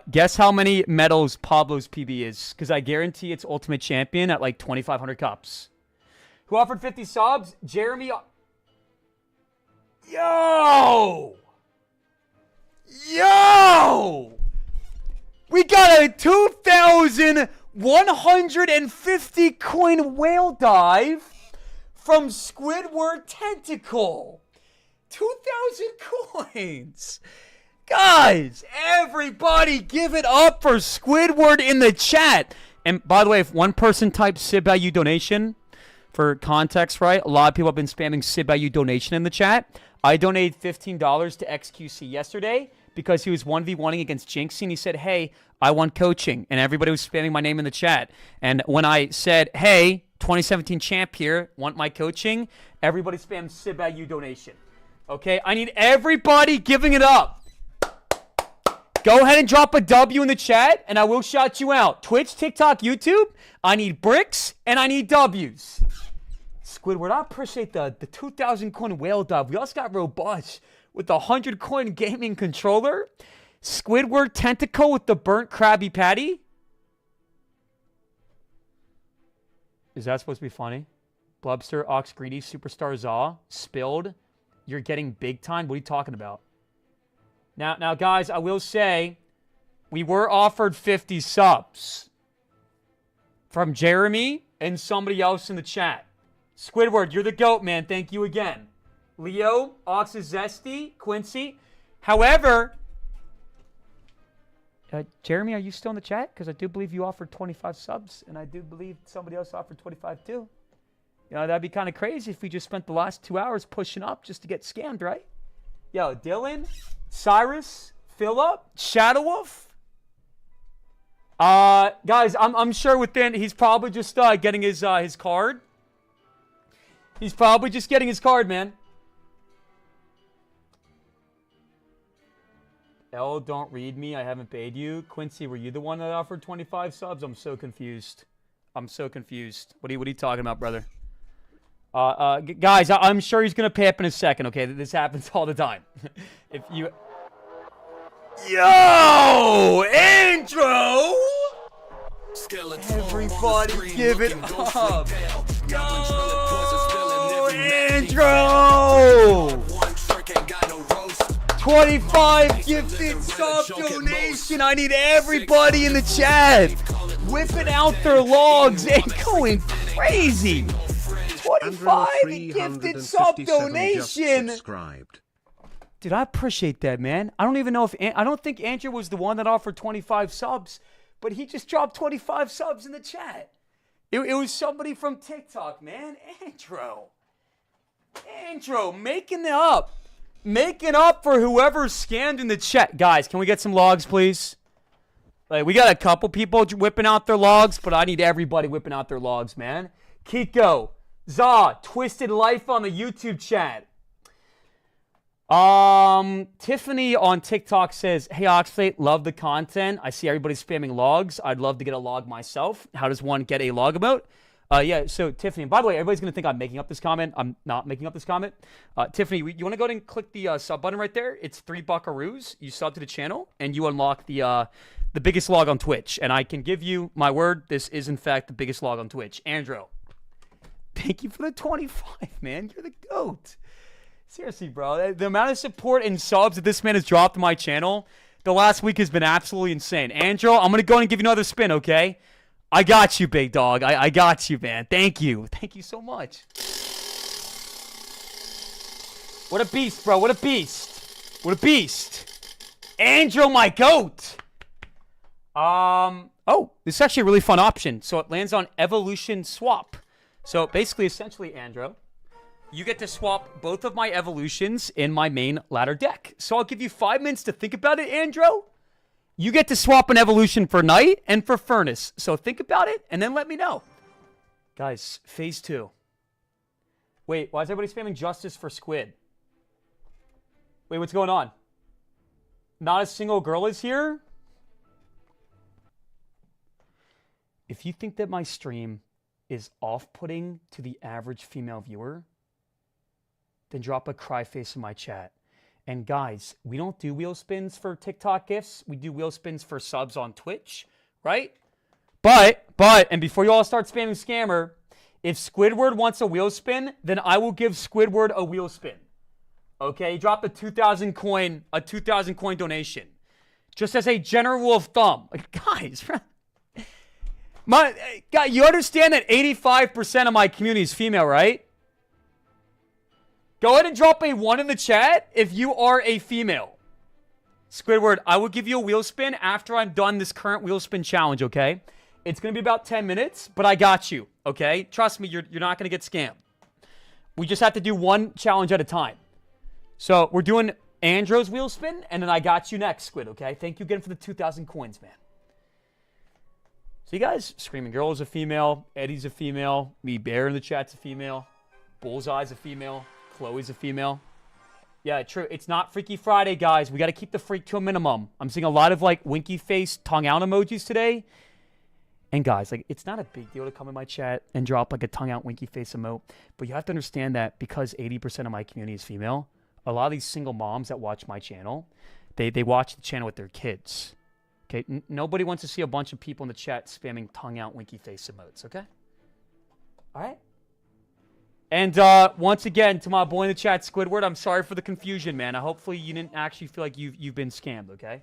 Guess how many medals Pablo's PB is? Because I guarantee it's Ultimate Champion at like 2,500 cups. Who offered 50 subs? Jeremy. Yo! We got a 2,150 coin whale dive from Squidward Tentacle. 2,000 coins. Guys, everybody give it up for Squidward in the chat. And by the way, if one person types SibValue donation, for context, right? A lot of people have been spamming SibValue donation in the chat. I donated $15 to XQC yesterday because he was 1v1ing against Jinxie, and he said, hey, I want coaching. And everybody was spamming my name in the chat. And when I said, hey, 2017 champ here, want my coaching, everybody spammed SibValue donation. Okay, I need everybody giving it up. Go ahead and drop a W in the chat, and I will shout you out. Twitch, TikTok, YouTube, I need bricks, and I need W's. Squidward, I appreciate the 2,000 coin whale dive. We also got Robust with the 100 coin gaming controller. Squidward Tentacle with the burnt Krabby Patty. Is that supposed to be funny? Blubster, Ox Greedy, Superstar Zaw, Spilled. You're getting big time? What are you talking about? Now, guys, I will say, we were offered 50 subs from Jeremy and somebody else in the chat. Squidward, you're the GOAT, man. Thank you again. Leo, Ox is Zesty, Quincy. However, Jeremy, are you still in the chat? Because I do believe you offered 25 subs, and I do believe somebody else offered 25 too. You know, that'd be kind of crazy if we just spent the last 2 hours pushing up just to get scammed, right? Yo, Dylan, Cyrus, Philip, Shadow Wolf. Guys, I'm sure within, he's probably just getting his card. He's probably just getting his card, man. L, don't read me. I haven't paid you. Quincy, were you the one that offered 25 subs? I'm so confused. I'm so confused. What are you talking about, brother? Guys, I'm sure he's going to pay up in a second, okay? This happens all the time. If you... Yo! Intro! Everybody give it up. Yo! Intro! 25 gifted sub donation. I need everybody in the chat whipping out their logs and going crazy. 25 gifted sub donation. Dude, I appreciate that, man. I don't even know if I don't think Andrew was the one that offered 25 subs, but he just dropped 25 subs in the chat. It was somebody from TikTok, man. Andrew, making it up. Making up for whoever scammed in the chat. Guys, can we get some logs, please? Like, we got a couple people whipping out their logs, but I need everybody whipping out their logs, man. Kiko, Za, Twisted Life on the YouTube chat. Tiffany on TikTok says, hey, Oxalate, love the content. I see everybody spamming logs. I'd love to get a log myself. How does one get a log emote? Yeah, so Tiffany, by the way, everybody's going to think I'm making up this comment. I'm not making up this comment. Tiffany, you want to go ahead and click the sub button right there? It's $3 buckaroos. You sub to the channel, and you unlock the biggest log on Twitch. And I can give you my word, this is, in fact, the biggest log on Twitch. Andrew, thank you for the 25, man. You're the GOAT. Seriously, bro. The amount of support and subs that this man has dropped to my channel the last week has been absolutely insane. Andrew, I'm going to go ahead and give you another spin, okay? I got you, big dog. I got you, man. Thank you. Thank you so much. What a beast, bro. What a beast. What a beast. Andrew, my GOAT. Oh, this is actually a really fun option. So it lands on Evolution Swap. So basically, essentially, Andrew, you get to swap both of my evolutions in my main ladder deck. So I'll give you 5 minutes to think about it, Andrew. You get to swap an evolution for Knight and for Furnace. So think about it and then let me know. Guys, phase 2. Wait, why is everybody spamming Justice for Squid? Wait, what's going on? Not a single girl is here? If you think that my stream is off-putting to the average female viewer, then drop a cry face in my chat. And guys, we don't do wheel spins for TikTok gifts. We do wheel spins for subs on Twitch, right? But, and before you all start spamming scammer, if Squidward wants a wheel spin, then I will give Squidward a wheel spin. Okay, drop a 2,000 coin donation. Just as a general rule of thumb. Like, guys, you understand that 85% of my community is female, right? Go ahead and drop a 1 in the chat if you are a female. Squidward, I will give you a wheel spin after I'm done this current wheel spin challenge, okay? It's going to be about 10 minutes, but I got you, okay? Trust me, you're not going to get scammed. We just have to do one challenge at a time. So we're doing Andrew's wheel spin, and then I got you next, Squid, okay? Thank you again for the 2,000 coins, man. So you guys, Screaming Girl is a female, Eddie's a female, Me Bear in the chat's a female, Bullseye's a female, Chloe's a female. Yeah, true. It's not Freaky Friday, guys. We got to keep the freak to a minimum. I'm seeing a lot of, like, winky face, tongue out emojis today. And, guys, like, it's not a big deal to come in my chat and drop, like, a tongue out winky face emote. But you have to understand that because 80% of my community is female, a lot of these single moms that watch my channel, they watch the channel with their kids. Okay? Nobody wants to see a bunch of people in the chat spamming tongue out winky face emotes, okay? All right? And once again, to my boy in the chat, Squidward, I'm sorry for the confusion, man. Hopefully you didn't actually feel like you've been scammed, okay?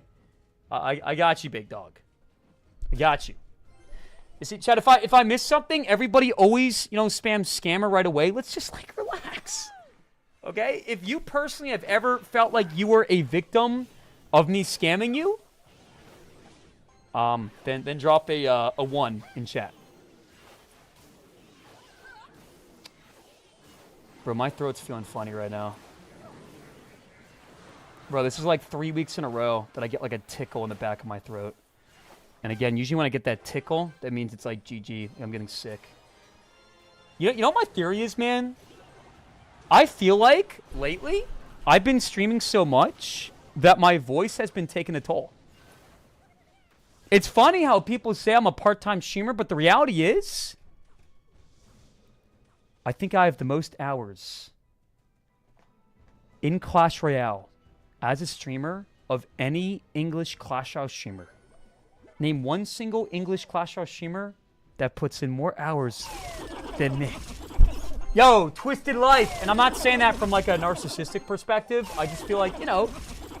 I got you, big dog. I got you. You see, chat, if I miss something, everybody always, spam scammer right away. Let's just, like, relax. Okay? If you personally have ever felt like you were a victim of me scamming you, then drop a 1 in chat. Bro, my throat's feeling funny right now. Bro, this is like 3 weeks in a row that I get like a tickle in the back of my throat. And again, usually when I get that tickle, that means it's like GG. I'm getting sick. You know what my theory is, man? I feel like, lately, I've been streaming so much that my voice has been taking a toll. It's funny how people say I'm a part-time streamer, but the reality is, I think I have the most hours in Clash Royale as a streamer of any English Clash Royale streamer. Name one single English Clash Royale streamer that puts in more hours than me. Yo, Twisted Life. And I'm not saying that from like a narcissistic perspective. I just feel like,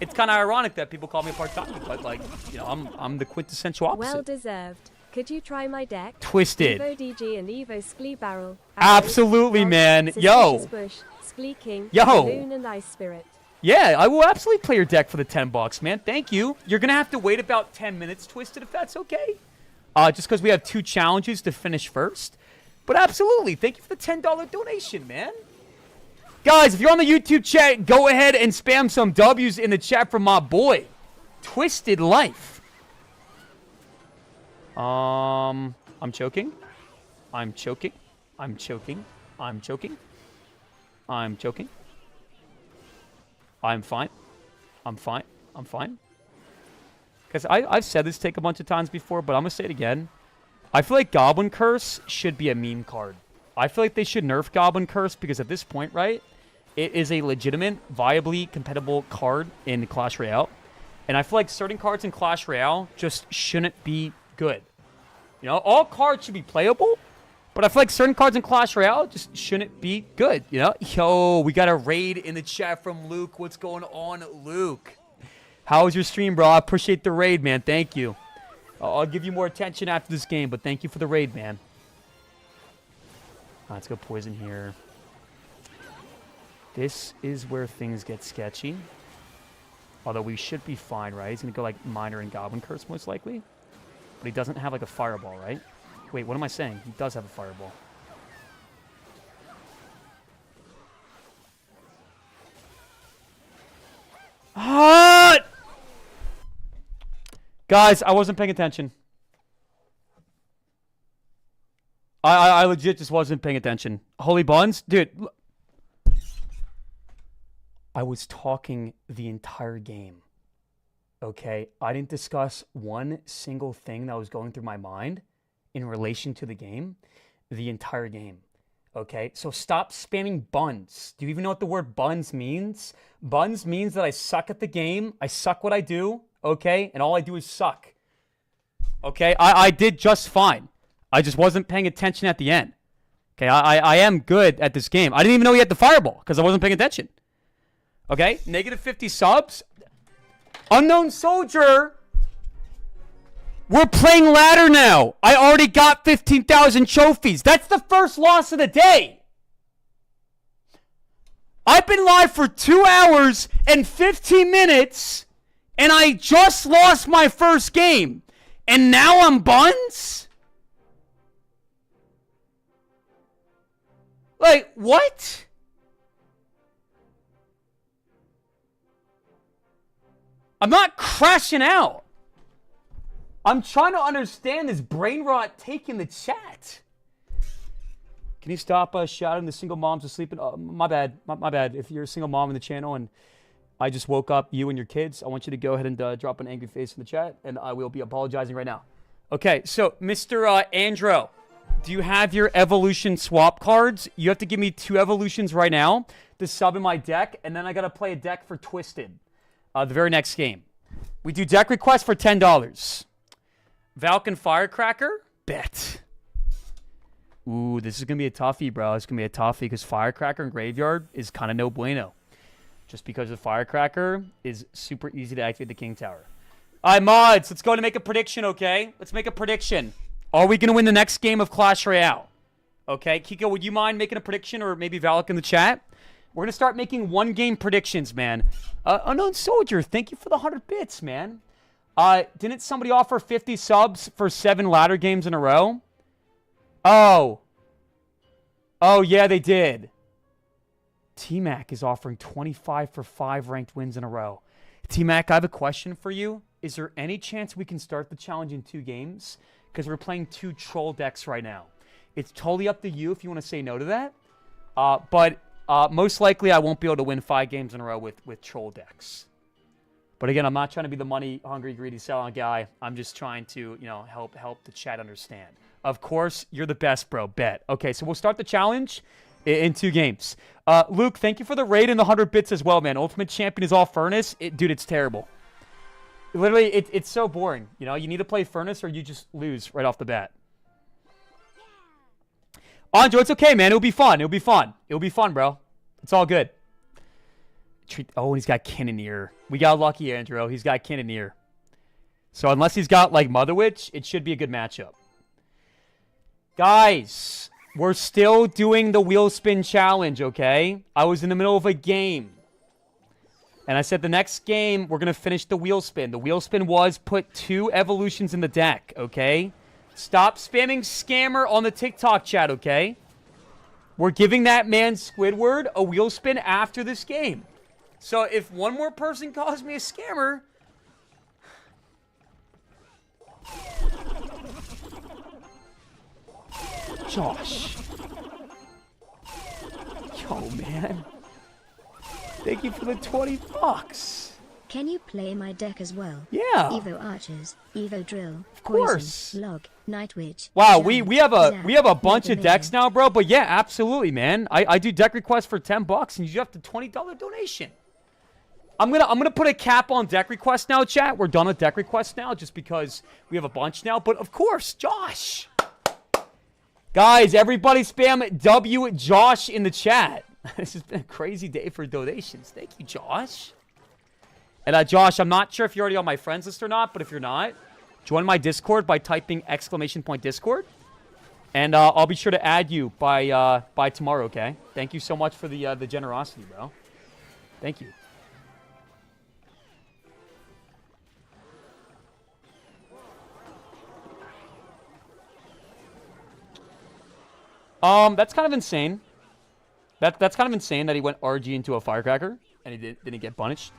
It's kind of ironic that people call me a part-time, but like, you know, I'm the quintessential opposite. Well deserved. Could you try my deck? Twisted. Evo DG and Evo Sklee Barrel. Absolutely, Arrows, man. Suspicious Yo. Bush, Sklee King, Yo. Balloon and Ice Spirit. Yeah, I will absolutely play your deck for the $10, man. Thank you. You're going to have to wait about 10 minutes, Twisted, if that's okay. Just because we have 2 challenges to finish first. But absolutely, thank you for the $10 donation, man. Guys, if you're on the YouTube chat, go ahead and spam some W's in the chat from my boy, Twisted Life. I'm choking. I'm choking. I'm choking. I'm choking. I'm choking. I'm fine. I'm fine. I'm fine. Because I've said this take a bunch of times before, but I'm going to say it again. I feel like Goblin Curse should be a meme card. I feel like they should nerf Goblin Curse because at this point, right, it is a legitimate, viably compatible card in Clash Royale. And I feel like certain cards in Clash Royale just shouldn't be good. You know, all cards should be playable, but I feel like certain cards in Clash Royale just shouldn't be good, you know? Yo, we got a raid in the chat from Luke. What's going on, Luke? How was your stream, bro? I appreciate the raid, man. Thank you. I'll give you more attention after this game, but thank you for the raid, man. Let's go poison here. This is where things get sketchy. Although we should be fine, right? He's going to go like Miner and Goblin Curse most likely. But he doesn't have like a Fireball, right? Wait, what am I saying? He does have a Fireball. Ah! Guys, I wasn't paying attention. I legit just wasn't paying attention. Holy Buns? Dude. I was talking the entire game. Okay? I didn't discuss one single thing that was going through my mind in relation to the game the entire game. Okay? So stop spamming buns. Do you even know what the word buns means? Buns means that I suck at the game. I suck what I do. Okay? And all I do is suck. Okay? I did just fine. I just wasn't paying attention at the end. Okay? I am good at this game. I didn't even know he had the Fireball because I wasn't paying attention. Okay? Negative 50 subs. Unknown Soldier. We're playing ladder now. I already got 15,000 trophies. That's the first loss of the day. I've been live for 2 hours and 15 minutes, and I just lost my first game. And now I'm buns? Like, what? I'm not crashing out. I'm trying to understand this brain rot take in the chat. Can you stop shouting the single moms asleep? My bad. My bad. If you're a single mom in the channel and I just woke up you and your kids, I want you to go ahead and drop an angry face in the chat, and I will be apologizing right now. Okay, so Mr. Andro, do you have your evolution swap cards? You have to give me 2 evolutions right now to sub in my deck, and then I got to play a deck for Twisted the very next game. We do deck requests for $10. Valken Firecracker? Bet. Ooh, this is going to be a toughie, bro. It's going to be a toughie because Firecracker and Graveyard is kind of no bueno. Just because the Firecracker is super easy to activate the King Tower. All right, mods, let's go and make a prediction, okay? Let's make a prediction. Are we going to win the next game of Clash Royale? Okay, Kiko, would you mind making a prediction, or maybe Valak in the chat? We're going to start making one-game predictions, man. Unknown Soldier, thank you for the 100 bits, man. Didn't somebody offer 50 subs for 7 ladder games in a row? Oh. Oh, yeah, they did. T-Mac is offering 25 for 5 ranked wins in a row. T-Mac, I have a question for you. Is there any chance we can start the challenge in 2 games? Because we're playing 2 troll decks right now. It's totally up to you if you want to say no to that. But most likely I won't be able to win 5 games in a row with troll decks. But again, I'm not trying to be the money-hungry, greedy selling guy. I'm just trying to, you know, help the chat understand. Of course, you're the best, bro. Bet. Okay, so we'll start the challenge in 2 games. Luke, thank you for the raid and the 100 bits as well, man. Ultimate Champion is all Furnace. Dude, it's terrible. Literally, it's so boring. You know, you need to play Furnace or you just lose right off the bat. Anjo, it's okay, man. It'll be fun. It'll be fun. It'll be fun, bro. It's all good. Oh, and he's got Cannoneer. We got lucky, Andrew. He's got Cannoneer. So unless he's got, like, Mother Witch, it should be a good matchup. Guys, we're still doing the wheel spin challenge, okay? I was in the middle of a game. And I said the next game, we're going to finish the wheel spin. The wheel spin was put 2 evolutions in the deck, okay? Stop spamming scammer on the TikTok chat, okay? We're giving that man Squidward a wheel spin after this game. So if one more person calls me a scammer... Josh. Yo, man. Thank you for the $20. Can you play my deck as well? Yeah. Evo Archers, Evo Drill, Of course. Poison, Log, Night Witch. Wow, Giant, we have a bunch of Mega decks Man. now, bro. But yeah, absolutely, man. I do deck requests for $10 and you have the $20 donation. I'm gonna put a cap on deck requests now, chat. We're done with deck requests now, just because we have a bunch now. But of course, Josh. Guys, everybody spam W Josh in the chat. This has been a crazy day for donations. Thank you, Josh. And Josh, I'm not sure if you're already on my friends list or not, but if you're not, join my Discord by typing !Discord. And I'll be sure to add you by tomorrow, okay? Thank you so much for the generosity, bro. Thank you. That's kind of insane. That's kind of insane that he went RG into a firecracker and he didn't get punished.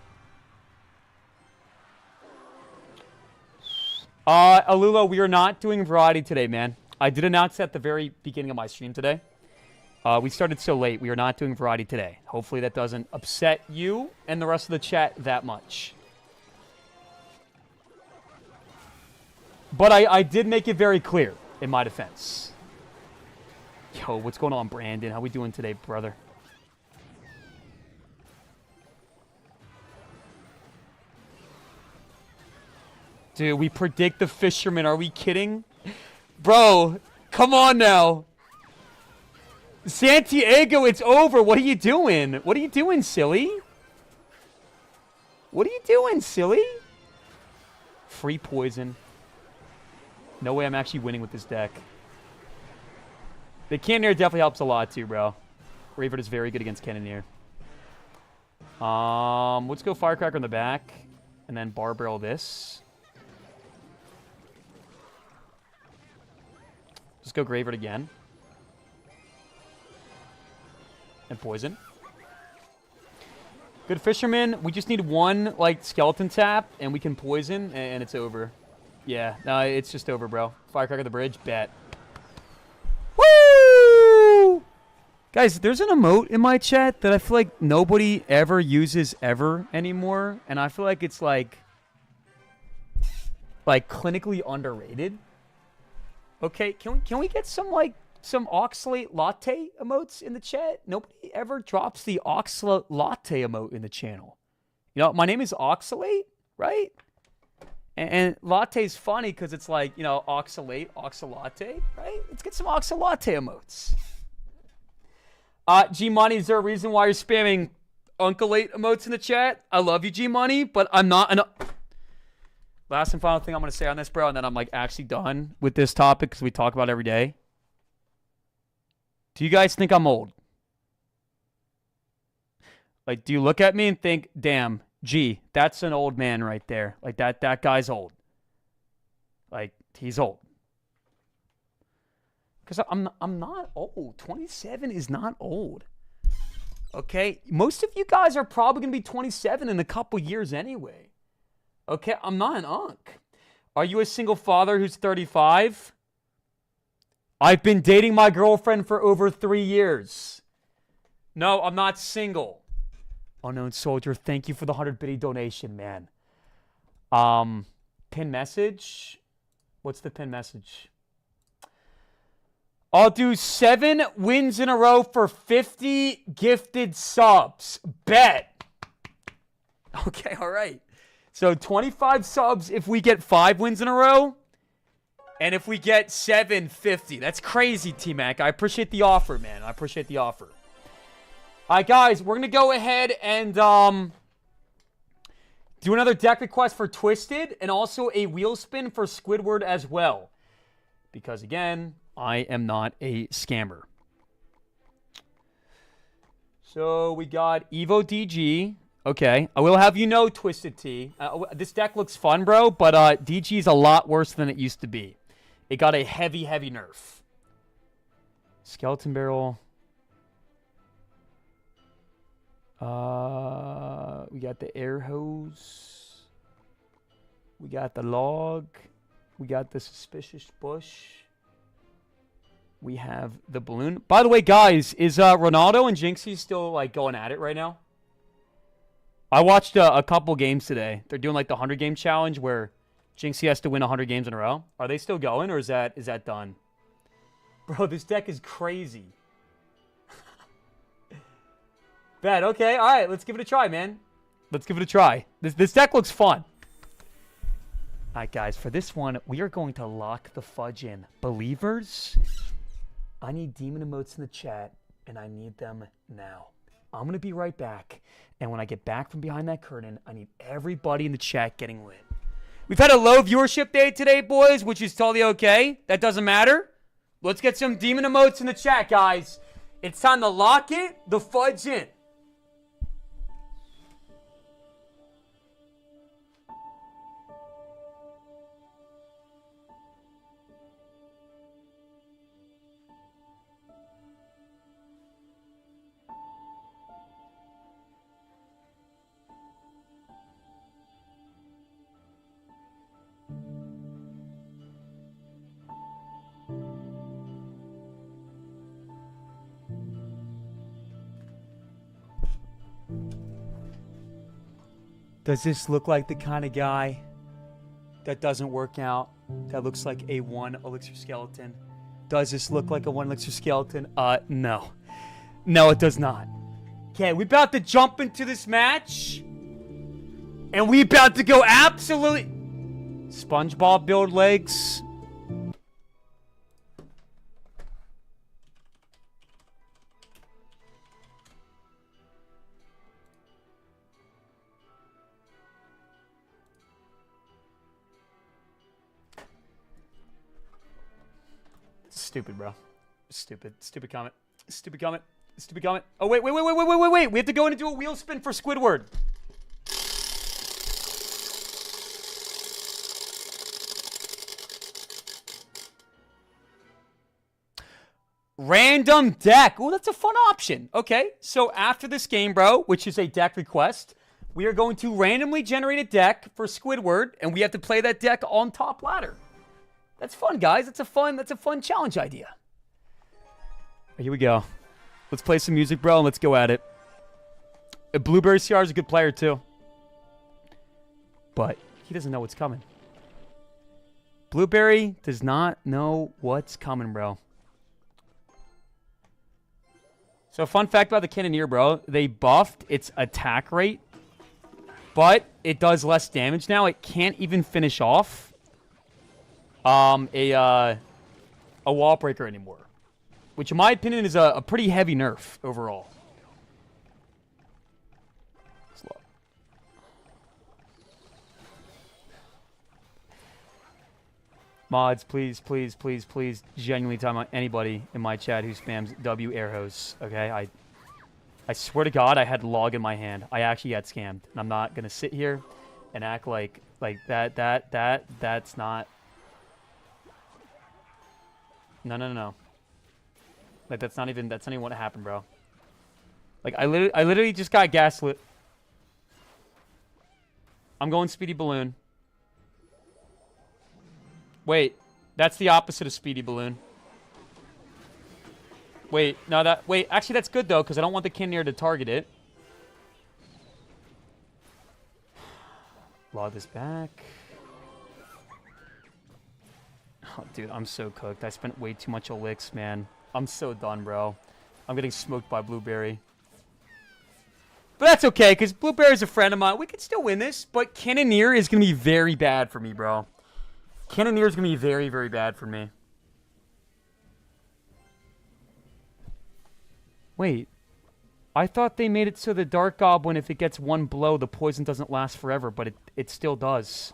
Alula, we are not doing variety today, man. I did announce at the very beginning of my stream today. We started so late. We are not doing variety today. Hopefully that doesn't upset you and the rest of the chat that much. But I did make it very clear in my defense. Yo, what's going on, Brandon? How we doing today, brother? Dude, we predict the fisherman. Are we kidding? Bro, come on now. Santiago, it's over. What are you doing? What are you doing, silly? What are you doing, silly? Free poison. No way I'm actually winning with this deck. The Cannoneer definitely helps a lot too, bro. Ravert is very good against Cannoneer. Let's go Firecracker in the back. And then Bar Barrel this. Just go Gravert again. And Poison. Good Fisherman. We just need one, like, Skeleton tap, and we can Poison, and it's over. Yeah, no, it's just over, bro. Firecracker the bridge, bet. Woo! Guys, there's an emote in my chat that I feel like nobody ever uses ever anymore, and I feel like it's, like clinically underrated. Okay, can we get some, like, some Oxalate latte emotes in the chat? Nobody ever drops the Oxalate latte emote in the channel. You know, my name is Oxalate, right? And latte's funny because it's like, you know, Oxalate, Oxalate, right? Let's get some Oxalate emotes. G-Money, is there a reason why you're spamming Uncle8 emotes in the chat? I love you, G-Money, but I'm not... Last and final thing I'm going to say on this, bro, and then I'm, like, actually done with this topic because we talk about it every day. Do you guys think I'm old? Like, do you look at me and think, damn, gee, that's an old man right there. Like, that guy's old. Like, he's old. Because I'm not old. 27 is not old. Okay? Most of you guys are probably going to be 27 in a couple years anyway. Okay? I'm not an unk. Are you a single father who's 35? I've been dating my girlfriend for over 3 years. No, I'm not single. Unknown Soldier, thank you for the 100 biddy donation, man. Pin message? What's the pin message? I'll do 7 wins in a row for 50 gifted subs. Bet. Okay, all right. So 25 subs if we get 5 wins in a row. And if we get 750. That's crazy, T-Mac. I appreciate the offer, man. I appreciate the offer. All right, guys, we're going to go ahead and do another deck request for Twisted and also a wheel spin for Squidward as well. Because, again, I am not a scammer. So we got Evo DG. Okay. I will have you know, Twisted T. This deck looks fun, bro, but DG is a lot worse than it used to be. It got a heavy, heavy nerf. Skeleton Barrel. We got the air hose. We got the log. We got the suspicious bush. We have the balloon. By the way, guys, is Ronaldo and Jinxie still like going at it right now? I watched a couple games today. They're doing like the 100 game challenge where Jinxie has to win 100 games in a row. Are they still going, or is that done? Bro, this deck is crazy. Bet. Okay. All right. Let's give it a try, man. Let's give it a try. This deck looks fun. All right, guys. For this one, we are going to lock the fudge in. Believers, I need demon emotes in the chat, and I need them now. I'm going to be right back. And when I get back from behind that curtain, I need everybody in the chat getting lit. We've had a low viewership day today, boys, which is totally okay. That doesn't matter. Let's get some demon emotes in the chat, guys. It's time to lock it, the fudge in. Does this look like the kind of guy that doesn't work out, that looks like a 1 elixir skeleton? Does this look like a 1 elixir skeleton? No. No, it does not. Okay, we about to jump into this match. And we about to go absolutely... SpongeBob build legs. Stupid, bro. Stupid. Stupid comment. Stupid comment. Stupid comment. Oh, wait. We have to go in and do a wheel spin for Squidward. Random deck. Oh, that's a fun option. Okay, so after this game, bro, which is a deck request, we are going to randomly generate a deck for Squidward, and we have to play that deck on top ladder. That's fun, guys. That's a fun challenge idea. Here we go. Let's play some music, bro, and let's go at it. Blueberry CR is a good player, too. But he doesn't know what's coming. Blueberry does not know what's coming, bro. So, fun fact about the Cannoneer, bro. They buffed its attack rate, but it does less damage now. It can't even finish off a wall breaker anymore, which in my opinion is a pretty heavy nerf overall. Mods, please genuinely time out anybody in my chat who spams W air hose, okay? I swear to God, I had log in my hand. I actually got scammed, and I'm not gonna sit here and act like that's not. No. Like that's not even what happened, bro. Like I literally just got gaslit. I'm going Speedy Balloon. Wait, that's the opposite of Speedy Balloon. Wait, no, wait, actually that's good though, because I don't want the Cannoneer to target it. Log this back. Oh, dude, I'm so cooked. I spent way too much elix, man. I'm so done, bro. I'm getting smoked by Blueberry. But that's okay, because Blueberry's a friend of mine. We can still win this, but Cannoneer is going to be very bad for me, bro. Cannoneer is going to be very, very bad for me. Wait. I thought they made it so the Dark Goblin, if it gets one blow, the poison doesn't last forever, but it still does.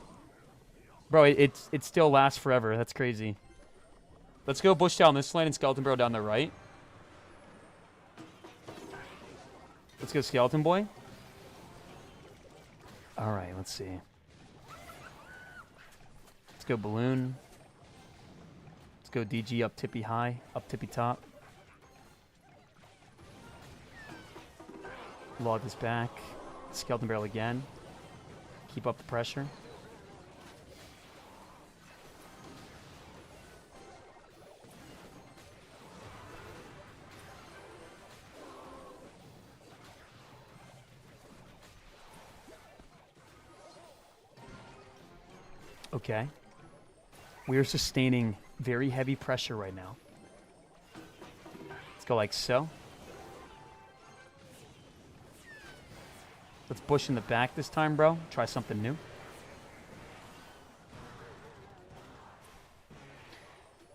Bro, it still lasts forever. That's crazy. Let's go Bush down this lane and Skeleton Bro down the right. Let's go Skeleton Boy. All right, let's see. Let's go Balloon. Let's go DG up tippy high, up tippy top. Log this back. Skeleton Barrel again. Keep up the pressure. Okay. We are sustaining very heavy pressure right now. Let's go like so. Let's Bush in the back this time, bro. Try something new.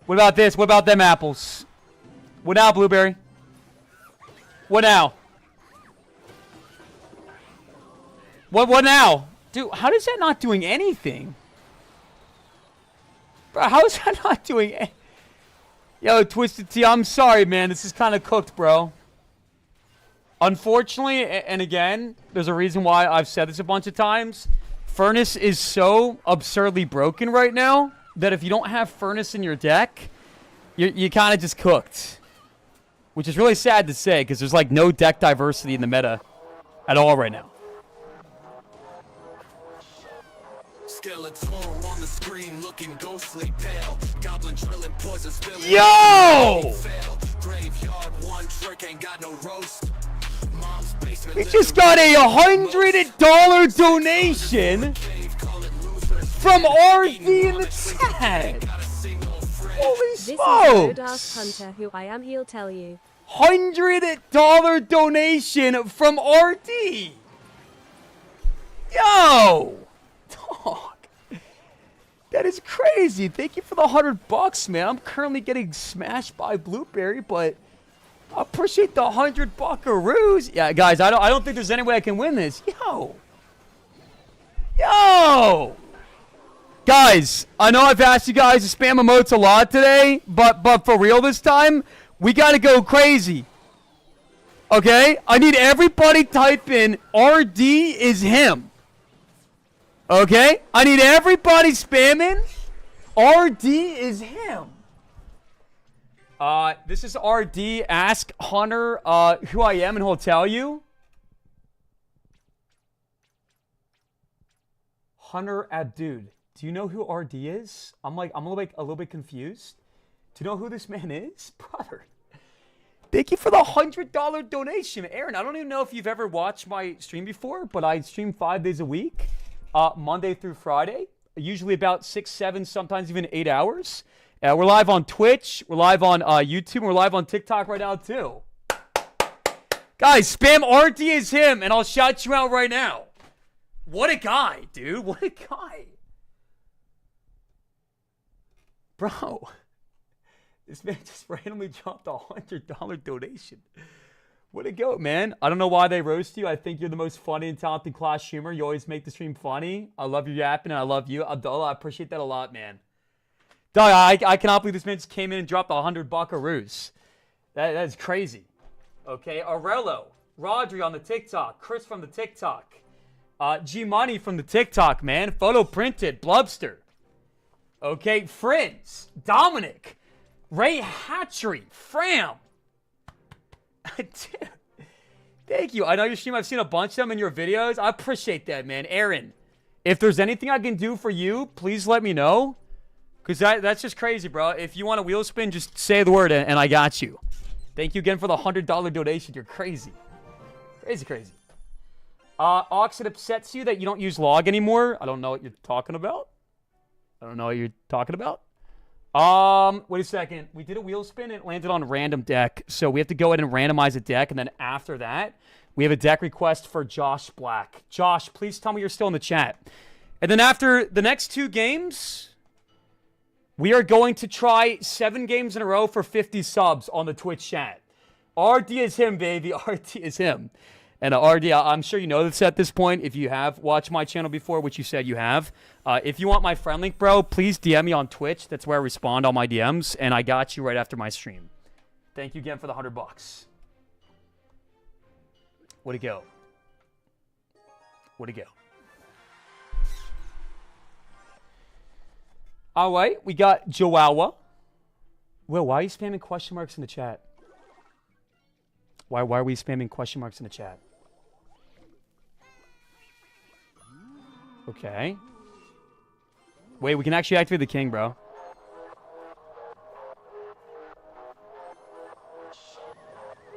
What about this? What about them apples? What now, Blueberry? What now? What now? Dude, how is that not doing anything? Bro, how is that not doing anything? Yo, Twisted T, I'm sorry, man. This is kind of cooked, bro. Unfortunately, and again, there's a reason why I've said this a bunch of times. Furnace is so absurdly broken right now that if you don't have Furnace in your deck, you kind of just cooked. Which is really sad to say because there's like no deck diversity in the meta at all right now. Skeletor on the screen looking ghostly pale. Goblin drilling poison spilling. Yo! Graveyard one trick ain't got no roast. Mom's basement. We just got a $100 donation from RD in the chat. Holy This is Rodask smokes! Hunter, who I am. He'll tell you. $100 donation from RD. Yo! Dog. That is crazy. Thank you for the $100, man. I'm currently getting smashed by Blueberry, but I appreciate the 100 buckaroos. Yeah, guys, I don't think there's any way I can win this. Yo! Guys, I know I've asked you guys to spam emotes a lot today, but for real this time, we gotta go crazy. Okay? I need everybody type in RD is him. Okay? I need everybody spamming RD is him. This is RD. Ask Hunter who I am and he'll tell you. Hunter Abdude. Do you know who RD is? I'm a little bit confused. Do you know who this man is? Brother. Thank you for the $100 donation. Aaron, I don't even know if you've ever watched my stream before, but I stream 5 days a week. Monday through Friday. Usually about 6, 7, sometimes even 8 hours. We're live on Twitch. We're live on YouTube. We're live on TikTok right now, too. Guys, spam RD is him, and I'll shout you out right now. What a guy, dude. What a guy. Bro, this man just randomly dropped a $100 donation. Way to go, man. I don't know why they roast you. I think you're the most funny and talented Class streamer. You always make the stream funny. I love your yapping, and I love you. Abdullah, I appreciate that a lot, man. Dog, I cannot believe this man just came in and dropped 100 buckaroos. That is crazy. Okay, Aurello, Rodri on the TikTok, Chris from the TikTok, G-Money from the TikTok, man. Photo printed, Blubster. Okay, Friends, Dominic, Ray Hatchery, Fram. Dude, thank you. I know your stream. I've seen a bunch of them in your videos. I appreciate that, man. Aaron, if there's anything I can do for you, please let me know. Because that's just crazy, bro. If you want a wheel spin, just say the word and I got you. Thank you again for the $100 donation. You're crazy. Crazy. Ox, it upsets you that you don't use log anymore. I don't know what you're talking about. Wait a second. We did a wheel spin and it landed on a random deck. So we have to go ahead and randomize a deck. And then after that, we have a deck request for Josh Black. Josh, please tell me you're still in the chat. And then after the next 2 games, we are going to try 7 games in a row for 50 subs on the Twitch chat. RD is him, baby. RD is him. And RD, I'm sure you know this at this point. If you have watched my channel before, which you said you have, if you want my friend link, bro, please DM me on Twitch. That's where I respond on my DMs, and I got you right after my stream. Thank you again for the $100. Where'd it go? Where'd it go? All right, we got Joawa. Will, why are you spamming question marks in the chat? Why are we spamming question marks in the chat? Okay. Wait, we can actually activate the king, bro.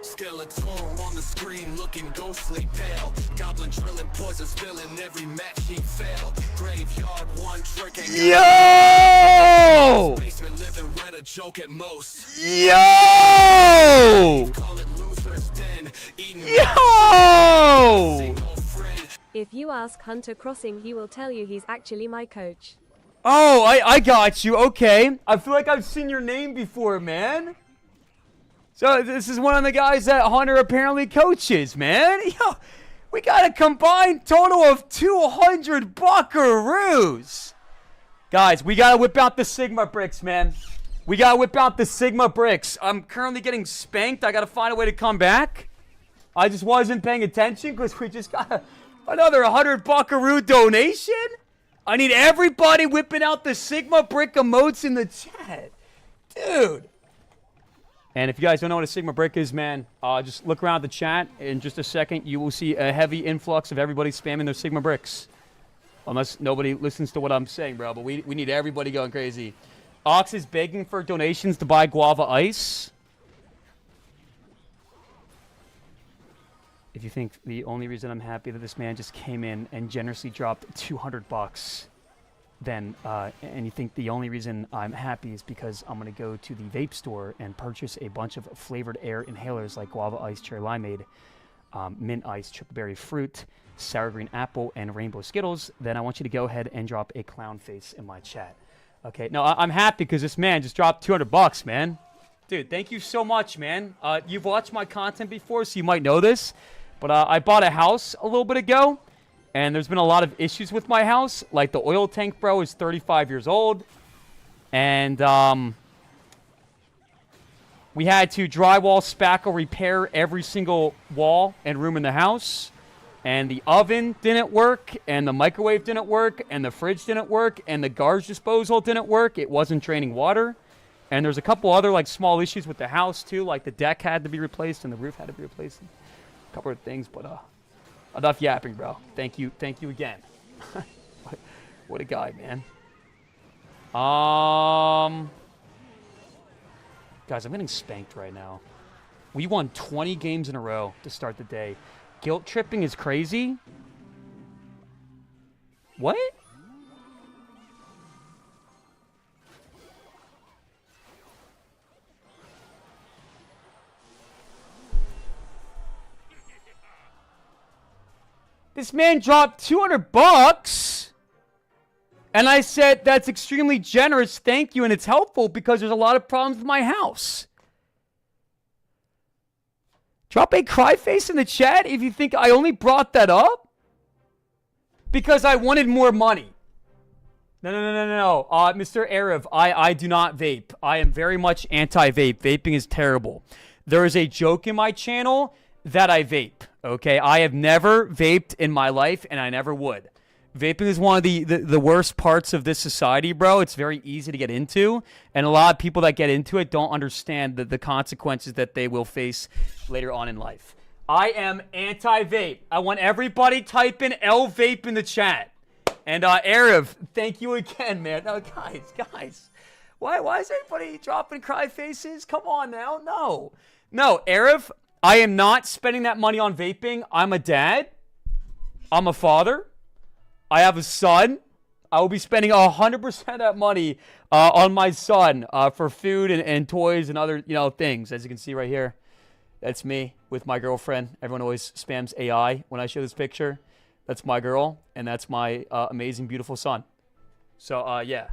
Skeleton on the screen looking ghostly pale. Goblin drilling poison spilling every match he failed. Graveyard one trick and Yo! basement living read a joke at most. Yo! Call it losers den. Eating Yo! single friend. If you ask Hunter Crossing, he will tell you he's actually my coach. Oh, I got you. Okay. I feel like I've seen your name before, man. So this is one of the guys that Hunter apparently coaches, man. Yo, we got a combined total of 200 buckaroos. Guys, we got to whip out the Sigma bricks, man. We got to whip out the Sigma bricks. I'm currently getting spanked. I got to find a way to come back. I just wasn't paying attention because we just got another 100 buckaroo donation. I need everybody whipping out the Sigma brick emotes in the chat. Dude. And if you guys don't know what a Sigma brick is, man, just look around the chat. In just a second, you will see a heavy influx of everybody spamming their Sigma bricks. Unless nobody listens to what I'm saying, bro. But we need everybody going crazy. Ox is begging for donations to buy guava ice. If you think the only reason I'm happy that this man just came in and generously dropped 200 bucks, then, and you think the only reason I'm happy is because I'm going to go to the vape store and purchase a bunch of flavored air inhalers like guava ice, cherry limeade, mint ice, triple berry fruit, sour green apple, and rainbow Skittles, then I want you to go ahead and drop a clown face in my chat. Okay, no, I'm happy because this man just dropped 200 bucks, man. Dude, thank you so much, man. You've watched my content before, so you might know this, but I bought a house a little bit ago. And there's been a lot of issues with my house. Like the oil tank, bro, is 35 years old. And we had to drywall, spackle, repair every single wall and room in the house. And the oven didn't work. And the microwave didn't work. And the fridge didn't work. And the garbage disposal didn't work. It wasn't draining water. And there's a couple other like small issues with the house too. Like the deck had to be replaced and the roof had to be replaced. A couple of things, but enough yapping, bro. Thank you again. What a guy, man. Guys, I'm getting spanked right now. We won 20 games in a row to start the day. Guilt tripping is crazy. What? This man dropped 200 bucks. And I said, that's extremely generous. Thank you. And it's helpful because there's a lot of problems with my house. Drop a cry face in the chat if you think I only brought that up because I wanted more money. No. Mr. Arab, I do not vape. I am very much anti-vape. Vaping is terrible. There is a joke in my channel that I vape. Okay, I have never vaped in my life, and I never would. Vaping is one of the worst parts of this society, bro. It's very easy to get into, and a lot of people that get into it don't understand the consequences that they will face later on in life. I am anti-vape. I want everybody type in L-vape in the chat. And Arab, thank you again, man. No, guys. Why is everybody dropping cry faces? Come on now. No, Arab, I am not spending that money on vaping. I'm a dad. I'm a father. I have a son. I will be spending 100% of that money on my son for food and toys and other things. As you can see right here, that's me with my girlfriend. Everyone always spams AI when I show this picture. That's my girl, and that's my amazing, beautiful son. So, yeah.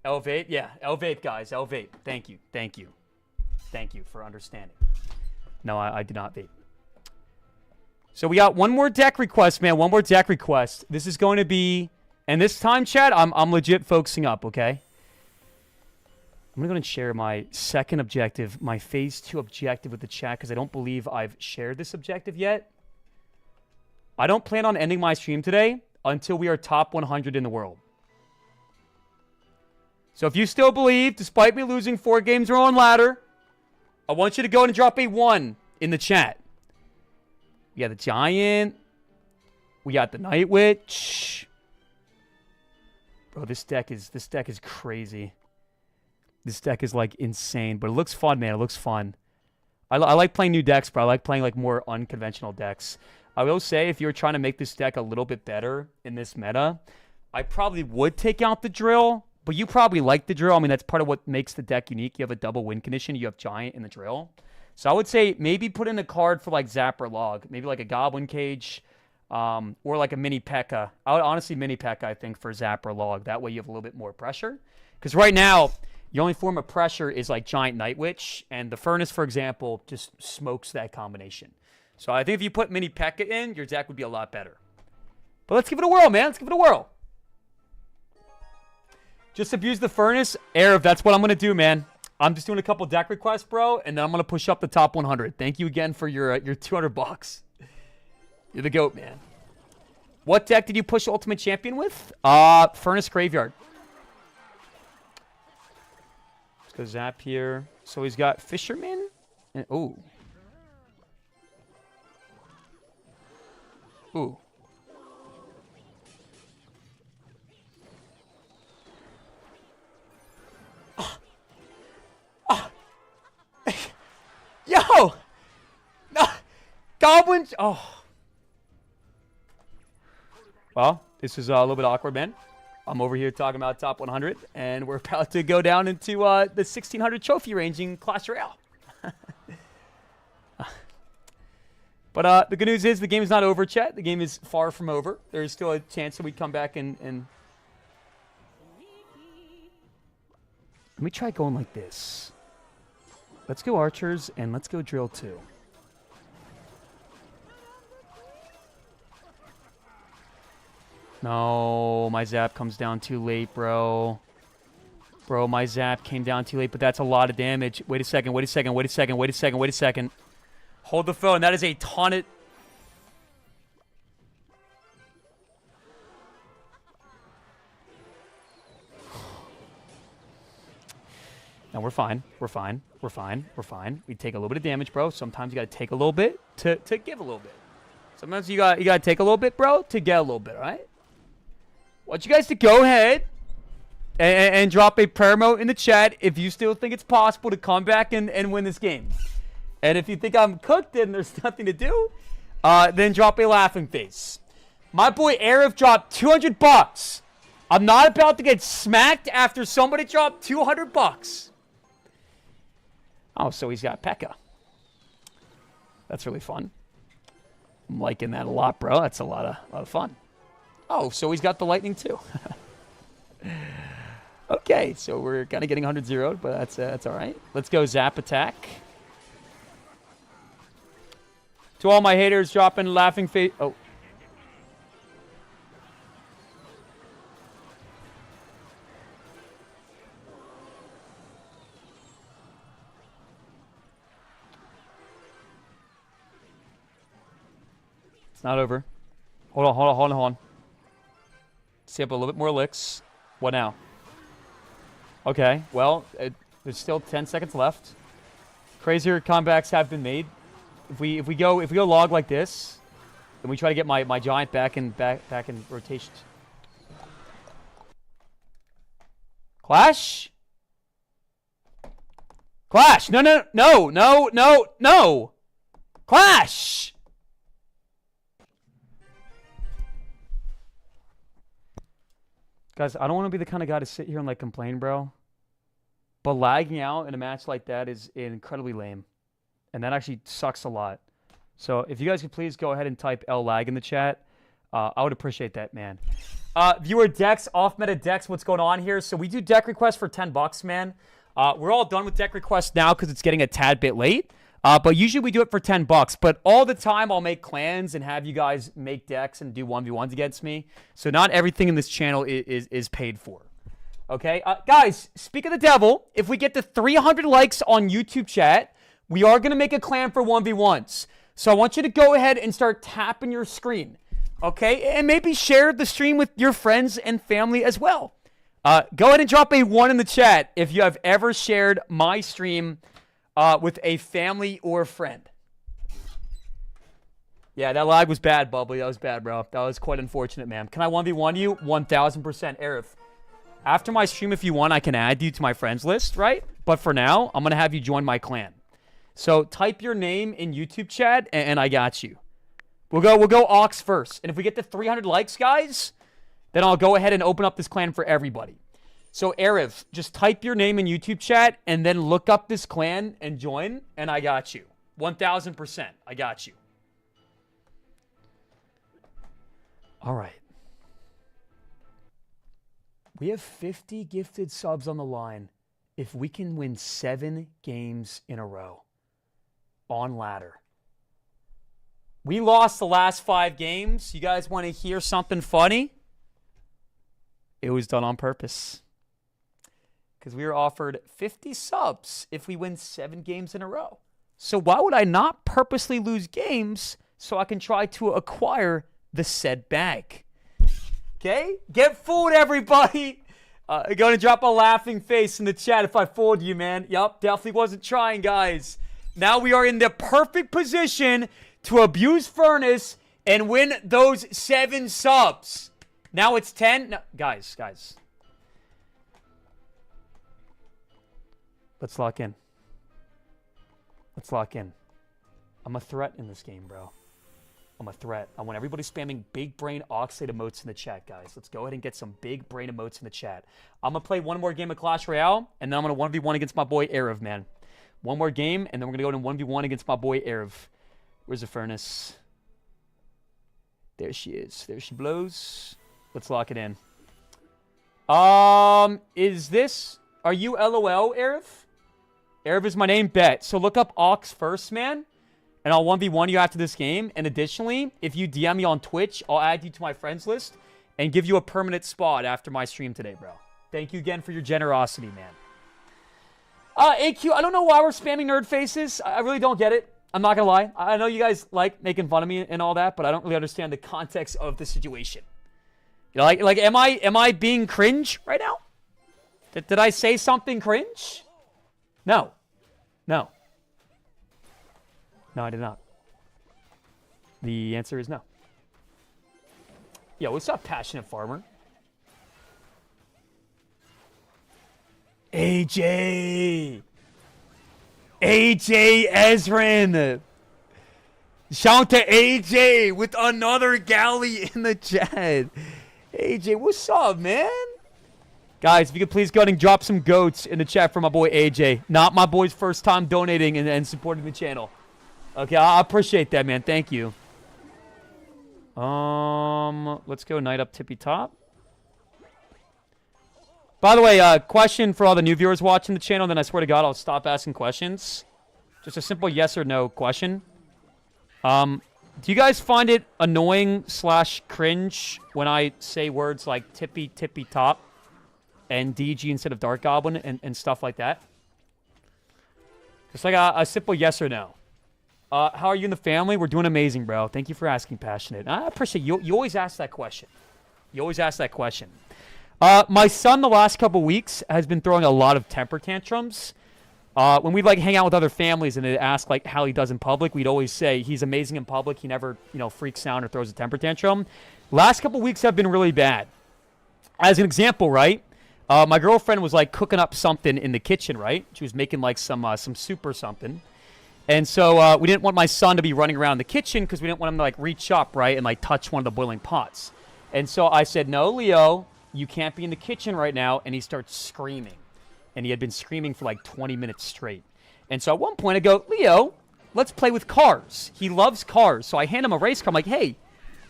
L-vape, guys. L-vape. Thank you for understanding. No, I do not vape. So we got one more deck request, man. One more deck request. This is going to be, and this time, chat, I'm legit focusing up, okay? I'm going to go and share my second objective, my phase 2 objective with the chat, because I don't believe I've shared this objective yet. I don't plan on ending my stream today until we are top 100 in the world. So if you still believe, despite me losing 4 games in a row on ladder, I want you to go and drop a 1 in the chat. We got the Giant. We got the Night Witch. Bro, this deck is crazy. This deck is like insane, but it looks fun, man. It looks fun. I like playing new decks, bro. I like playing like more unconventional decks. I will say, if you're trying to make this deck a little bit better in this meta, I probably would take out the Drill, but you probably like the Drill. I mean, that's part of what makes the deck unique. You have a double win condition. You have Giant in the Drill. So I would say maybe put in a card for like Zap or Log. Maybe like a Goblin Cage or like a Mini P.E.K.K.A. I would honestly Mini P.E.K.K.A, I think, for Zap or Log. That way you have a little bit more pressure. Because right now, your only form of pressure is like Giant Night Witch. And the Furnace, for example, just smokes that combination. So I think if you put Mini P.E.K.K.A in, your deck would be a lot better. But let's give it a whirl, man. Let's give it a whirl. Just abuse the Furnace. Arif, that's what I'm going to do, man. I'm just doing a couple deck requests, bro, and then I'm going to push up the top 100. Thank you again for your $200. You're the GOAT, man. What deck did you push Ultimate Champion with? Furnace Graveyard. Let's go Zap here. So he's got Fisherman. And, ooh. Ooh. Yo! No! Goblins! Oh. Well, this is a little bit awkward, man. I'm over here talking about top 100, and we're about to go down into the 1600 trophy range in Clash Royale. But the good news is the game is not over, chat. The game is far from over. There's still a chance that we come back and... Let me try going like this. Let's go Archers, and let's go Drill 2. No, my Zap comes down too late, bro. Bro, my Zap came down too late, but that's a lot of damage. Wait a second, wait a second, wait a second, wait a second, wait a second. Hold the phone. That is a ton of... No, we're fine. We're fine. We're fine. We're fine. We take a little bit of damage, bro. Sometimes you got to take a little bit to give a little bit. Sometimes you got to take a little bit, bro, to get a little bit, all right? I want you guys to go ahead and drop a promo in the chat if you still think it's possible to come back and win this game. And if you think I'm cooked and there's nothing to do, then drop a laughing face. My boy Arif dropped $200. I'm not about to get smacked after somebody dropped $200. Oh, so he's got P.E.K.K.A. That's really fun. I'm liking that a lot, bro. That's a lot of fun. Oh, so he's got the Lightning too. Okay, so we're kind of getting 100-0'd, but that's all right. Let's go Zap Attack. To all my haters dropping laughing face. Oh. It's not over. Hold on, hold on, hold on, hold on. See up a little bit more licks. What now? Okay, well, there's still 10 seconds left. Crazier comebacks have been made. If we go log like this, then we try to get my Giant back in rotation. Clash? Clash! No, no, no, no, no, no! Clash! Guys, I don't want to be the kind of guy to sit here and like complain, bro. But lagging out in a match like that is incredibly lame. And that actually sucks a lot. So if you guys could please go ahead and type L lag in the chat, I would appreciate that, man. Viewer decks, off meta decks, what's going on here? So we do deck requests for $10, man. We're all done with deck requests now because it's getting a tad bit late. But usually we do it for $10. But all the time I'll make clans and have you guys make decks and do 1v1s against me. So not everything in this channel is paid for. Okay? Guys, speak of the devil, if we get to 300 likes on YouTube chat, we are going to make a clan for 1v1s. So I want you to go ahead and start tapping your screen. Okay? And maybe share the stream with your friends and family as well. Go ahead and drop a 1 in the chat if you have ever shared my stream with a family or friend. Yeah, that lag was bad, Bubbly. That was bad, bro. That was quite unfortunate, man. Can I 1v1 you? 1,000%, Arif. After my stream, if you want, I can add you to my friends list, right? But for now, I'm going to have you join my clan. So type your name in YouTube chat, and I got you. We'll go Ox first. And if we get to 300 likes, guys, then I'll go ahead and open up this clan for everybody. So, Arif, just type your name in YouTube chat and then look up this clan and join, and I got you. 1,000%. I got you. All right. We have 50 gifted subs on the line if we can win 7 games in a row on ladder. We lost the last 5 games. You guys want to hear something funny? It was done on purpose. Because we were offered 50 subs if we win 7 games in a row. So why would I not purposely lose games so I can try to acquire the said bag? Okay? Get fooled, everybody. Going to drop a laughing face in the chat if I fooled you, man. Yup, definitely wasn't trying, guys. Now we are in the perfect position to abuse Furnace and win those 7 subs. Now it's 10. No, guys. Let's lock in. I'm a threat in this game, bro. I'm a threat. I want everybody spamming big brain Oxalate emotes in the chat, guys. Let's go ahead and get some big brain emotes in the chat. I'm going to play one more game of Clash Royale, and then I'm going to 1v1 against my boy Arav, man. One more game, and then we're going to go to 1v1 against my boy Arav. Where's the Furnace? There she is. There she blows. Let's lock it in. Is this... Are you LOL, Arav? Arav is my name, bet. So look up Ox first, man. And I'll 1v1 you after this game. And additionally, if you DM me on Twitch, I'll add you to my friends list and give you a permanent spot after my stream today, bro. Thank you again for your generosity, man. AQ, I don't know why we're spamming nerd faces. I really don't get it. I'm not going to lie. I know you guys like making fun of me and all that, but I don't really understand the context of the situation. You know, like am I being cringe right now? Did I say something cringe? No. No, I did not. The answer is no. Yo, what's up, Passionate Farmer? AJ Ezrin. Shout out to AJ with another galley in the chat. AJ, what's up, man? Guys, if you could please go ahead and drop some goats in the chat for my boy AJ. Not my boy's first time donating and supporting the channel. Okay, I appreciate that, man. Thank you. Let's go Knight up tippy top. By the way, question for all the new viewers watching the channel, then I swear to God, I'll stop asking questions. Just a simple yes or no question. Do you guys find it annoying / cringe when I say words like tippy top? And DG instead of Dark Goblin and stuff like that? Just like a simple yes or no. How are you and the family? We're doing amazing, bro. Thank you for asking, Passionate. I appreciate you. You always ask that question. My son the last couple weeks has been throwing a lot of temper tantrums. When we'd like hang out with other families and they'd ask like how he does in public, we'd always say he's amazing in public. He never, freaks out or throws a temper tantrum. Last couple weeks have been really bad. As an example, right? My girlfriend was like cooking up something in the kitchen, right? She was making like some soup or something. And so we didn't want my son to be running around the kitchen because we didn't want him to like reach up, right, and like touch one of the boiling pots. And so I said, no, Leo, you can't be in the kitchen right now. And he starts screaming. And he had been screaming for like 20 minutes straight. And so at one point I go, Leo, let's play with cars. He loves cars. So I hand him a race car. I'm like, hey,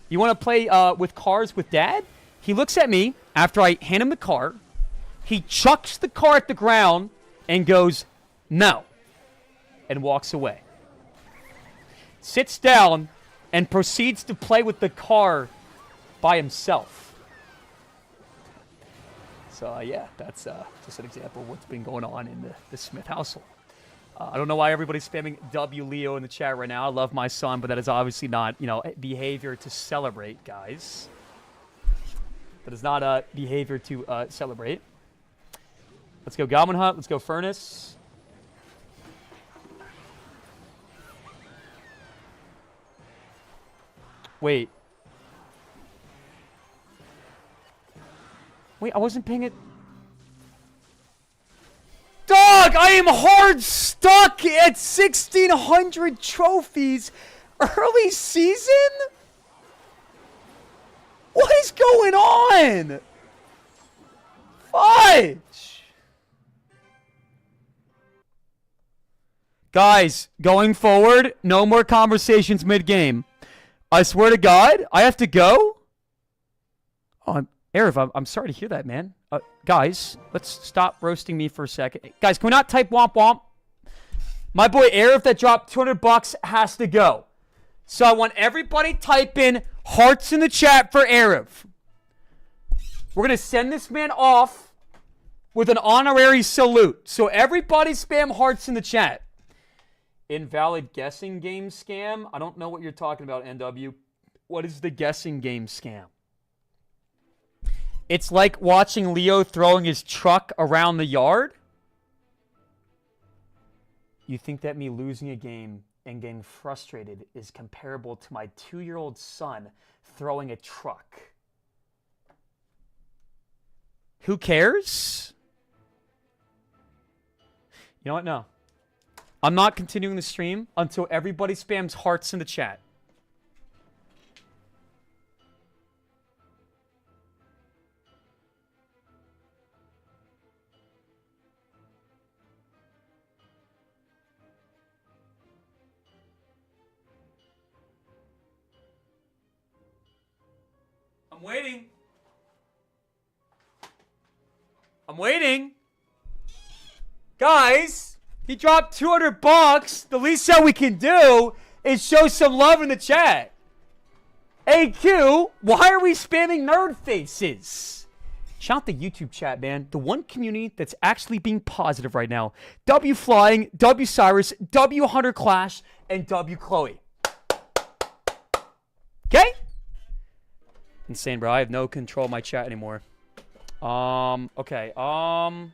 you want to play with cars with Dad? He looks at me after I hand him the car. He chucks the car at the ground and goes, no, and walks away. sits down, and proceeds to play with the car by himself. So, yeah, that's just an example of what's been going on in the Smith household. I don't know why everybody's spamming W Leo in the chat right now. I love my son, but that is obviously not, behavior to celebrate, guys. That is not a behavior to celebrate. Let's go Goblin Hunt. Let's go Furnace. Wait, I wasn't paying it. Dog, I am hard stuck at 1,600 trophies early season? What is going on? Fudge. Guys, going forward, no more conversations mid-game. I swear to God, I have to go? Oh, Arif, I'm sorry to hear that, man. Guys, let's stop roasting me for a second. Guys, can we not type womp womp? My boy Arif that dropped $200 has to go. So I want everybody type in hearts in the chat for Arif. We're going to send this man off with an honorary salute. So everybody spam hearts in the chat. Invalid guessing game scam? I don't know what you're talking about, NW. What is the guessing game scam? It's like watching Leo throwing his truck around the yard? You think that me losing a game and getting frustrated is comparable to my 2-year-old son throwing a truck? Who cares? You know what? No. I'm not continuing the stream until everybody spams hearts in the chat. I'm waiting. Guys, he dropped $200. The least that we can do is show some love in the chat. AQ, why are we spamming nerd faces? Shout out the YouTube chat, man. The one community that's actually being positive right now. W Flying, W Cyrus, W Hunter Clash, and W Chloe. Okay? Insane, bro. I have no control of my chat anymore. Okay. Oh,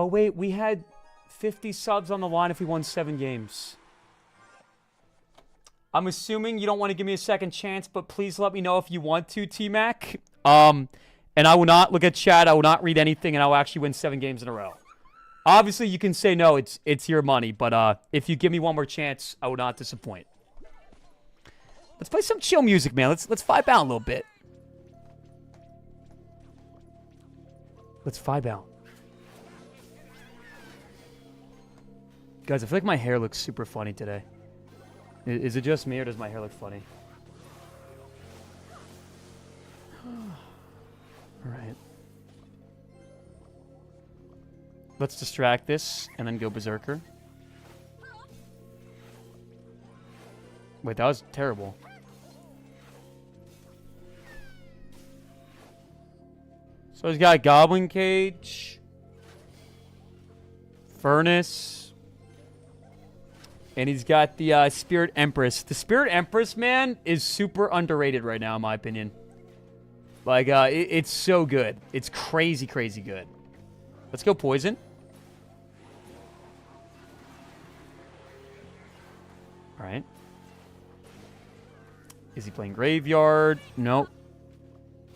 wait. We had 50 subs on the line if we won 7 games. I'm assuming you don't want to give me a second chance, but please let me know if you want to, T-Mac. And I will not look at chat. I will not read anything, and I will actually win 7 games in a row. Obviously, you can say no. It's your money. But if you give me one more chance, I will not disappoint. Let's play some chill music, man. Let's vibe out a little bit. Let's vibe out. Guys, I feel like my hair looks super funny today. Is it just me, or does my hair look funny? All right. Let's distract this and then go berserker. Wait, that was terrible. So he's got Goblin Cage, Furnace, and he's got the Spirit Empress. The Spirit Empress, man, is super underrated right now, in my opinion. Like, it's so good. It's crazy, crazy good. Let's go Poison. All right. Is he playing Graveyard? Nope.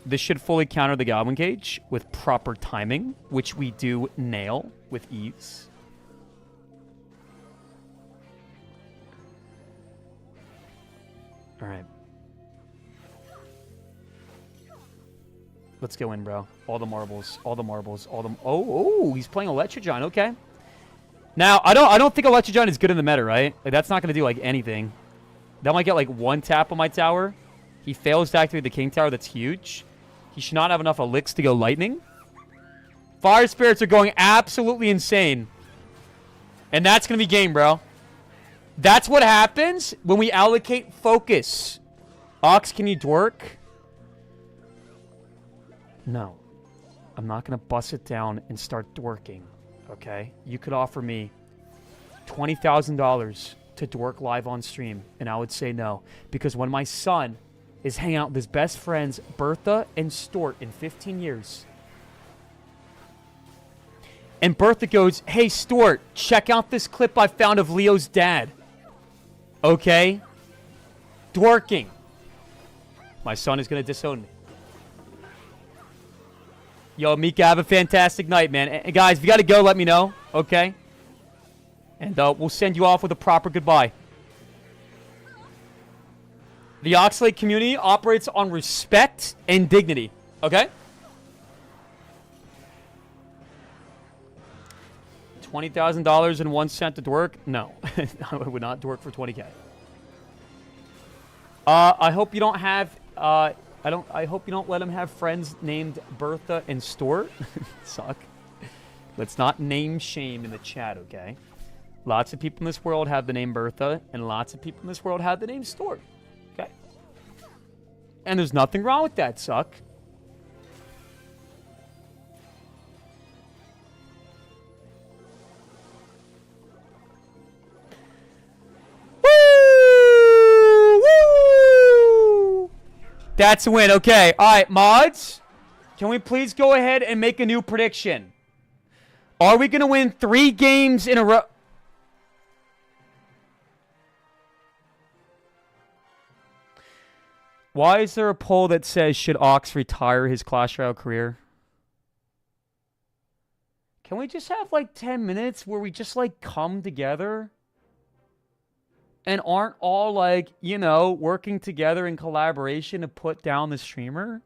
This should fully counter the Goblin Cage with proper timing, which we do nail with ease. All right. Let's go in, bro. All the marbles. All the marbles. All the... Oh, he's playing Electrogiant. Okay. Now, I don't think Electrogiant is good in the meta, right? Like, that's not going to do, like, anything. That might get, like, 1 tap on my tower. He fails to activate the King Tower. That's huge. He should not have enough elixirs to go Lightning. Fire Spirits are going absolutely insane. And that's going to be game, bro. That's what happens when we allocate focus. Ox, can you dwork? No. I'm not going to bust it down and start dworking, okay? You could offer me $20,000 to dwork live on stream, and I would say no. Because when my son is hanging out with his best friends, Bertha and Stort, in 15 years, and Bertha goes, hey, Stort, check out this clip I found of Leo's dad. Okay? Dworking. My son is going to disown me. Yo, Mika, have a fantastic night, man. And guys, if you got to go, let me know. Okay? And we'll send you off with a proper goodbye. The Oxalate community operates on respect and dignity. Okay? $20,000 and 1 cent to dwork? No. I would not dwork for 20K. I hope you don't have I hope you don't let him have friends named Bertha and Stort. Suck. Let's not name shame in the chat, okay? Lots of people in this world have the name Bertha, and lots of people in this world have the name Stort. Okay? And there's nothing wrong with that, Suck. That's a win. Okay. All right, mods. Can we please go ahead and make a new prediction? Are we going to win 3 games in a row? Why is there a poll that says, should Ox retire his Clash Royale career? Can we just have like 10 minutes where we just like come together? And aren't all, like, you know, working together in collaboration to put down the streamer?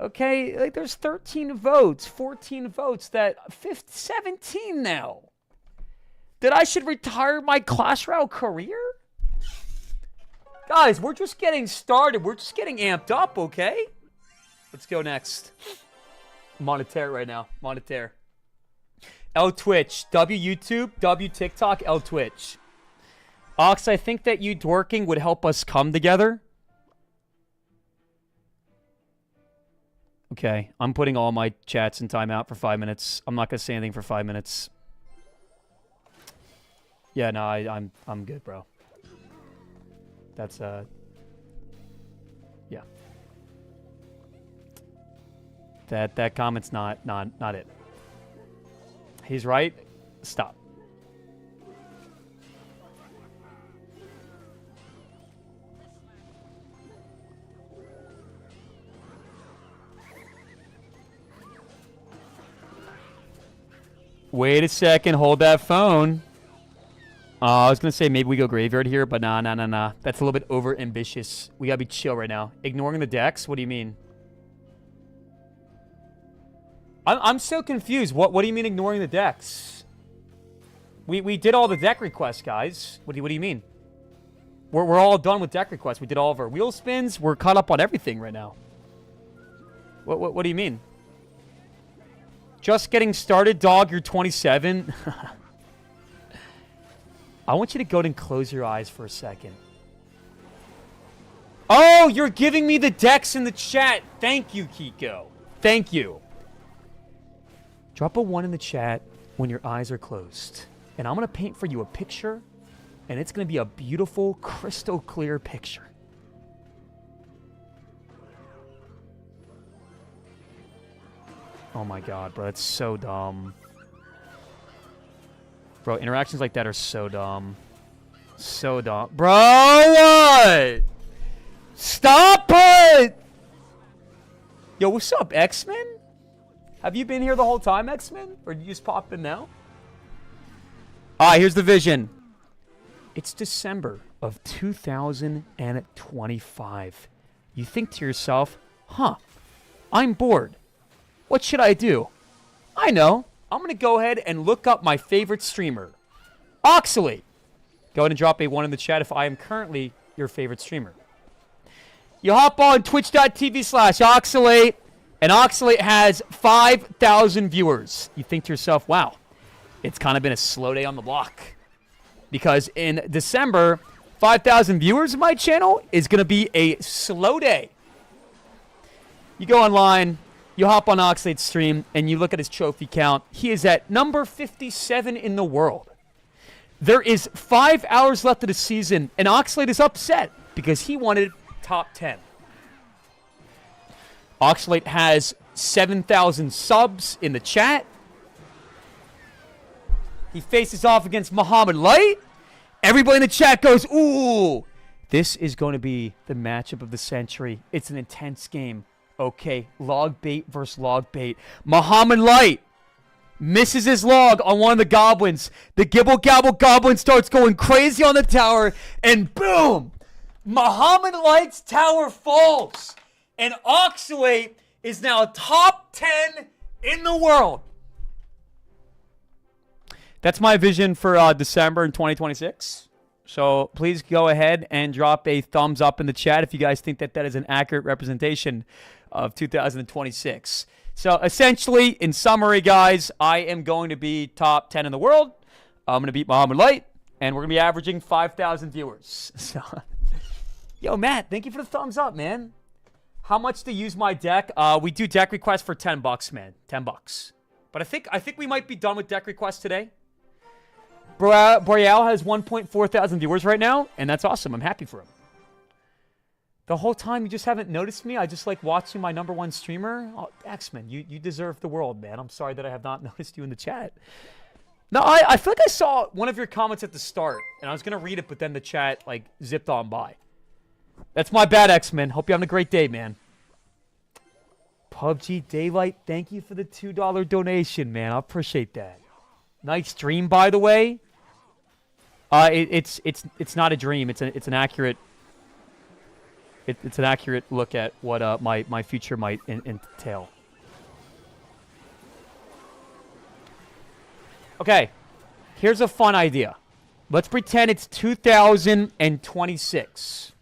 Okay, like, there's 13 votes, 14 votes, 17 now. That I should retire my Clash Royale career? Guys, we're just getting started. We're just getting amped up, okay? Let's go next. Monetaire right now. Monetaire. L Twitch. W YouTube. W TikTok. L Twitch. Ox, I think that you dworking would help us come together. Okay, I'm putting all my chats in timeout for 5 minutes. I'm not gonna say anything for 5 minutes. Yeah, no, I'm good, bro. That's yeah. That comment's not it. He's right. Stop. Wait a second. Hold that phone. I was going to say maybe we go graveyard here, but nah. That's a little bit over-ambitious. We got to be chill right now. Ignoring the decks? What do you mean? I'm so confused. What do you mean ignoring the decks? We did all the deck requests, guys. What do you mean? We're all done with deck requests. We did all of our wheel spins. We're caught up on everything right now. What do you mean? Just getting started, dog. You're 27. I want you to go ahead and close your eyes for a second. Oh, you're giving me the decks in the chat. Thank you, Kiko. Thank you. Drop a 1 in the chat when your eyes are closed. And I'm going to paint for you a picture. And it's going to be a beautiful, crystal clear picture. Oh my god, bro. That's so dumb. Bro, interactions like that are so dumb. So dumb. Bro, what? Stop it! Yo, what's up, X-Men? Have you been here the whole time, X-Men? Or did you just pop in now? Alright, here's the vision. It's December of 2025. You think to yourself, huh, I'm bored. What should I do? I know. I'm going to go ahead and look up my favorite streamer, Oxalate. Go ahead and drop a 1 in the chat if I am currently your favorite streamer. You hop on twitch.tv/Oxalate, and Oxalate has 5,000 viewers. You think to yourself, wow, it's kind of been a slow day on the block. Because in December, 5,000 viewers of my channel is going to be a slow day. You go online, you hop on Oxalate's stream, and you look at his trophy count. He is at number 57 in the world. There is 5 hours left of the season, and Oxalate is upset because he wanted top 10. Oxalate has 7,000 subs in the chat. He faces off against Muhammad Light. Everybody in the chat goes, ooh, this is going to be the matchup of the century. It's an intense game. Okay, log bait versus log bait. Muhammad Light misses his log on one of the goblins. The Gibble Gabble goblin starts going crazy on the tower, and boom! Muhammad Light's tower falls. And Oxalate is now top 10 in the world. That's my vision for December in 2026. So please go ahead and drop a thumbs up in the chat if you guys think that that is an accurate representation of 2026. So essentially, in summary, guys, I am going to be top 10 in the world. I'm going to beat Muhammad Light, and we're going to be averaging 5,000 viewers. So, yo, Matt, thank you for the thumbs up, man. How much to use my deck? We do deck requests for $10, man. $10. But I think we might be done with deck requests today. Royale has 1.4 thousand viewers right now, and that's awesome. I'm happy for him. The whole time you just haven't noticed me. I just like watching my #1 streamer. Oh, X-Men, you deserve the world, man. I'm sorry that I have not noticed you in the chat. No, I feel like I saw one of your comments at the start, and I was going to read it, but then the chat like zipped on by. That's my bad, X-Men. Hope you're having a great day, man. PUBG Daylight, thank you for the $2 donation, man. I appreciate that. Nice stream, by the way. It's not a dream. It's an accurate. It's an accurate look at what my future might entail. Okay, here's a fun idea. Let's pretend it's 2026.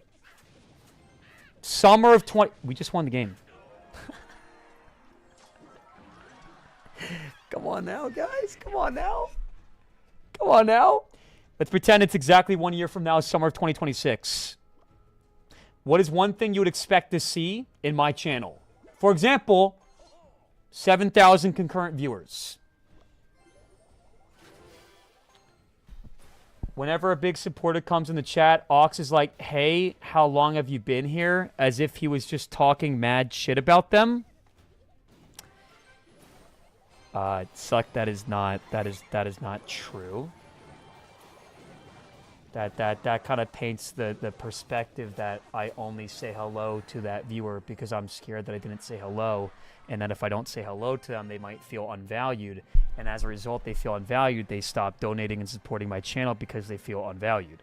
Summer of 20. We just won the game. Come on now, guys. Come on now. Come on now. Let's pretend it's exactly 1 year from now, summer of 2026. What is one thing you would expect to see in my channel? For example, 7,000 concurrent viewers. Whenever a big supporter comes in the chat, Ox is like, hey, how long have you been here? As if he was just talking mad shit about them. Suck. That is not true. That kind of paints the perspective that I only say hello to that viewer because I'm scared that I didn't say hello, and that if I don't say hello to them, they might feel unvalued, and as a result, they feel unvalued. They stop donating and supporting my channel because they feel unvalued.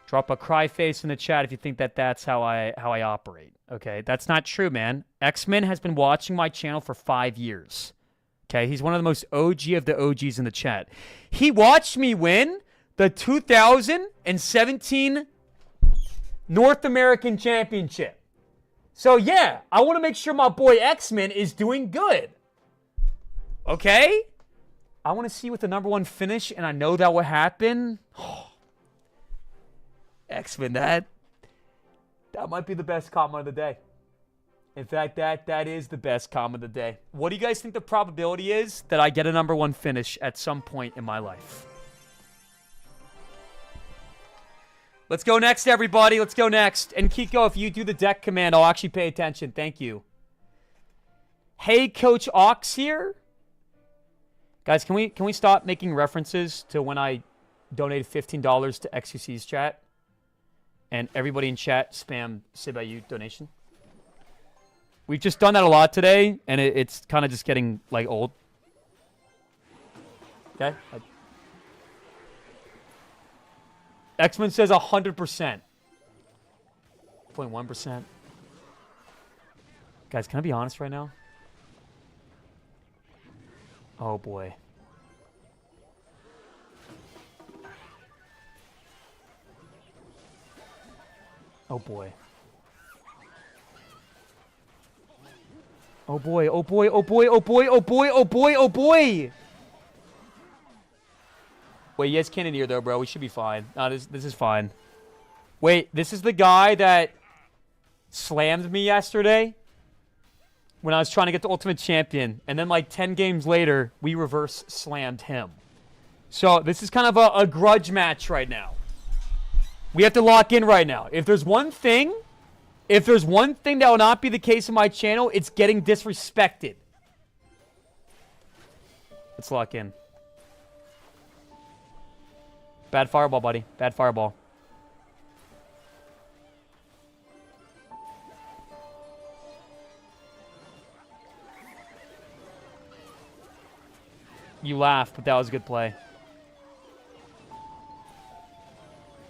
Drop a cry face in the chat if you think that that's how I operate. Okay, that's not true, man. X-Men has been watching my channel for 5 years. Okay, he's one of the most OG of the OGs in the chat. He watched me win the 2017 North American Championship. So yeah, I want to make sure my boy X-Men is doing good. Okay? I want to see what the #1 finish, and I know that will happen. X-Men, that might be the best comment of the day. In fact, that is the best comment of the day. What do you guys think the probability is that I get a #1 finish at some point in my life? Let's go next, everybody. Let's go next. And Kiko, if you do the deck command, I'll actually pay attention. Thank you. Hey, Coach Ox here. Guys, can we stop making references to when I donated $15 to XQC's chat? And everybody in chat spam Sibayu donation. We've just done that a lot today, and it's kind of just getting, like, old. Okay? X-Men says 100%. 0.1%. Guys, can I be honest right now? Oh, boy. Oh, boy. Oh boy, oh boy, oh boy, oh boy, oh boy, oh boy, oh boy. Wait, yes, Cannoneer though, bro. We should be fine. No, this is fine. Wait, this is the guy that slammed me yesterday when I was trying to get the Ultimate Champion. And then like 10 games later, we reverse slammed him. So this is kind of a grudge match right now. We have to lock in right now. If there's one thing that will not be the case in my channel, it's getting disrespected. Let's lock in. Bad fireball, buddy. Bad fireball. You laugh, but that was a good play.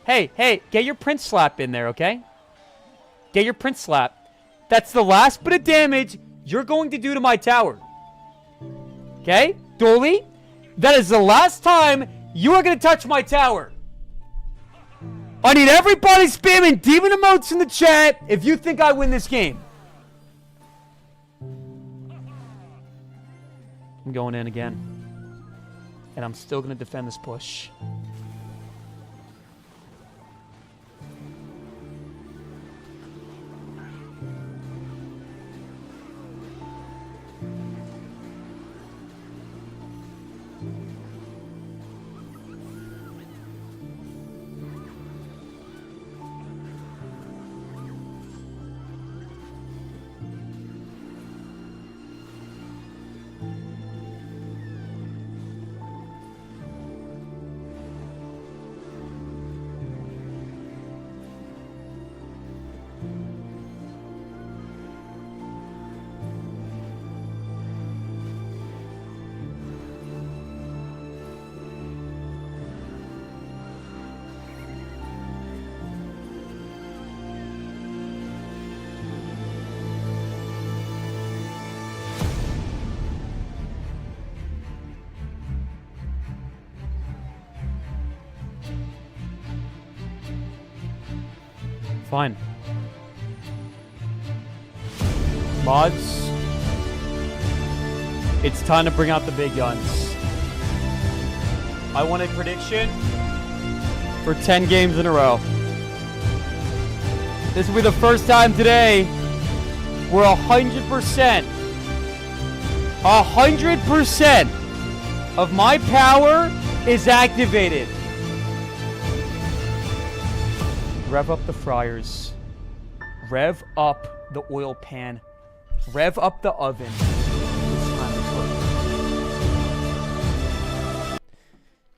Hey, get your Prince Slap in there, okay? Get your Prince Slap. That's the last bit of damage you're going to do to my tower. Okay? Dolly, that is the last time you are going to touch my tower. I need everybody spamming demon emotes in the chat if you think I win this game. I'm going in again. And I'm still going to defend this push. Fine. Mods, it's time to bring out the big guns. I want a prediction for 10 games in a row. This will be the first time today where 100% of my power is activated. Rev up the fryers. Rev up the oil pan. Rev up the oven. It's time to cook.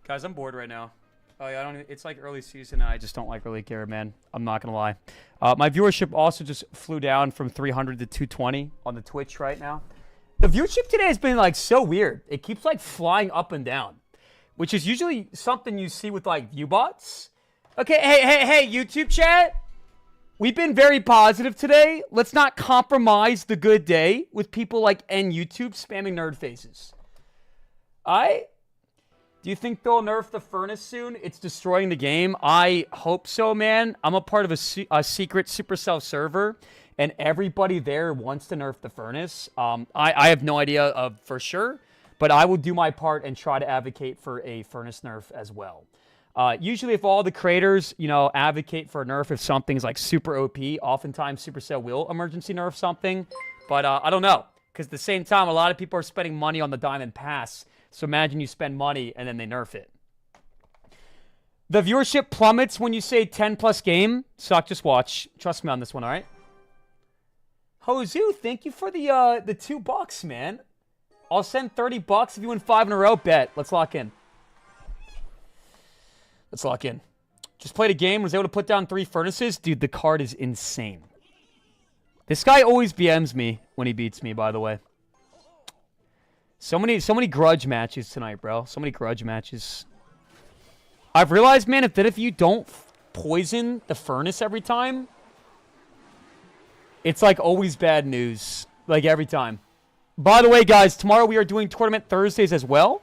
Guys, I'm bored right now. Oh yeah, it's like early season and I just don't like really care, man. I'm not gonna lie. My viewership also just flew down from 300 to 220 on the Twitch right now. The viewership today has been like so weird. It keeps like flying up and down, which is usually something you see with like viewbots. Okay, hey, YouTube chat. We've been very positive today. Let's not compromise the good day with people like YouTube spamming nerd faces. Do you think they'll nerf the furnace soon? It's destroying the game. I hope so, man. I'm a part of a secret Supercell server, and everybody there wants to nerf the furnace. I have no idea for sure, but I will do my part and try to advocate for a furnace nerf as well. Usually if all the creators, advocate for a nerf if something's like super OP, oftentimes Supercell will emergency nerf something. But I don't know. Because at the same time, a lot of people are spending money on the Diamond Pass. So imagine you spend money and then they nerf it. The viewership plummets when you say 10 plus game. Suck, just watch. Trust me on this one, all right? Hozu, thank you for the $2, man. I'll send $30 if you win 5 in a row. Bet. Let's lock in. Let's lock in. Just played a game, was able to put down 3 furnaces. Dude, the card is insane. This guy always BMs me when he beats me, by the way. So many grudge matches tonight, bro. So many grudge matches. I've realized, man, if you don't poison the furnace every time, it's like always bad news. Like every time. By the way, guys, tomorrow we are doing Tournament Thursdays as well.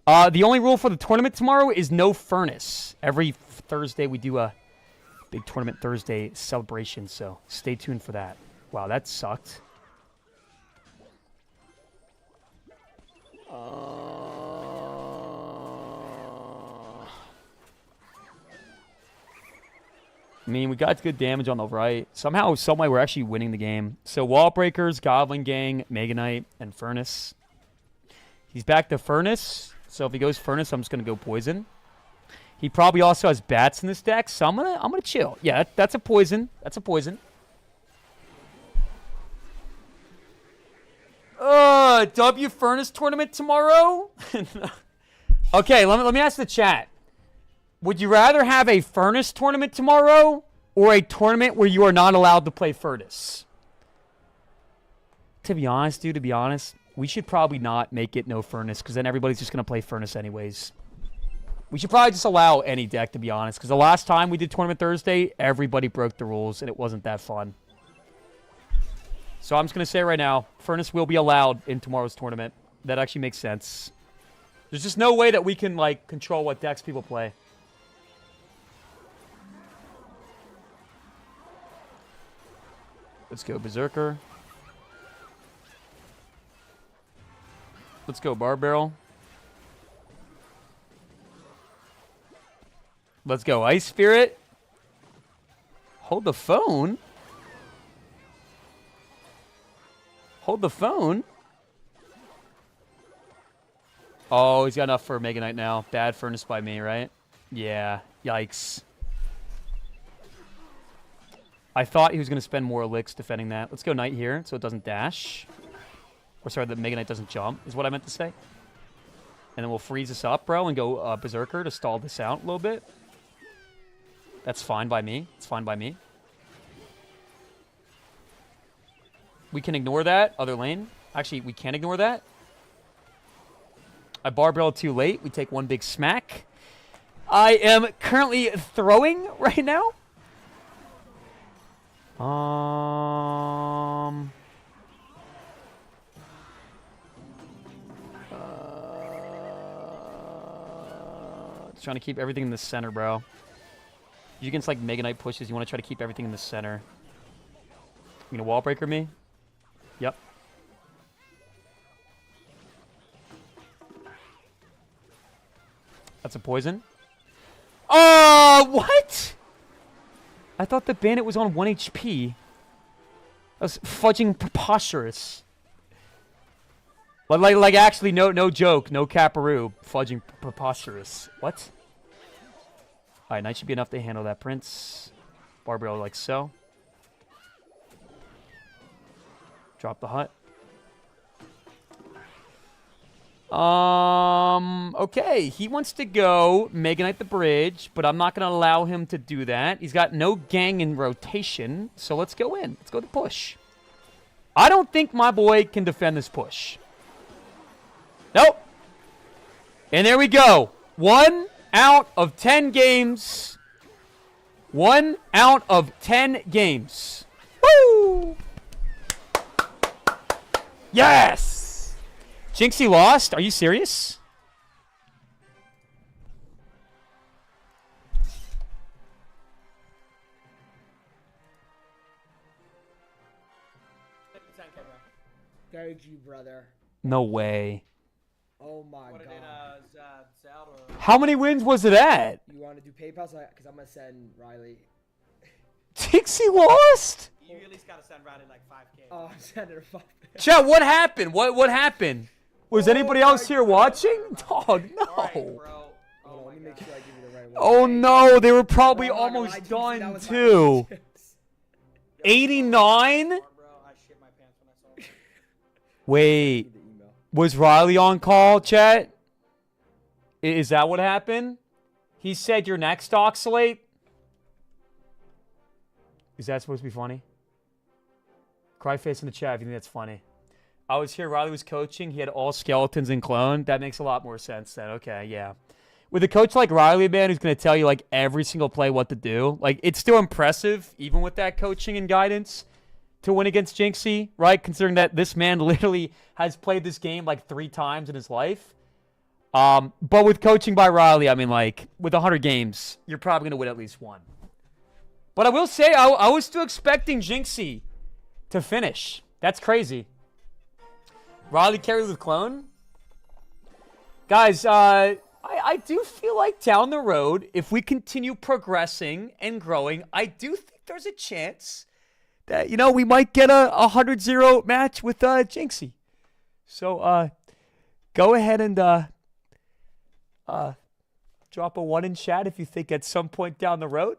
The only rule for the tournament tomorrow is no furnace. Every Thursday we do a big Tournament Thursday celebration, so stay tuned for that. Wow, that sucked. I mean, we got good damage on the right. Somehow, someway, we're actually winning the game. So, Wall Breakers, Goblin Gang, Mega Knight, and Furnace. He's back to Furnace. So, if he goes Furnace, I'm just going to go Poison. He probably also has Bats in this deck, so I'm gonna chill. Yeah, that's a Poison. That's a Poison. W Furnace tournament tomorrow? Okay, let me ask the chat. Would you rather have a Furnace tournament tomorrow or a tournament where you are not allowed to play Furnace? To be honest, dude, we should probably not make it no Furnace because then everybody's just going to play Furnace anyways. We should probably just allow any deck, to be honest, because the last time we did Tournament Thursday, everybody broke the rules and it wasn't that fun. So I'm just going to say right now, Furnace will be allowed in tomorrow's tournament. That actually makes sense. There's just no way that we can, like, control what decks people play. Let's go Berserker. Let's go Bar Barrel. Let's go Ice Spirit. Hold the phone. Hold the phone. Oh, he's got enough for Mega Knight now. Bad Furnace by me, right? Yeah. Yikes. I thought he was going to spend more Elix defending that. Let's go Knight here so it doesn't dash. Or sorry, the Mega Knight doesn't jump, is what I meant to say. And then we'll freeze this up, bro, and go Berserker to stall this out a little bit. That's fine by me. It's fine by me. We can ignore that. Other lane. Actually, we can't ignore that. I bar barrel too late. We take one big smack. I am currently throwing right now. Just trying to keep everything in the center, bro. You against like Mega Knight pushes, you want to try to keep everything in the center. You gonna wall breaker me? Yep. That's a poison. Oh, what? I thought the bandit was on 1 HP. That was fudging preposterous. Like actually, no joke, no caparoo. Fudging preposterous. What? All right, knight should be enough to handle that prince. Barbell like so. Drop the hut. Okay, he wants to go Mega Knight the bridge, but I'm not going to allow him to do that. He's got no gang in rotation, so let's go in. Let's go to push. I don't think my boy can defend this push. Nope. And there we go. 1 out of 10 games. 1 out of 10 games. Woo! Yes! Jinxie lost? Are you serious? Thank you, brother. No way. Oh my god. How many wins was it at? You want to do PayPal? Because I'm going to send Riley. Jinxie lost? You at least gotta send Riley like 5K. Oh, I'm sending her 5K. Chat, what happened? What happened? Was anybody else here watching? Dog, no. Alright, bro. Hold on, let me make sure I give you the right one. Oh no, they were probably I'm not gonna lie almost to you, that done was my too. mistakes. 89? Bro, I shit my pants when I saw it. Wait, The email. was Riley on call, chat? Is that what happened? He said you're next, Oxalate? Is that supposed to be funny? Cry face in the chat if you think that's funny. I was here, Riley was coaching. He had all skeletons and clone. That makes a lot more sense then. Okay, yeah. With a coach like Riley, man, who's going to tell you, like, every single play what to do, like, it's still impressive, even with that coaching and guidance, to win against Jinxie, right? Considering that this man literally has played this game, like, 3 times in his life. But with coaching by Riley, I mean, like, with 100 games, you're probably going to win at least 1. But I will say, I was still expecting Jinxie to finish. That's crazy. Riley carried with clone? Guys, I do feel like down the road, if we continue progressing and growing, I do think there's a chance that, you know, we might get a 100-0 match with Jinxie. So, go ahead and drop a 1 in chat if you think at some point down the road,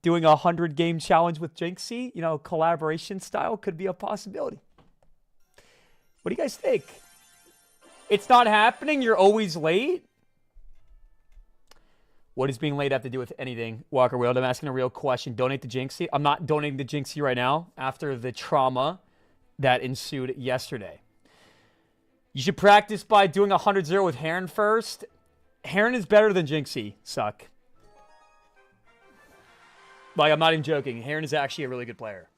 doing a 100-game challenge with Jinxie, you know, collaboration style could be a possibility. What do you guys think? It's not happening. You're always late. What does being late have to do with anything? Walker Wild, I'm asking a real question. Donate to Jinxie. I'm not donating to Jinxie right now after the trauma that ensued yesterday. You should practice by doing 100-0 with Heron first. Heron is better than Jinxie. Suck. Like, I'm not even joking. Heron is actually a really good player.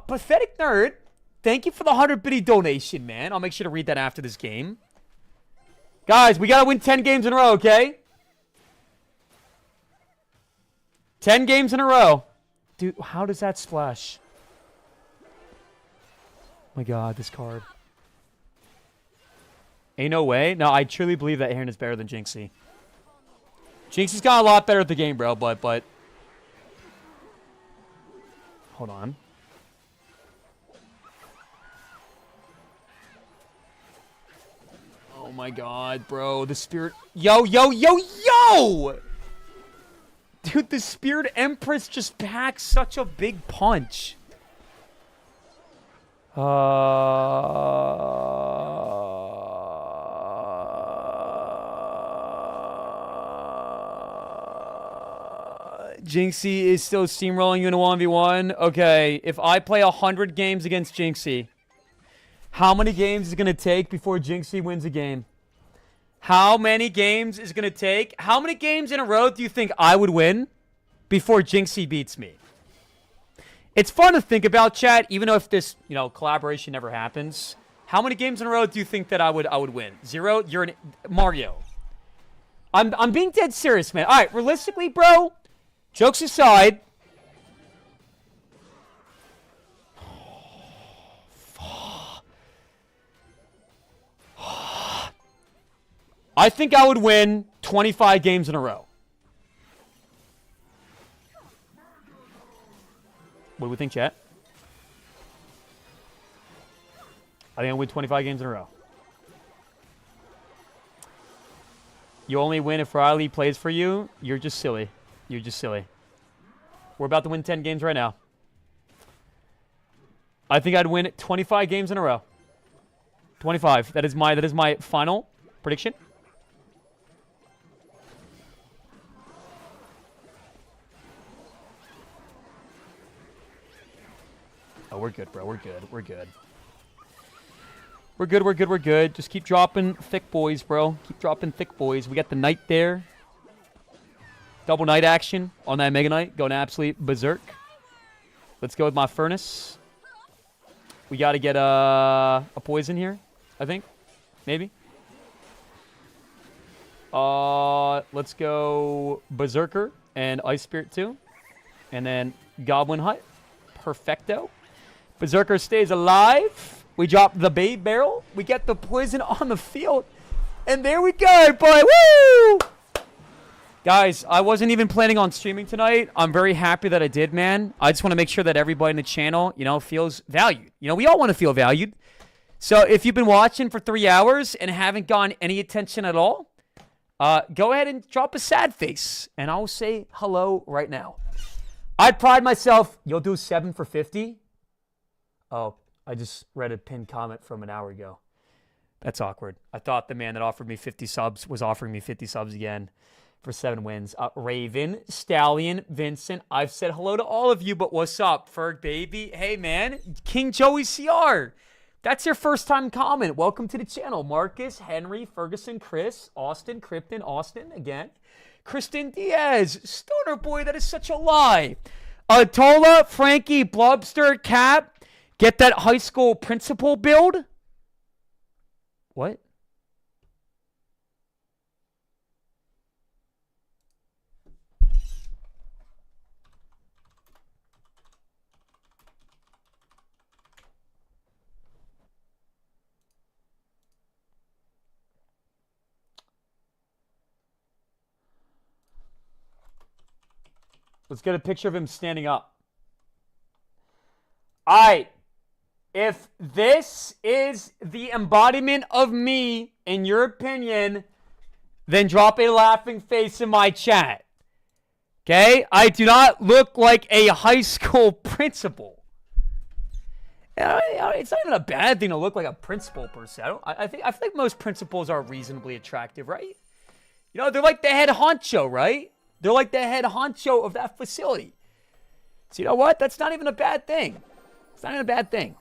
Pathetic Nerd. Thank you for the 100 biddy donation, man. I'll make sure to read that after this game. Guys, we got to win 10 games in a row, okay? 10 games in a row. Dude, how does that splash? Oh my God, this card. Ain't no way. No, I truly believe that Heron is better than Jinxie. Jinxie's got a lot better at the game, bro, but... Hold on. Oh my God, bro. The Spirit... Yo! Dude, the Spirit Empress just packs such a big punch. Jinxie is still steamrolling you in a 1v1. Okay, if I play 100 games against Jinxie, how many games is it going to take before Jinxie wins a game? How many games is it going to take? How many games in a row do you think I would win before Jinxie beats me? It's fun to think about, chat, even though if this, you know, collaboration never happens. How many games in a row do you think that I would win? 0? You're an Mario. I'm being dead serious, man. All right, realistically, bro, jokes aside, I think I would win 25 games in a row. What do we think, chat? I think I win 25 games in a row. You only win if Riley plays for you. You're just silly. You're just silly. We're about to win 10 games right now. I think I'd win 25 games in a row. 25. That is my final prediction. Oh, we're good, bro. We're good. We're good. We're good. We're good. We're good. Just keep dropping thick boys, bro. Keep dropping thick boys. We got the Knight there. Double Knight action on that Mega Knight. Going absolute berserk. Let's go with my Furnace. We got to get a poison here, I think. Maybe. Let's go Berserker and Ice Spirit too. And then Goblin Hut. Perfecto. Berserker stays alive. We drop the Babe Barrel. We get the poison on the field. And there we go, boy. Woo! Guys, I wasn't even planning on streaming tonight. I'm very happy that I did, man. I just want to make sure that everybody in the channel, you know, feels valued. You know, we all want to feel valued. So if you've been watching for 3 hours and haven't gotten any attention at all, go ahead and drop a sad face. And I'll say hello right now. I'd pride myself. You'll do 7 for 50. Oh, I just read a pinned comment from an hour ago. That's awkward. I thought the man that offered me 50 subs was offering me 50 subs again for 7 wins. Raven, Stallion, Vincent. I've said hello to all of you, but what's up, Ferg baby? Hey, man. King Joey CR. That's your first time comment. Welcome to the channel. Marcus, Henry, Ferguson, Chris, Austin, Krypton, Austin again. Kristen Diaz, Stoner Boy, that is such a lie. Tola, Frankie, Blobster, Cap, get that high school principal build? What? Let's get a picture of him standing up. All right. If this is the embodiment of me, in your opinion, then drop a laughing face in my chat. Okay? I do not look like a high school principal. It's not even a bad thing to look like a principal per se. I feel like most principals are reasonably attractive, right? You know, they're like the head honcho, right? They're like the head honcho of that facility. So you know what? That's not even a bad thing. It's not even a bad thing.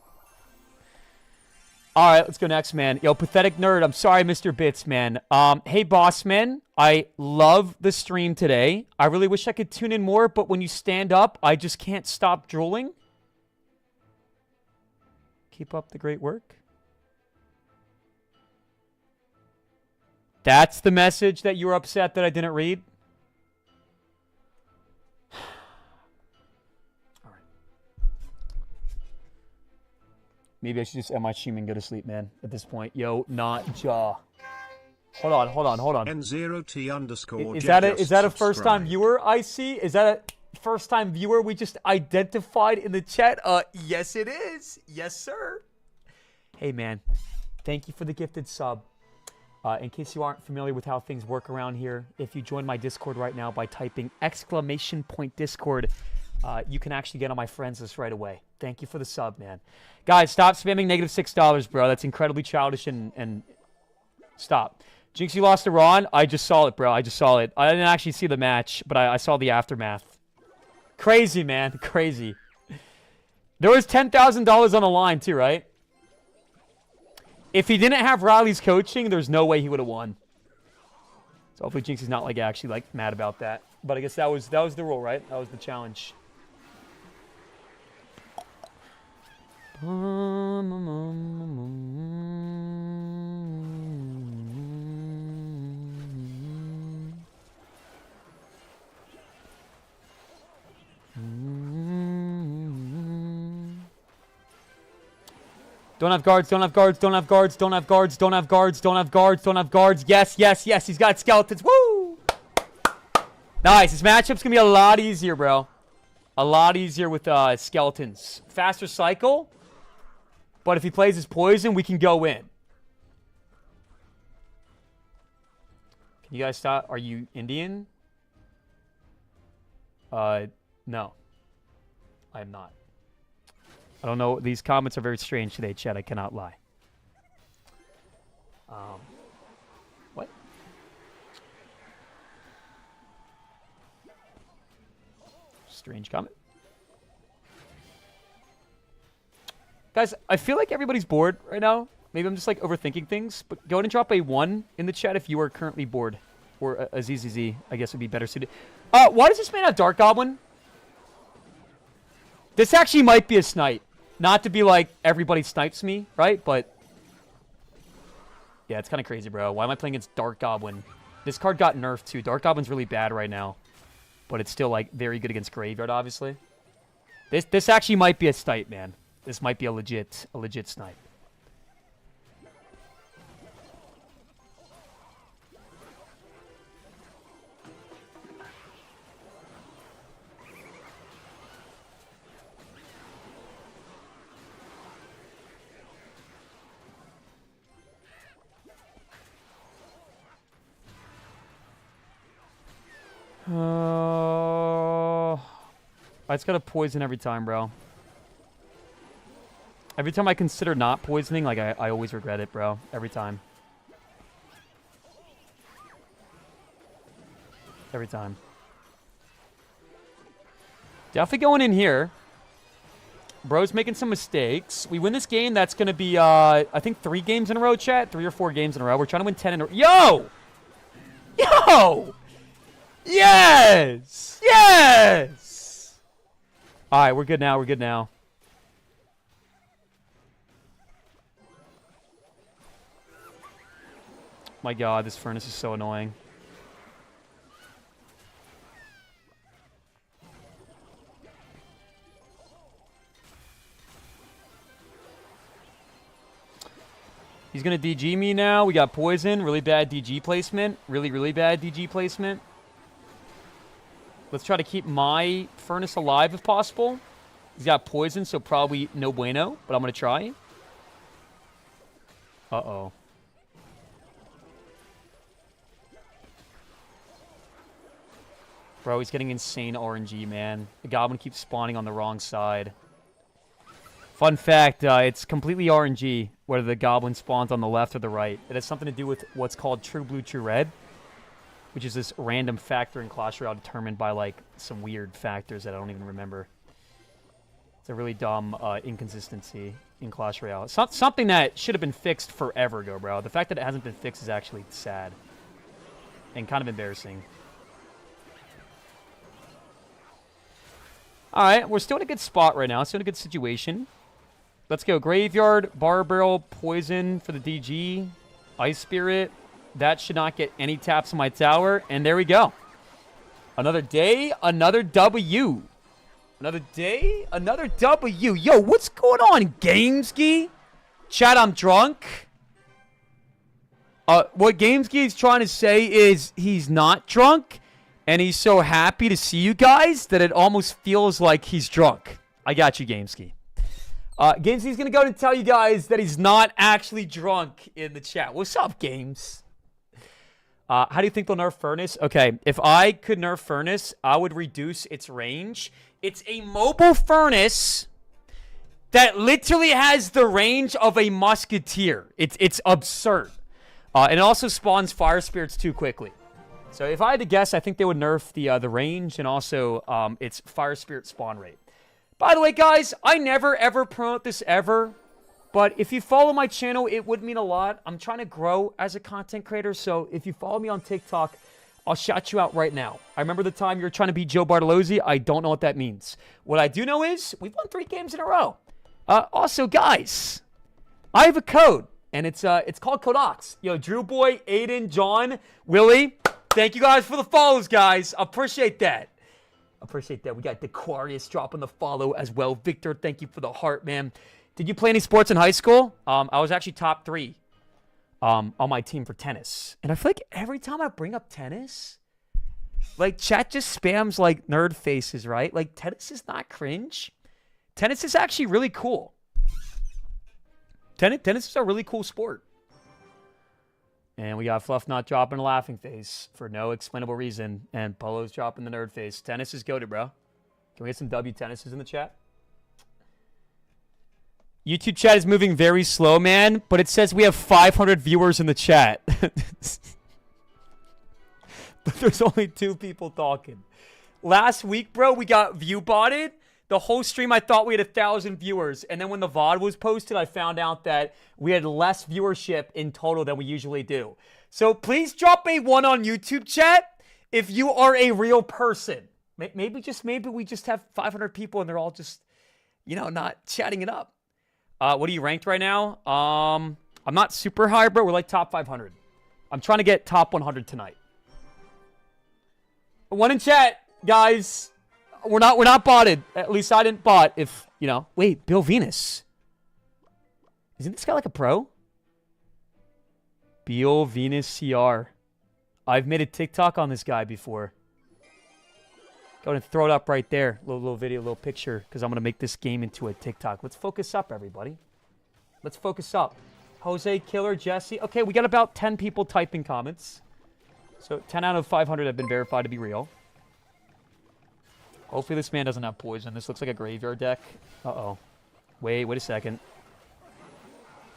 All right, let's go next, man. Yo, pathetic nerd. I'm sorry, Mr. Bits, man. Hey, boss, man. I love the stream today. I really wish I could tune in more, but when you stand up, I just can't stop drooling. Keep up the great work. That's the message that you were upset that I didn't read? All right. Maybe I should just end my stream and go to sleep, man, at this point. Yo, not jaw. Hold on. N0T_. Is that a first-time viewer I see? Is that a first-time viewer we just identified in the chat? Yes, it is. Yes, sir. Hey, man. Thank you for the gifted sub. In case you aren't familiar with how things work around here, if you join my Discord right now by typing !Discord, you can actually get on my friends list right away. Thank you for the sub, man. Guys, stop spamming -$6, bro. That's incredibly childish and stop. Jinx, you lost to Ron? I just saw it, bro. I just saw it. I didn't actually see the match, but I saw the aftermath. Crazy, man. Crazy. There was $10,000 on the line, too, right? If he didn't have Riley's coaching, there's no way he would have won. So hopefully Jinx is not actually mad about that. But I guess that was the rule, right? That was the challenge. Don't have guards, don't have guards, don't have guards, don't have guards, don't have guards, don't have guards, don't have guards. Yes, yes, yes, he's got skeletons. Woo! Nice. This matchup's going to be a lot easier, bro. A lot easier with skeletons. Faster cycle. But if he plays his poison, we can go in. Can you guys stop? Are you Indian? No. I am not. I don't know. These comments are very strange today, chat. I cannot lie. What? Strange comment. Guys, I feel like everybody's bored right now. Maybe I'm just overthinking things. But go ahead and drop a 1 in the chat if you are currently bored. Or a ZZZ, I guess, would be better suited. Why does this man have Dark Goblin? This actually might be a snipe. Not to be everybody snipes me, right? But yeah, it's kind of crazy, bro. Why am I playing against Dark Goblin? This card got nerfed too. Dark Goblin's really bad right now, but it's still very good against Graveyard, obviously. This actually might be a snipe, man. This might be a legit snipe. I just gotta poison every time, bro. Every time I consider not poisoning, I always regret it, bro. Every time. Every time. Definitely going in here. Bro's making some mistakes. We win this game, that's gonna be, I think 3 games in a row, chat? 3 or 4 games in a row. We're trying to win 10 in a row. Yo! Yo! Yes! Yes! Alright, we're good now. We're good now. My god, this furnace is so annoying. He's going to DG me now. We got poison. Really bad DG placement. Really, really bad DG placement. Let's try to keep my furnace alive if possible. He's got poison, so probably no bueno, but I'm going to try. Uh-oh. Bro, he's getting insane RNG, man. The goblin keeps spawning on the wrong side. Fun fact, it's completely RNG, whether the goblin spawns on the left or the right. It has something to do with what's called true blue, true red, which is this random factor in Clash Royale determined by, like, some weird factors that I don't even remember. It's a really dumb inconsistency in Clash Royale. It's not something that should have been fixed forever ago, bro. The fact that it hasn't been fixed is actually sad and kind of embarrassing. All right, we're still in a good spot right now. Still in a good situation. Let's go. Graveyard, Bar Barrel, Poison for the DG, Ice Spirit. That should not get any taps on my tower. And there we go. Another day, another W. Another day, another W. Yo, what's going on, Gameski? Chat, I'm drunk. What Gameski is trying to say is he's not drunk. And he's so happy to see you guys that it almost feels like he's drunk. I got you, Gameski. Gameski's going to go and tell you guys that he's not actually drunk in the chat. What's up, Games? How do you think they'll nerf Furnace? Okay, if I could nerf Furnace, I would reduce its range. It's a mobile Furnace that literally has the range of a Musketeer. It's absurd. And it also spawns Fire Spirits too quickly. So if I had to guess, I think they would nerf the range and also its Fire Spirit spawn rate. By the way, guys, I never, ever promote this ever. But if you follow my channel, it would mean a lot. I'm trying to grow as a content creator. So if you follow me on TikTok, I'll shout you out right now. I remember the time you were trying to beat Joe Bartolozzi. I don't know what that means. What I do know is we've won 3 games in a row. Also, guys, I have a code. And it's called Code Ox. Yo, Drew Boy, Aiden, John, Willie. Thank you guys for the follows, guys. Appreciate that. Appreciate that. We got Dequarius dropping the follow as well. Victor, thank you for the heart, man. Did you play any sports in high school? I was actually top 3 on my team for tennis. And I feel like every time I bring up tennis, like chat just spams like nerd faces, right? Like tennis is not cringe. Tennis is actually really cool. Tennis is a really cool sport. And we got Fluff not dropping a laughing face for no explainable reason. And Polo's dropping the nerd face. Tennis is goated, bro. Can we get some W tennises in the chat? YouTube chat is moving very slow, man. But it says we have 500 viewers in the chat. But there's only 2 people talking. Last week, bro, we got view botted. The whole stream, I thought we had 1,000 viewers. And then when the VOD was posted, I found out that we had less viewership in total than we usually do. So please drop a 1 on YouTube chat if you are a real person. Maybe we just have 500 people and they're all just, you know, not chatting it up. What are you ranked right now? I'm not super high, bro. We're like top 500. I'm trying to get top 100 tonight. 1 in chat, guys. We're not botted. At least I didn't bot. If, you know. Wait, Bill Venus. Isn't this guy like a pro? Bill Venus CR. I've made a TikTok on this guy before. Go ahead and throw it up right there. Little video, little picture. Because I'm going to make this game into a TikTok. Let's focus up, everybody. Let's focus up. Jose, Killer, Jesse. Okay, we got about 10 people typing comments. So 10 out of 500 have been verified to be real. Hopefully this man doesn't have poison. This looks like a graveyard deck. Uh-oh. Wait a second.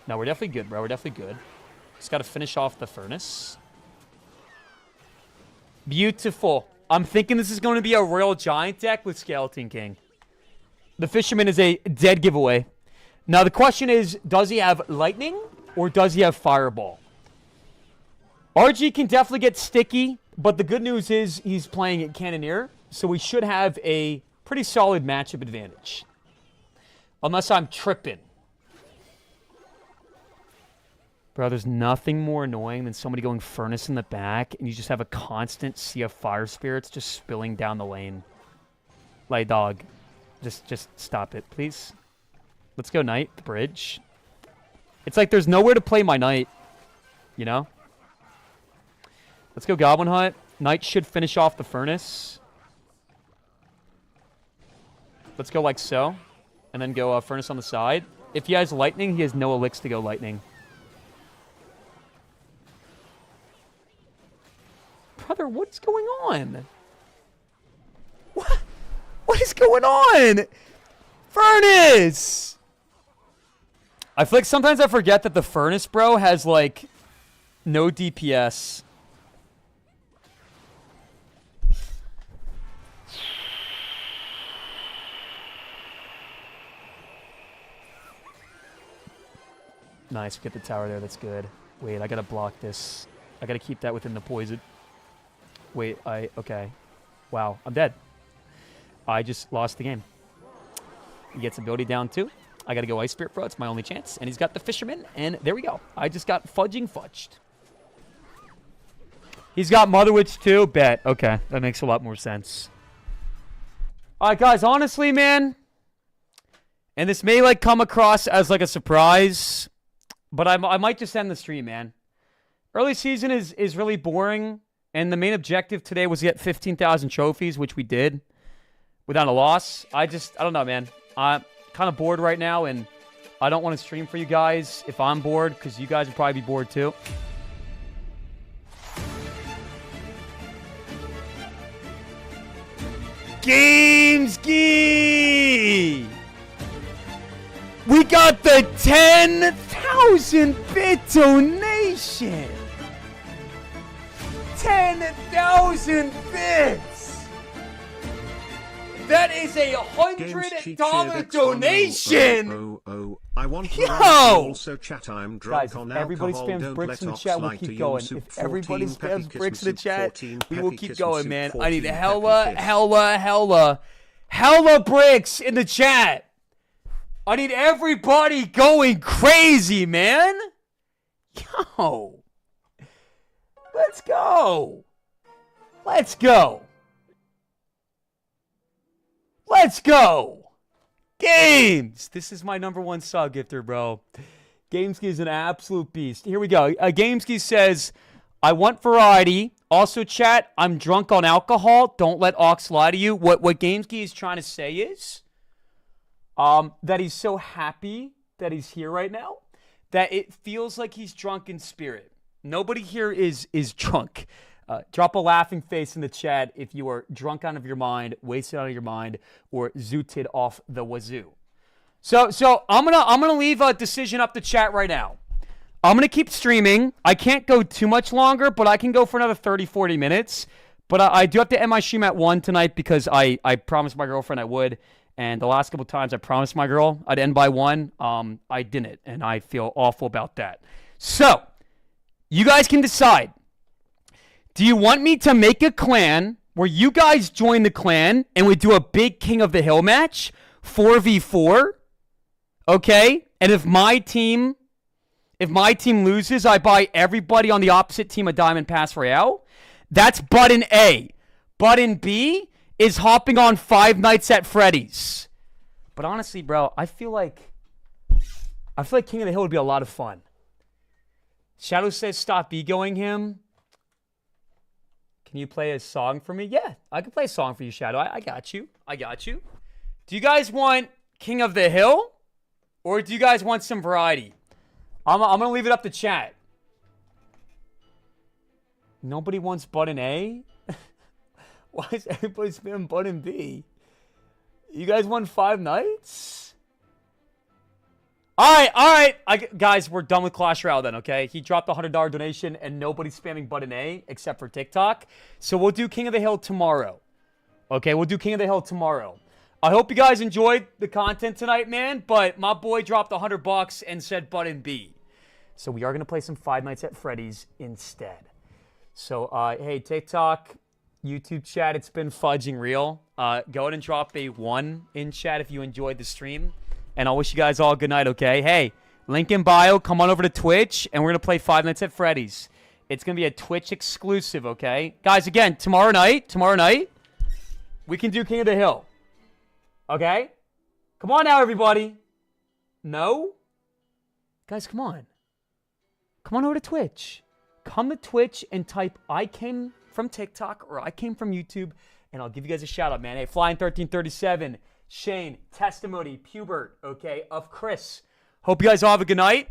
No, we're definitely good, bro. We're definitely good. Just got to finish off the furnace. Beautiful. I'm thinking this is going to be a Royal Giant deck with Skeleton King. The Fisherman is a dead giveaway. Now the question is, does he have Lightning or does he have Fireball? RG can definitely get sticky, but the good news is he's playing at Cannoneer. So we should have a pretty solid matchup advantage. Unless I'm tripping. Bro, there's nothing more annoying than somebody going Furnace in the back and you just have a constant sea of Fire Spirits just spilling down the lane. Like, dog. Just stop it, please. Let's go Knight, the bridge. It's like there's nowhere to play my Knight. You know? Let's go Goblin Hunt. Knight should finish off the Furnace. Let's go like so. And then go furnace on the side. If he has lightning, he has no elixirs to go lightning. Brother, what's going on? What is going on? Furnace! I feel like sometimes I forget that the furnace, bro, has, like, no DPS. Nice, get the tower there, that's good. Wait, I gotta block this. I gotta keep that within the poison. Wait, okay. Wow, I'm dead. I just lost the game. He gets ability down too. I gotta go Ice Spirit, bro, it's my only chance. And he's got the Fisherman, and there we go. I just got fudged. He's got Mother Witch too, bet. Okay, that makes a lot more sense. Alright, guys, honestly, man, and this may, like, come across as, like, a surprise, but I might just end the stream, man. Early season is really boring, and the main objective today was to get 15,000 trophies, which we did without a loss. I don't know, man. I'm kind of bored right now, and I don't want to stream for you guys if I'm bored, because you guys would probably be bored too. Gamesky! We got the 10,000 bit donation! 10,000 bits! That is $100 donation! I want Yo! also chat. I'm drunk Guys, on if everybody alcohol. spams Don't bricks in the let chat, we'll Oxalate keep to going. you. If everybody 14 peppy spams kiss bricks me, in the chat, 14 we will peppy keep kiss me, going, man. I 14 need peppy hella bricks in the chat. I need everybody going crazy, man. Yo. Let's go. Let's go. Let's go. Games. This is my #1 sub gifter, bro. Gameski is an absolute beast. Here we go. Gameski says, I want variety. Also, chat, I'm drunk on alcohol. Don't let Ox lie to you. What Gameski is trying to say is that he's so happy that he's here right now that it feels like he's drunk in spirit. Nobody here is drunk. Drop a laughing face in the chat if you are drunk out of your mind, wasted out of your mind, or zooted off the wazoo. So I'm gonna leave a decision up the chat right now. I'm gonna keep streaming. I can't go too much longer, but I can go for another 30-40 minutes. But I do have to end my stream at 1 tonight because I promised my girlfriend I would. And the last couple times I promised my girl I'd end by 1. I didn't, and I feel awful about that. So, you guys can decide. Do you want me to make a clan where you guys join the clan and we do a big King of the Hill match, 4v4? Okay? And if my team loses, I buy everybody on the opposite team a Diamond Pass Royale? That's button A. Button B is hopping on 5 Nights at Freddy's. But honestly, bro, I feel like King of the Hill would be a lot of fun. Shadow says stop egoing him. Can you play a song for me? Yeah, I can play a song for you, Shadow. I got you. Do you guys want King of the Hill? Or do you guys want some variety? I'm going to leave it up to chat. Nobody wants button A? Why is everybody spamming button B? You guys want 5 Nights? All right. Guys, we're done with Clash Royale then, okay? He dropped a $100 donation, and nobody's spamming button A except for TikTok. So we'll do King of the Hill tomorrow. Okay, we'll do King of the Hill tomorrow. I hope you guys enjoyed the content tonight, man. But my boy dropped $100 and said button B. So we are going to play some 5 Nights at Freddy's instead. So, hey, TikTok, YouTube chat, it's been fudging real. Go ahead and drop a 1 in chat if you enjoyed the stream. And I'll wish you guys all a good night, okay? Hey, link in bio, come on over to Twitch, and we're going to play 5 Nights at Freddy's. It's going to be a Twitch exclusive, okay? Guys, again, tomorrow night, we can do King of the Hill. Okay? Come on now, everybody. No? Guys, come on. Come on over to Twitch. Come to Twitch and type, I came from TikTok or I came from YouTube, and I'll give you guys a shout out, man. Hey, Flying1337, Shane, testimony, Pubert, okay, of Chris. Hope you guys all have a good night.